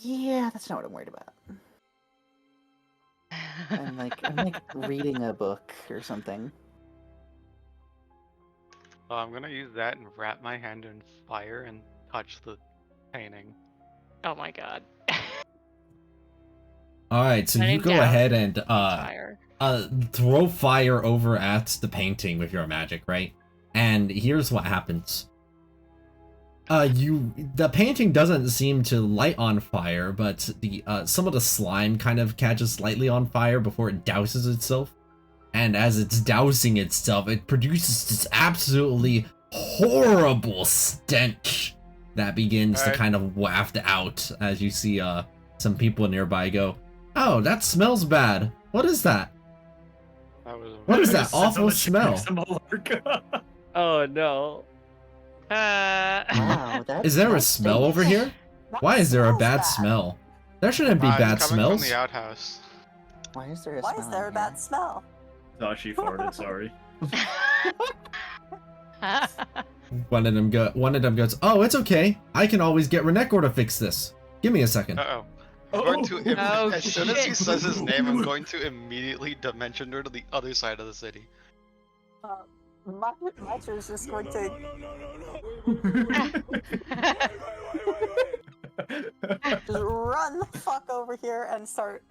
Yeah, that's not what I'm worried about. I'm like reading a book or something. So I'm gonna use that and wrap my hand in fire and touch the painting. Oh my god. Alright, so you Running go down ahead and fire. throw fire over at the painting with your magic, right? And here's what happens. The painting doesn't seem to light on fire, but the some of the slime kind of catches slightly on fire before it douses itself. And as it's dousing itself, it produces this absolutely horrible stench that begins to kind of waft out as you see some people nearby go, "Oh, that smells bad. What is that? What is that awful smell?" Oh no. Wow, Is there a smell over here? Why is there a bad smell? There shouldn't be bad it's coming smells. from the outhouse. Why is there a Why smell is there a in bad here? smell? Zashi farted, sorry. One of them goes, "Oh, it's okay. I can always get Renekor to fix this. Give me a second." I'm going to Oh, as soon as he shit. says his name, I'm going to immediately dimension her to the other side of the city. Master is just going to. Just run the fuck over here and start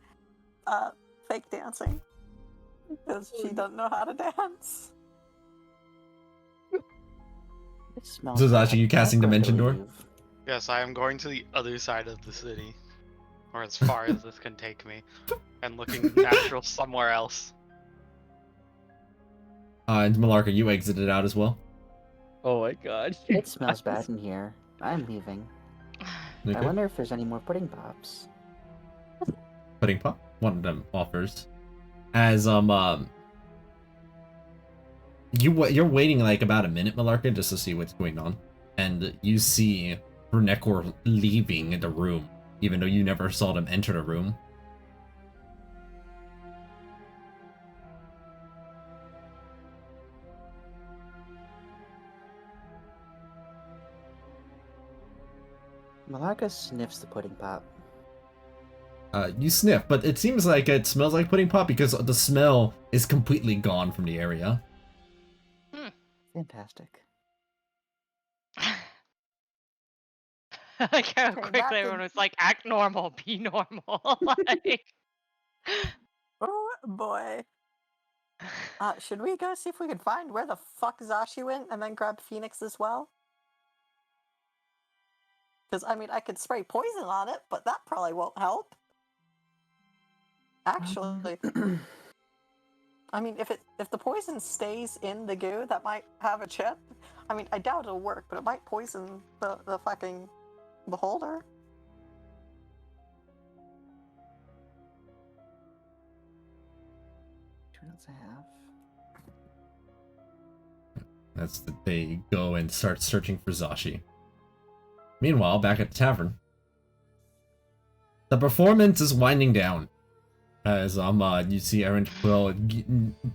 fake dancing. Because she doesn't know how to dance. It smells So, bad. Zashi, you casting I'm going to Dimension Door? leave. Yes, I am going to the other side of the city. Or as far as this can take me. And looking natural somewhere else. And Malarka, you exited out as well. Oh my god. It smells bad in here. I'm leaving. I Okay. wonder if there's any more pudding pops. Pudding pop. One of them offers. As you're waiting like about a minute, Malarka, just to see what's going on, and you see Renekor leaving the room, even though you never saw them enter the room. Malarka sniffs the pudding pop. You sniff, but it seems like it smells like pudding pop because the smell is completely gone from the area. Fantastic. Like how Okay, quickly that everyone did- was like, act normal, be normal. Like, Oh boy. Should we go see if we can find where the fuck Zashi went and then grab Phoenix as well? Because, I mean, I could spray poison on it, but that probably won't help. Actually, I mean, if the poison stays in the goo, that might have a chip. I mean, I doubt it'll work, but it might poison the fucking beholder. 2 ounces and a half. That's the, they go and start searching for Zashi. Meanwhile, back at the tavern, the performance is winding down. As you see Aaron Quill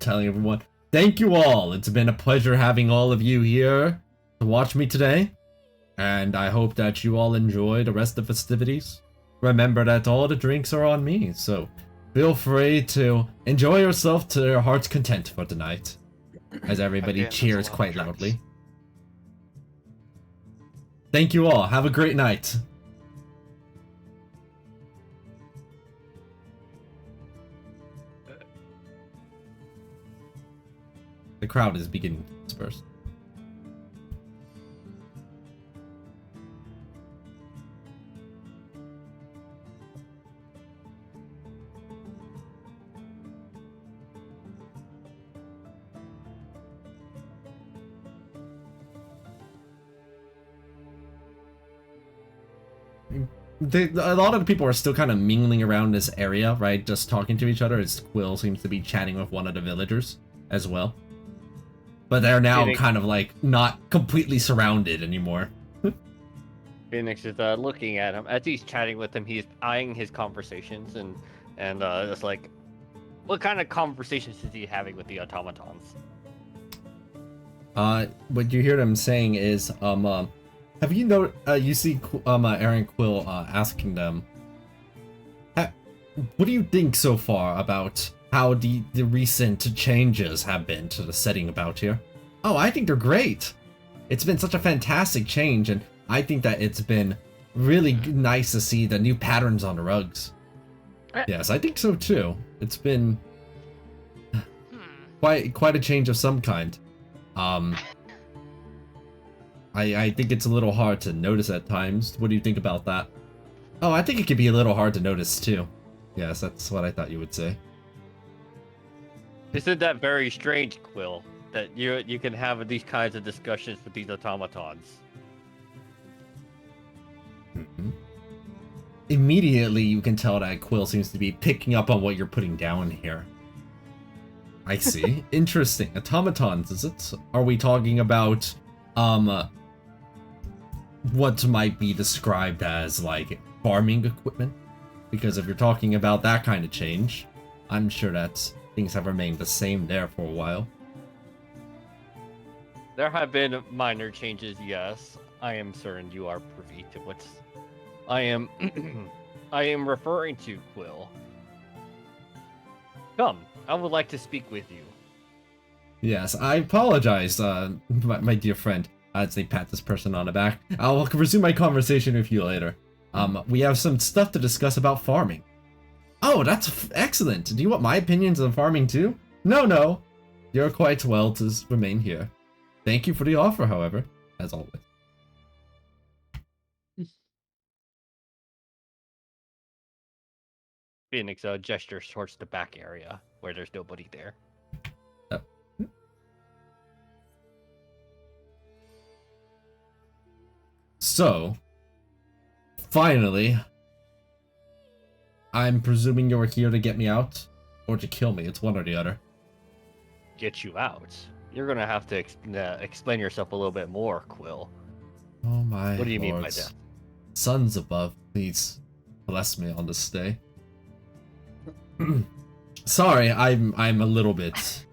telling everyone, "Thank you all. It's been a pleasure having all of you here to watch me today, and I hope that you all enjoy the rest of the festivities. Remember that all the drinks are on me, so feel free to enjoy yourself to your heart's content for tonight." As everybody Again, that's a cheers lot of quite drinks. loudly. Thank you all. Have a great night. The crowd is beginning to disperse. A lot of the people are still kind of mingling around this area, right? Just talking to each other. As Quill seems to be chatting with one of the villagers as well. But they're now Phoenix- kind of like not completely surrounded anymore. Phoenix is looking at him as he's chatting with him. He's eyeing his conversations and it's like, what kind of conversations is he having with the automatons? What you hear them saying is, have you you see, Aaron Quill, asking them, what do you think so far about how the recent changes have been to the setting about here? Oh, I think they're great. It's been such a fantastic change, and I think that it's been really nice to see the new patterns on the rugs. Yes, I think so too. It's been quite a change of some kind. I think it's a little hard to notice at times. What do you think about that? Oh, I think it could be a little hard to notice too. Yes, that's what I thought you would say. Isn't that very strange, Quill? That you can have these kinds of discussions with these automatons. Mhm. Immediately, you can tell that Quill seems to be picking up on what you're putting down here. I see. Interesting. Automatons, is it? Are we talking about, what might be described as, like, farming equipment? Because if you're talking about that kind of change, I'm sure that things have remained the same there for a while. There have been minor changes, yes. I am certain you are privy to what's... I am referring to, Quill. Come, I would like to speak with you. Yes, I apologize, my dear friend, as they pat this person on the back. I'll resume my conversation with you later. We have some stuff to discuss about farming. Oh, that's excellent. Do you want my opinions on farming too? No. You're quite well to remain here. Thank you for the offer, however, as always. Phoenix gestures towards the back area where there's nobody there. So, finally, I'm presuming you're here to get me out, or to kill me. It's one or the other. Get you out. You're gonna have to explain yourself a little bit more, Quill. Oh my What do you mean by lords. that? Suns above, please bless me on this day. Sorry, I'm a little bit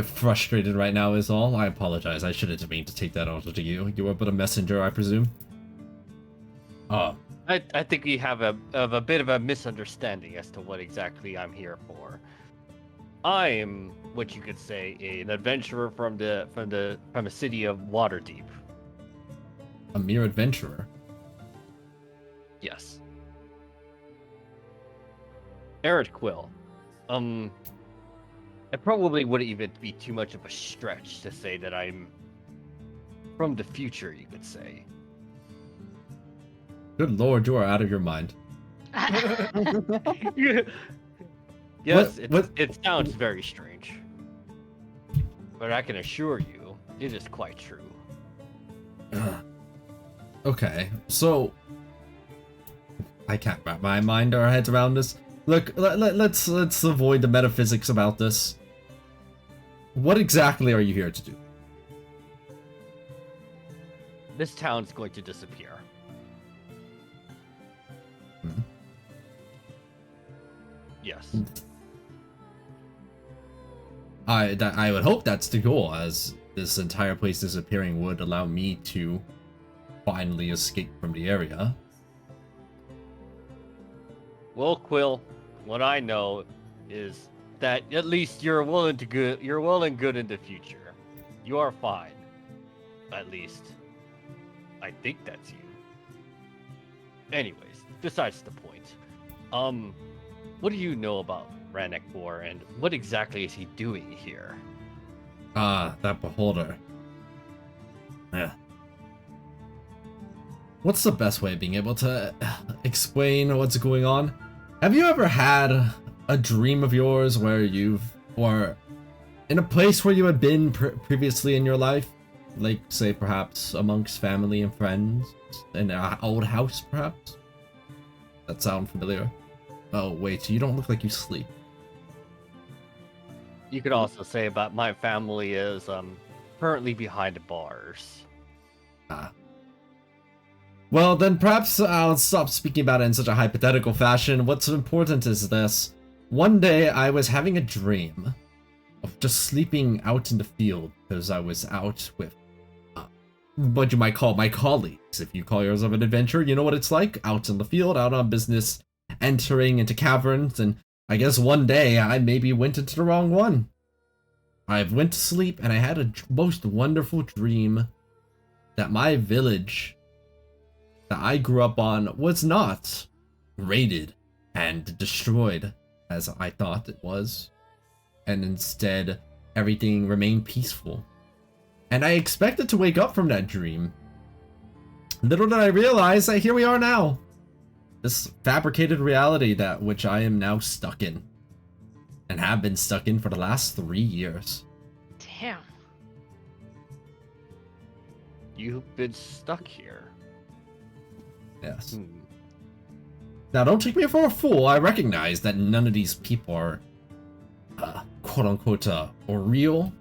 frustrated right now is all. I apologize. I shouldn't mean to take that onto you. You are but a messenger, I presume. I think we have a bit of a misunderstanding as to what exactly I'm here for. I am what you could say an adventurer from the city of Waterdeep. A mere adventurer. Yes. Eric Quill. It probably wouldn't even be too much of a stretch to say that I'm from the future, you could say. Good lord, you are out of your mind. Yes, What- it sounds very strange. But I can assure you, it is quite true. Okay, so I can't wrap my mind or heads around this. Look, let's avoid the metaphysics about this. What exactly are you here to do? This town's going to disappear. Hmm. Yes. I would hope that's the goal, as this entire place disappearing would allow me to finally escape from the area. Well, Quill, what I know is that at least you're well and good in the future. You are fine. At least. I think that's you. Anyways, besides the point. What do you know about Ranekor, and what exactly is he doing here? Ah, that beholder. Yeah. What's the best way of being able to explain what's going on? Have you ever had a dream of yours where or in a place where you had been previously in your life? Like, say, perhaps amongst family and friends? In an old house, perhaps? That sound familiar? Oh, wait, you don't look like you sleep. You could also say about my family is currently behind bars. Ah. Well, then perhaps I'll stop speaking about it in such a hypothetical fashion. What's important is this. One day I was having a dream of just sleeping out in the field because I was out with what you might call my colleagues. If you call yourself an adventurer, you know what it's like. Out in the field, out on business, entering into caverns, and I guess one day I maybe went into the wrong one. I went to sleep and I had a most wonderful dream that my village that I grew up on was not raided and destroyed as I thought it was, and instead everything remained peaceful. And I expected to wake up from that dream. Little did I realize that here we are now. This fabricated reality that which I am now stuck in. And have been stuck in for the last 3 years. Damn. You've been stuck here. Yes. Hmm. Now don't take me for a fool. I recognize that none of these people are quote unquote or real.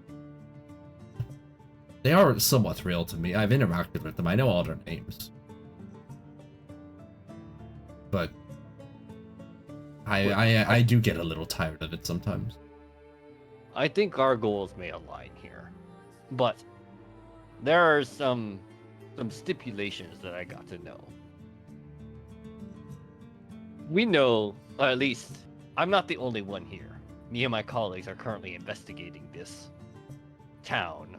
They are somewhat real to me. I've interacted with them. I know all their names. But I do get a little tired of it sometimes. I think our goals may align here, but there are some stipulations that I got to know. We know, or at least I'm not the only one here. Me and my colleagues are currently investigating this town,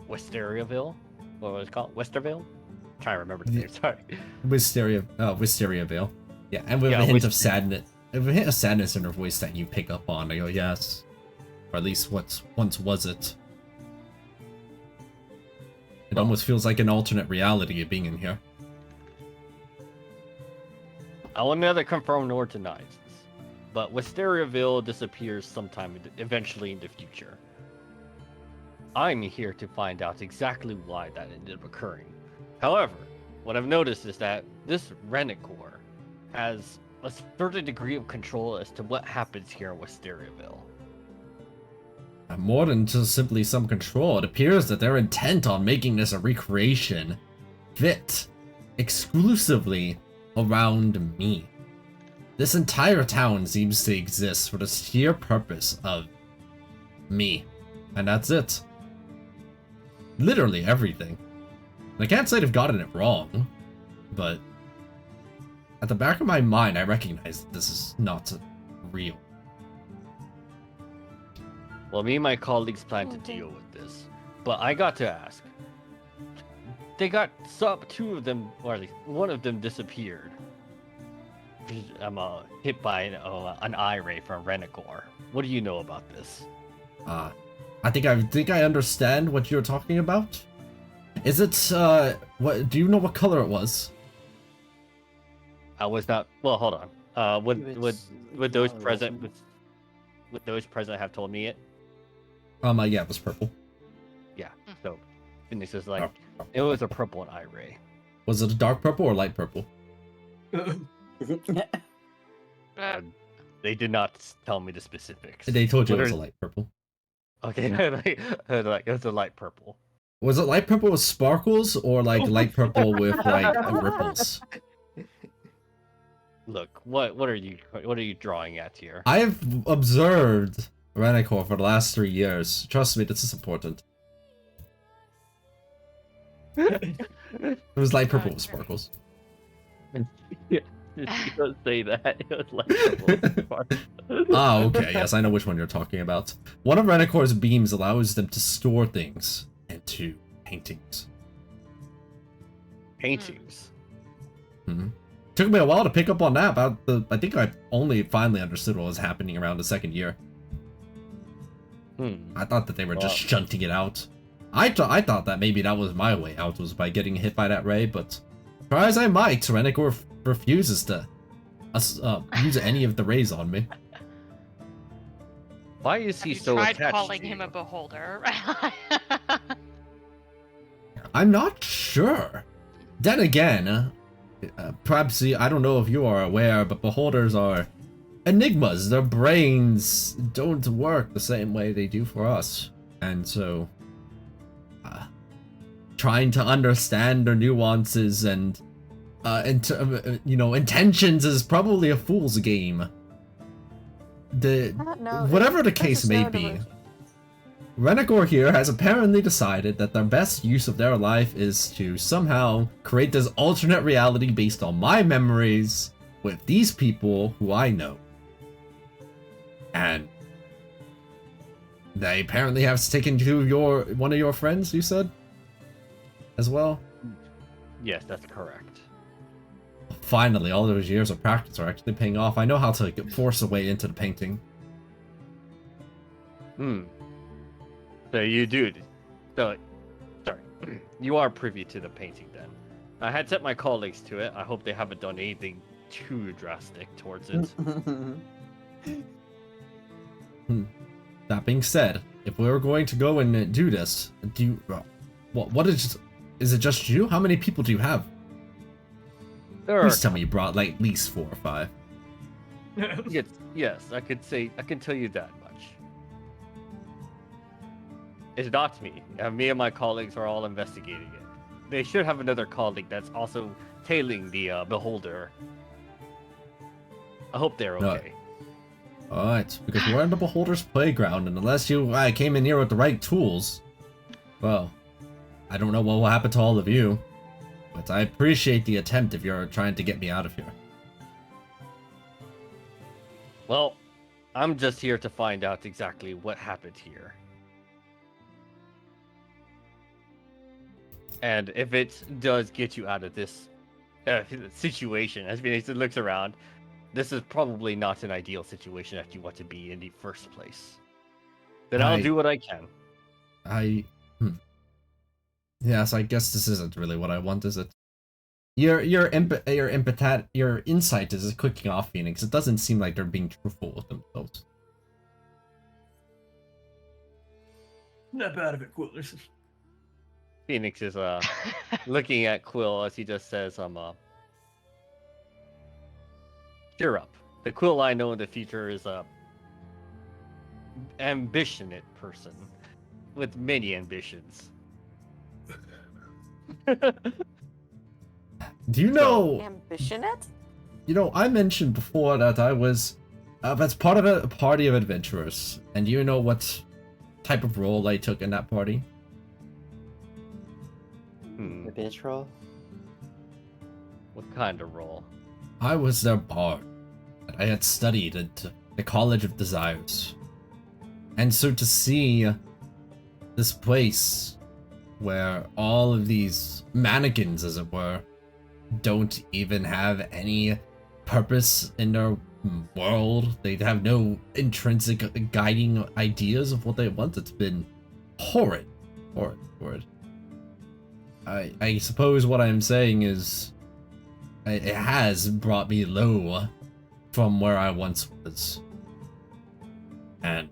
Westeriaville. What was it called? Westerville? I'm trying to remember the name. Sorry. Wisteria Vale. Yeah, and with a hint of sadness. With a hint of sadness in her voice that you pick up on. I go, yes. Or at least what once was it. It almost feels like an alternate reality of being in here. I will neither confirm nor deny this, but Westeriaville disappears sometime eventually in the future. I'm here to find out exactly why that ended up occurring. However, what I've noticed is that this Renekor has a certain degree of control as to what happens here in Westeriaville. More than just simply some control, it appears that they're intent on making this a recreation fit exclusively around me. This entire town seems to exist for the sheer purpose of me. And that's it. Literally everything. And I can't say they've gotten it wrong, but at the back of my mind, I recognize that this is not real. Well, me and my colleagues plan to Okay. deal with this, but I got to ask. They got two of them, or at least one of them, disappeared. I'm hit by an eye ray from Renacor. What do you know about this? I think I understand what you're talking about. Is it what? Do you know what color it was? I was not. Well, hold on. Would It's those yellow, present wasn't it? would those present have told me it? Yeah, it was purple. Yeah. So, Phoenix is like, Oh. it was a purple eye ray. Was it a dark purple or light purple? They did not tell me the specifics. They told you What it was are- a light purple. Okay, like it was a light purple. Was it light purple with sparkles or like light purple with like ripples? Look, what are you drawing at here? I have observed Renacor for the last 3 years. Trust me, this is important. It was light purple with sparkles. You don't say that. It was light purple. Ah, okay, yes, I know which one you're talking about. One of Renacor's beams allows them to store things into paintings. Paintings. Took me a while to pick up on that, but I think I only finally understood what was happening around the second year. I thought that they were just shunting it out. I thought that maybe that was my way out, was by getting hit by that ray, but try as I might, Renacor refuses to use any of the rays on me. Why is Have he you so tried attached calling to him you? a beholder? I'm not sure. Then again, perhaps I don't know if you are aware, but beholders are enigmas. Their brains don't work the same way they do for us, and so trying to understand their nuances and intentions is probably a fool's game. Whatever the case may be, Renacor here has apparently decided that the best use of their life is to somehow create this alternate reality based on my memories with these people who I know. And they apparently have taken to one of your friends, you said? As well? Yes, that's correct. Finally, all those years of practice are actually paying off. I know how to force a way into the painting. So you do. So, sorry. You are privy to the painting then. I had set my colleagues to it. I hope they haven't done anything too drastic towards it. That being said, if we were going to go and do this, what is it just you? How many people do you have? Please tell me you brought like at least 4 or 5. Yes, I can tell you that much. It's not me. Me and my colleagues are all investigating it. They should have another colleague that's also tailing the beholder. I hope they're okay. Alright, because we're in the beholder's playground, and unless you came in here with the right tools, well, I don't know what will happen to all of you. But I appreciate the attempt if you're trying to get me out of here. Well, I'm just here to find out exactly what happened here. And if it does get you out of this situation, as Phoenix looks around, this is probably not an ideal situation that you want to be in the first place. Then I'll do what I can. Yes, I guess this isn't really what I want, is it? Your insight is clicking off, Phoenix. It doesn't seem like they're being truthful with themselves. Snap out of it, Quill. Phoenix is looking at Quill as he just says, cheer up. The Quill I know in the future is a ambitionate person with many ambitions. Do you know? Ambitionate? You know, I mentioned before that I was as part of a party of adventurers, and do you know what type of role I took in that party? The bitch roll? What kind of role? I was their bard, and I had studied at the College of Desires. And so to see this place where all of these mannequins, as it were, don't even have any purpose in their world, they have no intrinsic guiding ideas of what they want, it's been horrid. Horrid. I suppose what I'm saying is it has brought me low from where I once was. And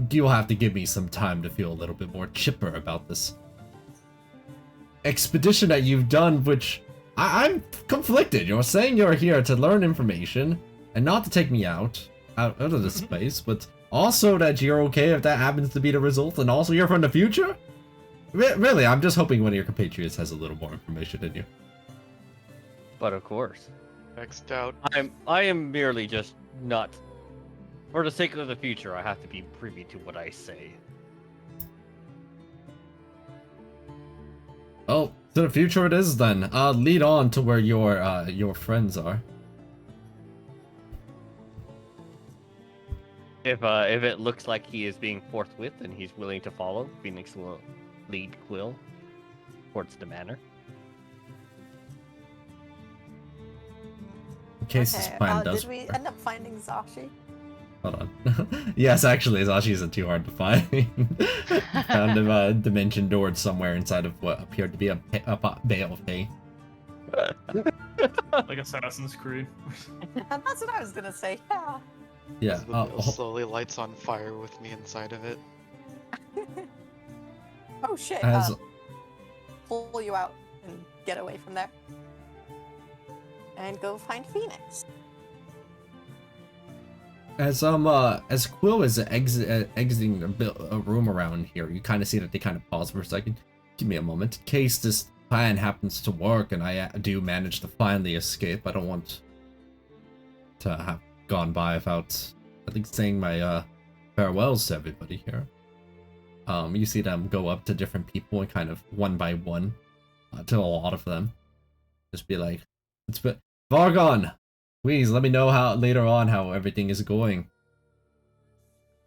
you'll have to give me some time to feel a little bit more chipper about this expedition that you've done, which I'm conflicted. You're saying you're here to learn information and not to take me out of this space, but also that you're okay if that happens to be the result, and also you're from the future? Really, I'm just hoping one of your compatriots has a little more information than you. But of course, Vexed out. I am merely just not. For the sake of the future, I have to be privy to what I say. Oh, to the future it is then. Lead on to where your friends are. If it looks like he is being forthwith and he's willing to follow, Phoenix will lead Quill towards the manor. In case this plan does. Did we end up finding Zashi? Hold on. Yes, actually, Zashi isn't too hard to find. Found a dimension door somewhere inside of what appeared to be a bale of hay. Like Assassin's Creed. That's what I was gonna say. Yeah. Yeah. The bill slowly lights on fire with me inside of it. Oh shit. As Pull you out and get away from there. And go find Phoenix. as Quill is exiting a room around here, you kind of see that they kind of pause for a second. Give me a moment. In case this plan happens to work and I do manage to finally escape, I don't want to have gone by without at least saying my farewells to everybody here. You see them go up to different people and kind of one by one to a lot of them. Just be like, it's been Vargon, please let me know how later on how everything is going.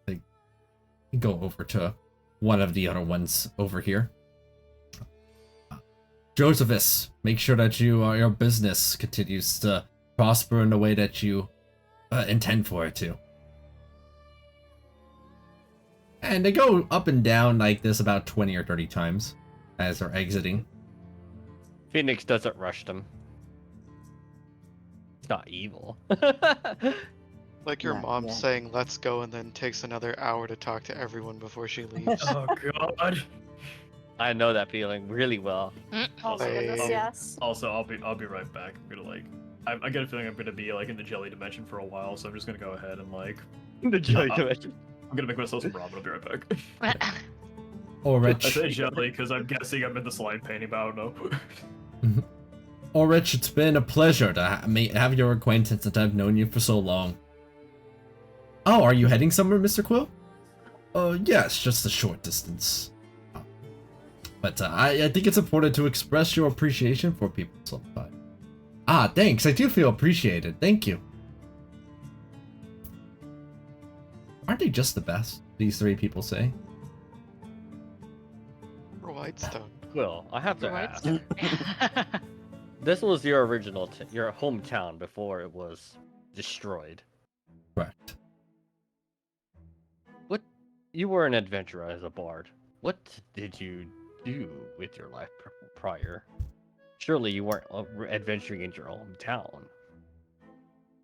They go over to one of the other ones over here. Josephus, make sure that your business continues to prosper in the way that you intend for it to. And they go up and down like this about 20 or 30 times as they're exiting. Phoenix doesn't rush them. It's not evil. Like your Not mom yet. saying let's go and then takes another hour to talk to everyone before she leaves. Oh god. I know that feeling really well. Oh my goodness, Hey. yes. Also, I'll be right back. I'm gonna like, I get a feeling I'm gonna be like in the jelly dimension for a while, so I'm just gonna go ahead and like, The jelly Uh, dimension. I'm gonna make myself some ramen. I'll be right back. Ulrich, I say jelly because I'm guessing I'm in the slime painting, but I don't know. Ulrich, it's been a pleasure to have your acquaintance and I've known you for so long. Oh, are you heading somewhere, Mr. Quill? Yes, just a short distance. But I think it's important to express your appreciation for people sometime. Ah, thanks. I do feel appreciated. Thank you. Aren't they just the best? These three people say. For Whitestone. Well, I have to Right. ask. This was your original, your hometown before it was destroyed. Correct. What? You were an adventurer as a bard. What did you do with your life prior? Surely you weren't adventuring in your hometown.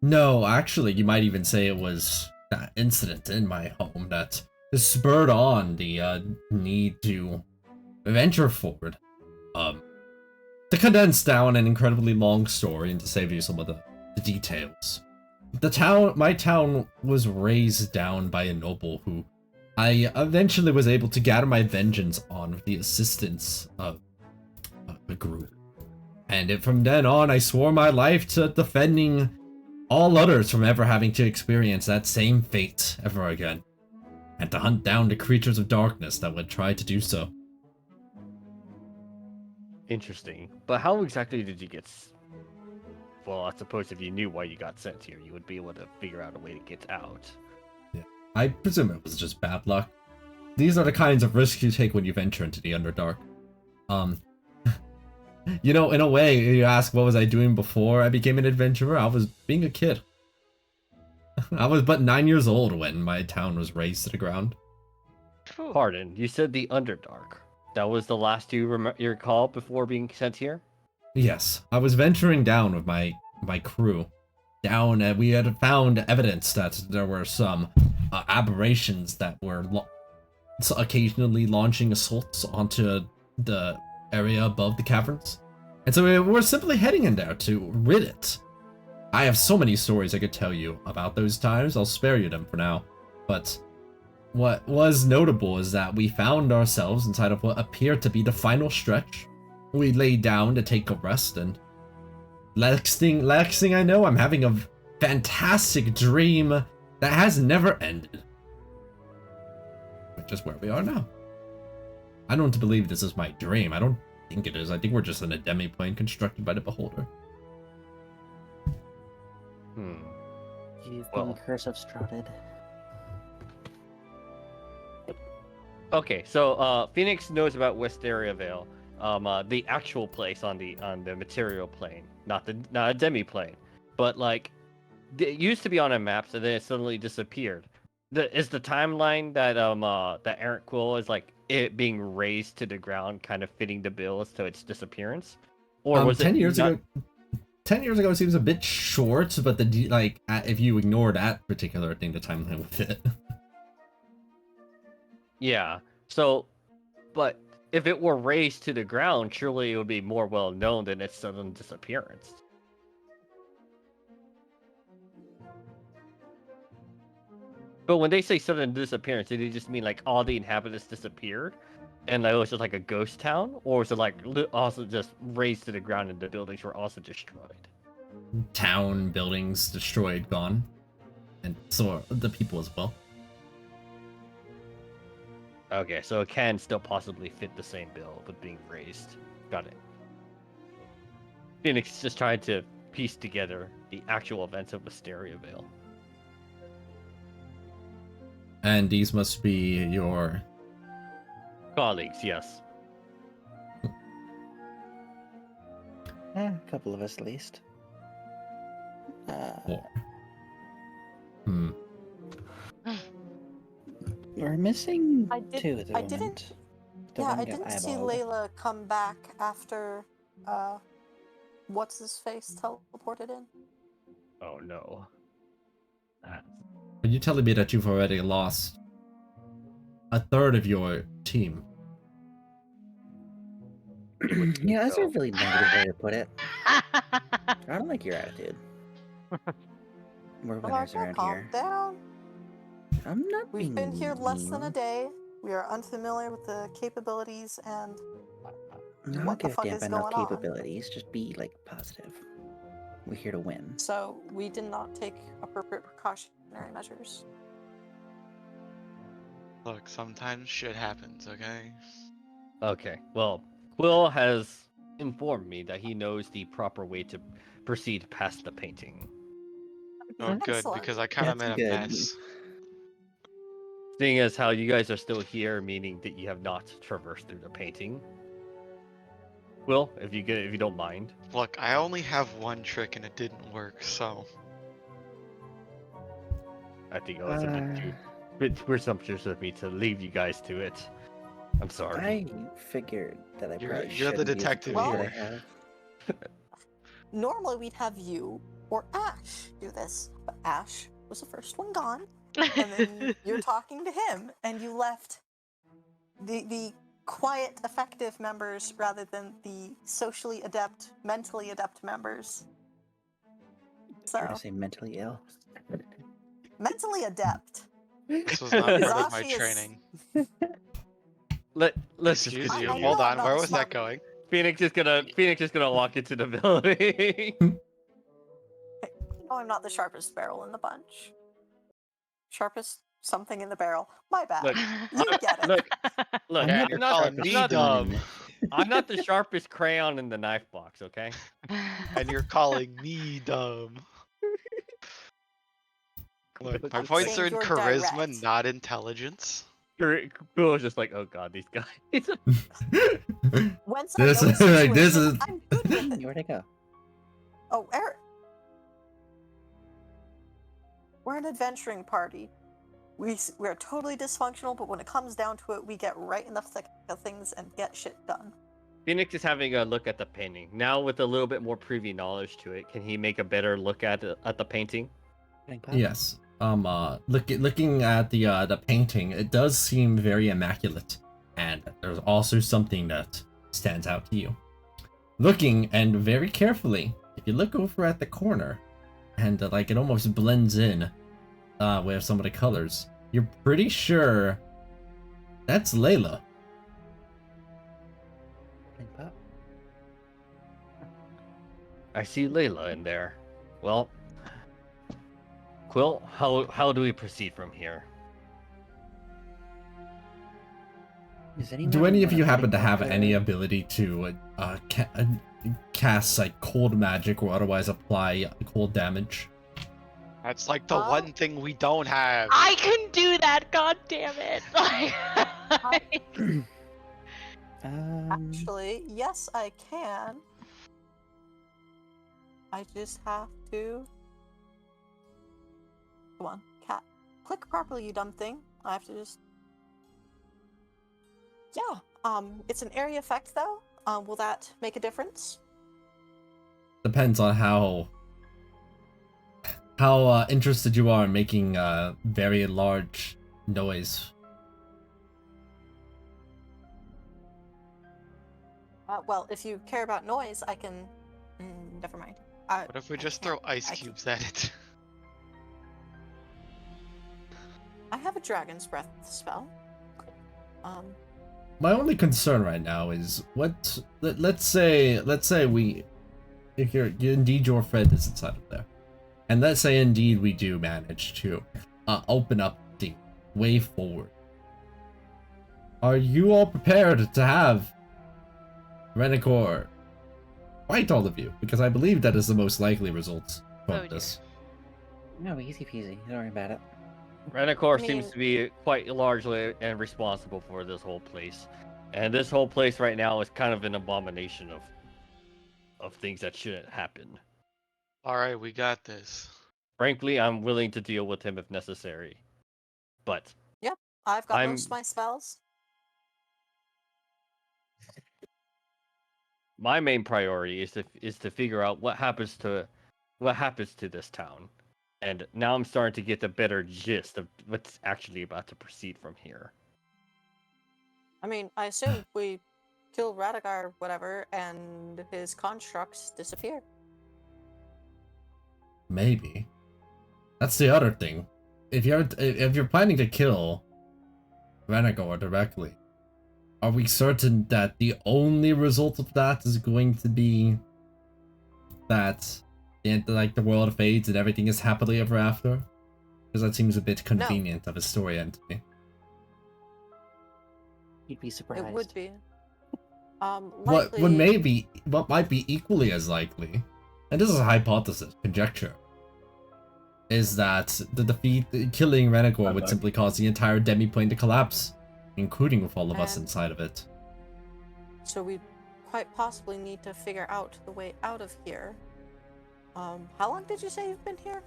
No, actually, you might even say it was that incident in my home that spurred on the need to venture forward. To condense down an incredibly long story and to save you some of the details. My town was raised down by a noble who I eventually was able to gather my vengeance on with the assistance of the group. And from then on, I swore my life to defending all others from ever having to experience that same fate ever again. And to hunt down the creatures of darkness that would try to do so. Interesting. But how exactly did you get well, I suppose if you knew why you got sent here, you would be able to figure out a way to get out. Yeah. I presume it was just bad luck. These are the kinds of risks you take when you venture into the Underdark. You know, in a way, you ask what was I doing before I became an adventurer? I was being a kid. I was but 9 years old when my town was razed to the ground. Phew. Pardon, you said the Underdark. That was the last you recall before being sent here? Yes, I was venturing down with my crew. Down, and we had found evidence that there were some aberrations that were occasionally launching assaults onto the area above the caverns. And so we were simply heading in there to rid it. I have so many stories I could tell you about those times. I'll spare you them for now. But what was notable is that we found ourselves inside of what appeared to be the final stretch. We laid down to take a rest, and next thing I know, I'm having a fantastic dream that has never ended. Which is where we are now. I don't believe this is my dream. I don't think it is. I think we're just in a demi-plane constructed by the Beholder. You've been curse of Strutted. Okay, so Phoenix knows about Wisteria Vale, the actual place on the material plane, not a demi plane, but like it used to be on a map, so then it suddenly disappeared. Is the timeline that that Errant Quill is like it being raised to the ground, kind of fitting the bill as to its disappearance, or was 10 it years not... ago? 10 years ago seems a bit short, but if you ignore that particular thing, the timeline with it. Yeah. So, but if it were raised to the ground, surely it would be more well known than its sudden disappearance. But when they say sudden disappearance, do they just mean like all the inhabitants disappeared, and like, it was just like a ghost town, or was it like also just raised to the ground and the buildings were also destroyed? Town, buildings destroyed, gone. And so are the people as well. Okay, so it can still possibly fit the same bill with being raised. Got it. Phoenix is just trying to piece together the actual events of Wisteria Vale. And these must be your... Colleagues, yes. A couple of us at least. Four. Hmm. We're missing I did- two at the I moment. didn't- The Yeah, one I got didn't see eyeballed. Layla come back after, what's his face teleported in? Oh no. Are you telling me that you've already lost a third of your team? Yeah, that's a really negative way to put it. I don't like your attitude. We're winners Alarka, around calm here. down. I'm not We've been here less than a mean. day. We are unfamiliar with the capabilities and I don't what the give a fuck damn is about going no on. capabilities. Just be like positive. We're here to win. So we did not take appropriate precautionary measures. Look, sometimes shit happens, okay? Okay, well, Quill has informed me that he knows the proper way to proceed past the painting. Oh, good, Excellent. because I kind of That's made a good. mess. Seeing as how you guys are still here, meaning that you have not traversed through the painting. Will, if you don't mind. Look, I only have one trick and it didn't work, so... I think it was a bit too presumptuous of me to leave you guys to it. I'm sorry. I figured that I You're- probably you're the shouldn't use detective tools that I here. have. Normally we'd have you or Ash do this, but Ash was the first one gone, and then you're talking to him, and you left the quiet, effective members rather than the socially adept, mentally adept members. Trying So, to say mentally ill. mentally adept. This was not part of my Zashi is- training. Let's just Excuse you, I continue. hold know on, I'm not where the was that smart- going? Phoenix is gonna walk into the building. Oh, I'm not the sharpest barrel in the bunch. Sharpest something in the barrel. My bad. Look, You get it. Look, I'm not you're the not, calling sharpest me not spoon in dumb. the- I'm not the sharpest crayon in the knife box, okay? And you're calling me dumb. Look, my I'm points saying are in you're charisma, direct. not intelligence. Bill was just like, oh god, these guys. Once I This know a is like this situation, is. I'm good with it. Where'd I go? Oh, Eric. We're an adventuring party. We're totally dysfunctional, but when it comes down to it, we get right in the thick of things and get shit done. Phoenix is having a look at the painting. Now with a little bit more privy knowledge to it, can he make a better look at the painting? Yes. Looking at the painting, it does seem very immaculate, and there's also something that stands out to you. Looking and very carefully, if you look over at the corner, and like it almost blends in, with some of the colors, you're pretty sure that's Layla. I see Layla in there. Well, Quill, how do we proceed from here? Do any of you happen to have any ability to cast like cold magic or otherwise apply cold damage? That's like the one thing we don't have. I can do that. God damn it! Actually, yes, I can. I just have to. Come on, cat. Click properly, you dumb thing. I have to just. Yeah. It's an area effect though. Will that make a difference? Depends on how interested you are in making very large noise. Well, if you care about noise, I can. Never mind. What if we just throw ice cubes at it? I have a dragon's breath spell. My only concern right now is let's say we, if indeed your friend is inside of there, and let's say indeed we do manage to open up the way forward. Are you all prepared to have Renacor fight all of you? Because I believe that is the most likely result from this. No, easy peasy. Don't worry about it. Renacor seems to be quite largely and responsible for this whole place. And this whole place right now is kind of an abomination of things that shouldn't happen. Alright, we got this. Frankly, I'm willing to deal with him if necessary. But Yep, I've got most of my spells. my main priority is to figure out what happens to this town. And now I'm starting to get a better gist of what's actually about to proceed from here. I mean, I assume we kill Radagar, whatever, and his constructs disappear. Maybe. That's the other thing. If you're planning to kill Renagor directly, are we certain that the only result of that is going to be that the world fades and everything is happily ever after? Because that seems a bit convenient of a story end to me. You'd be surprised. It would be. What might be equally as likely, and this is a hypothesis, conjecture, is that killing Renagor would simply cause the entire demiplane to collapse, including with all of us inside of it. So we quite possibly need to figure out the way out of here. How long did you say you've been here?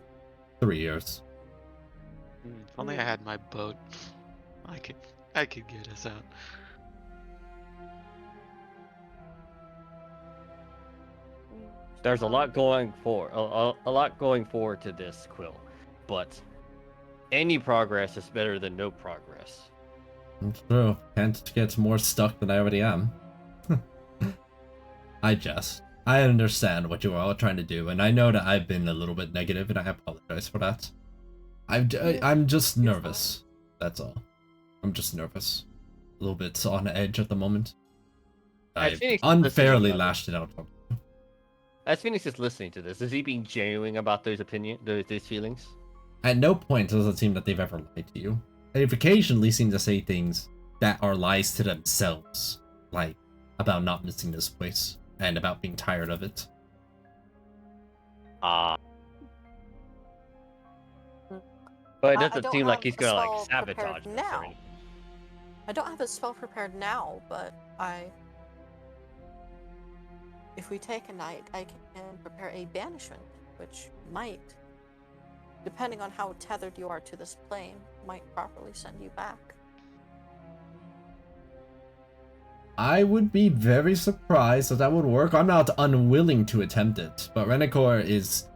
3 years. If only I had my boat. I could get us out. There's a lot going forward to this, Quill, but any progress is better than no progress. It's true. Can't get more stuck than I already am. I understand what you are all trying to do, and I know that I've been a little bit negative, and I apologize for that. I'm just nervous. That's all. I'm just nervous. A little bit on edge at the moment. I've unfairly lashed it out on you. As Phoenix is listening to this, is he being genuine about those feelings? At no point does it seem that they've ever lied to you. They've occasionally seemed to say things that are lies to themselves. Like, about not missing this place and about being tired of it. But it I doesn't don't seem like have he's a gonna like spell sabotage prepared this or now. anything. I don't have a spell prepared now, but if we take a night, I can prepare a banishment, which might, depending on how tethered you are to this plane, might properly send you back. I would be very surprised if that would work. I'm not unwilling to attempt it, but Renekor is...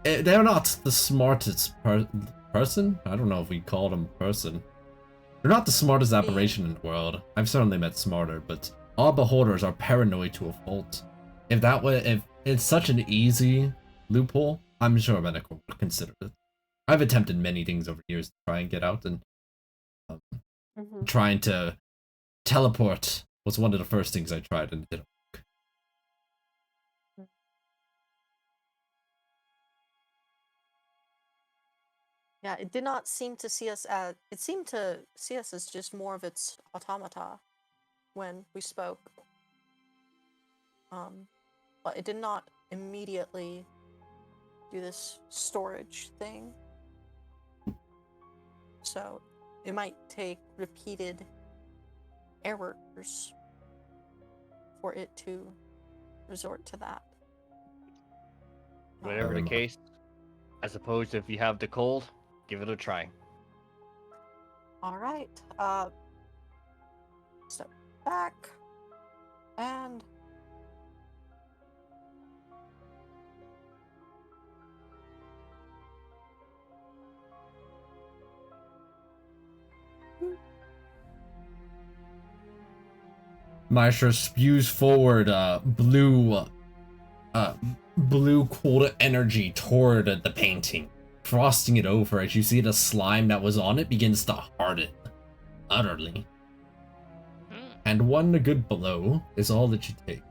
They're not the smartest person? I don't know if we call them person. They're not the smartest aberration in the world. I've certainly met smarter, but all beholders are paranoid to a fault. If it's such an easy loophole, I'm sure Renekor would consider it. I've attempted many things over years to try and get out, and trying to teleport was one of the first things I tried, and it didn't work. Yeah, it did not seem to see us as... It seemed to see us as just more of its automata when we spoke. But it did not immediately do this storage thing. So it might take repeated errors for it to resort to that. Whatever the case, I suppose if you have the cold, give it a try. Alright, step back, and... Maestro spews forward blue cold energy toward the painting, frosting it over as you see the slime that was on it begins to harden utterly. And one good blow is all that you take.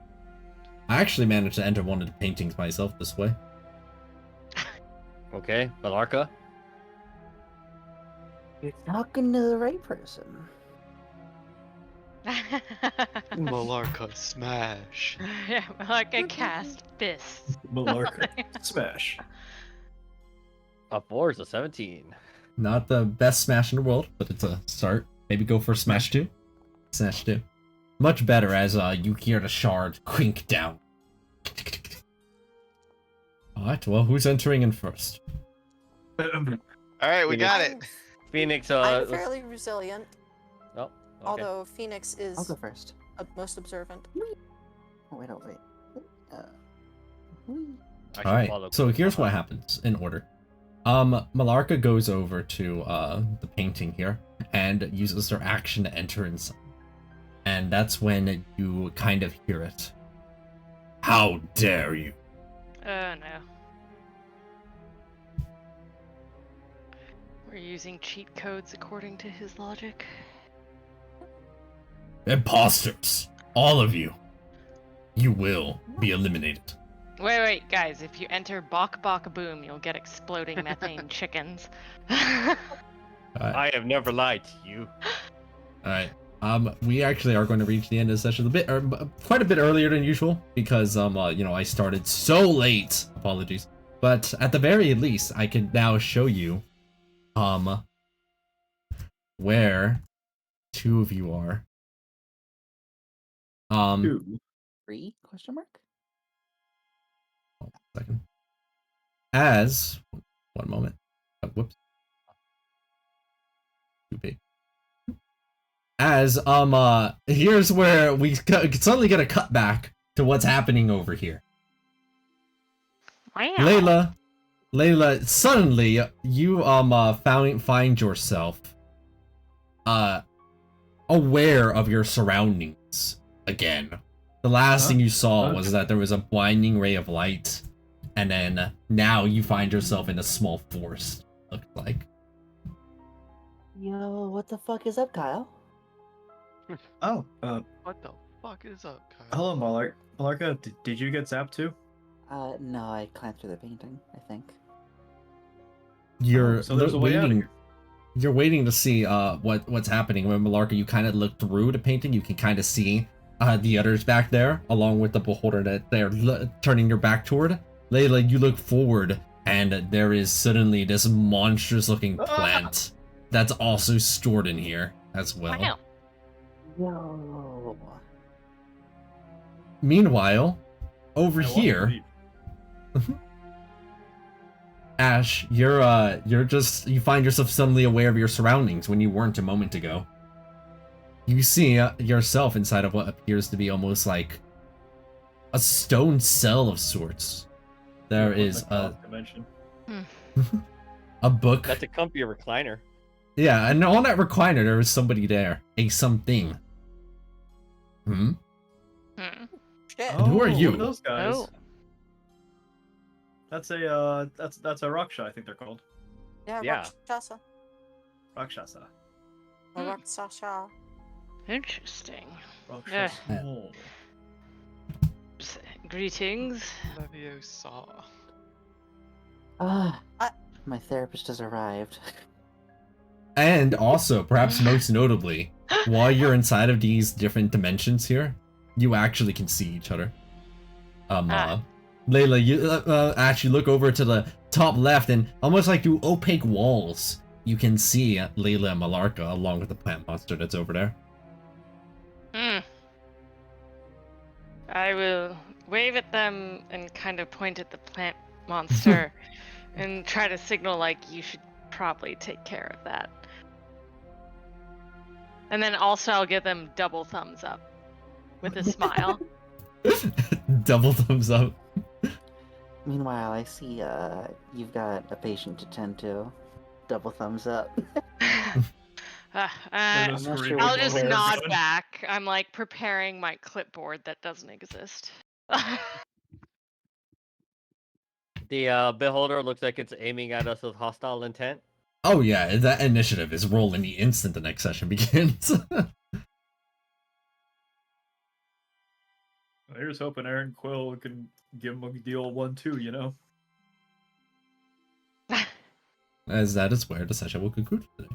I actually managed to enter one of the paintings myself this way. Okay, Malarka? You're talking to the right person. Malarka smash. Yeah, like a cast fists. Malarka smash. A 4 is a 17. Not the best smash in the world, but it's a start. Maybe go for smash 2. Smash 2. Much better as you hear the shard crink down. Alright, well, who's entering in first? Alright, we got it. Phoenix, I'm fairly resilient, Oh, okay. although Phoenix I'll is go first. most observant. Oh, wait. I should Alright, follow so here's behind. what happens in order. Malarka goes over to the painting here and uses her action to enter inside. And that's when you kind of hear it. How dare you? Oh no. We're using cheat codes according to his logic. Imposters! All of you! You will be eliminated. Wait, guys, if you enter Bok Bok Boom, you'll get exploding methane chickens. I have never lied to you. Alright. We actually are going to reach the end of the session quite a bit earlier than usual because I started so late. Apologies. But at the very least, I can now show you where two of you are. 2. 3? Question mark? Hold on a second. As one moment. Whoops. Too big. As here's where we suddenly get a cut back to what's happening over here. Wow. Layla, suddenly you find yourself aware of your surroundings again. The last thing you saw was that there was a blinding ray of light, and then now you find yourself in a small forest. Looks like. Yo, what the fuck is up, Kyle? Oh, What the fuck is up, Kyle? hello, Malarka. Did you get zapped too? No, I climbed through the painting, I think. You're So there's a way out of waiting. here. You're waiting to see what's happening. When Malarka, you kind of look through the painting, you can kind of see the others back there, along with the beholder that they're turning their back toward. Layla, you look forward, and there is suddenly this monstrous-looking plant that's also stored in here as well. Wow. Whoa. Meanwhile, over I want to here, leave. Ash, you find yourself suddenly aware of your surroundings when you weren't a moment ago. You see yourself inside of what appears to be almost like a stone cell of sorts. There What is the goth dimension. a book. That's a comfy recliner. Yeah, and on that recliner there is somebody there. A something. Hmm? Shit. And who are you? What are those guys? Oh. That's a that's a Raksha, I think they're called. Yeah, Yeah. Rakshasa. Rakshasa. Or Hmm. Rakshasa. Interesting. Rakshasa. Yeah. Oh. Greetings. Leviosa. Ah, I- my therapist has arrived. And also, perhaps most notably, while you're inside of these different dimensions here, you actually can see each other. Layla, you actually look over to the top left, and almost like through opaque walls, you can see Layla and Malarka along with the plant monster that's over there. Hmm. I will wave at them and kind of point at the plant monster and try to signal like you should probably take care of that. And then also I'll give them double thumbs up with a smile. Double thumbs up. Meanwhile, I see you've got a patient to tend to. Double thumbs up. I'm not screaming sure I'll which just way it's nod going. back. I'm like preparing my clipboard that doesn't exist. The beholder looks like it's aiming at us with hostile intent. Oh yeah, that initiative is rolling the instant the next session begins. Here's hoping Aaron Quill can give him a deal 1-2, you know? As that is where the session will conclude today.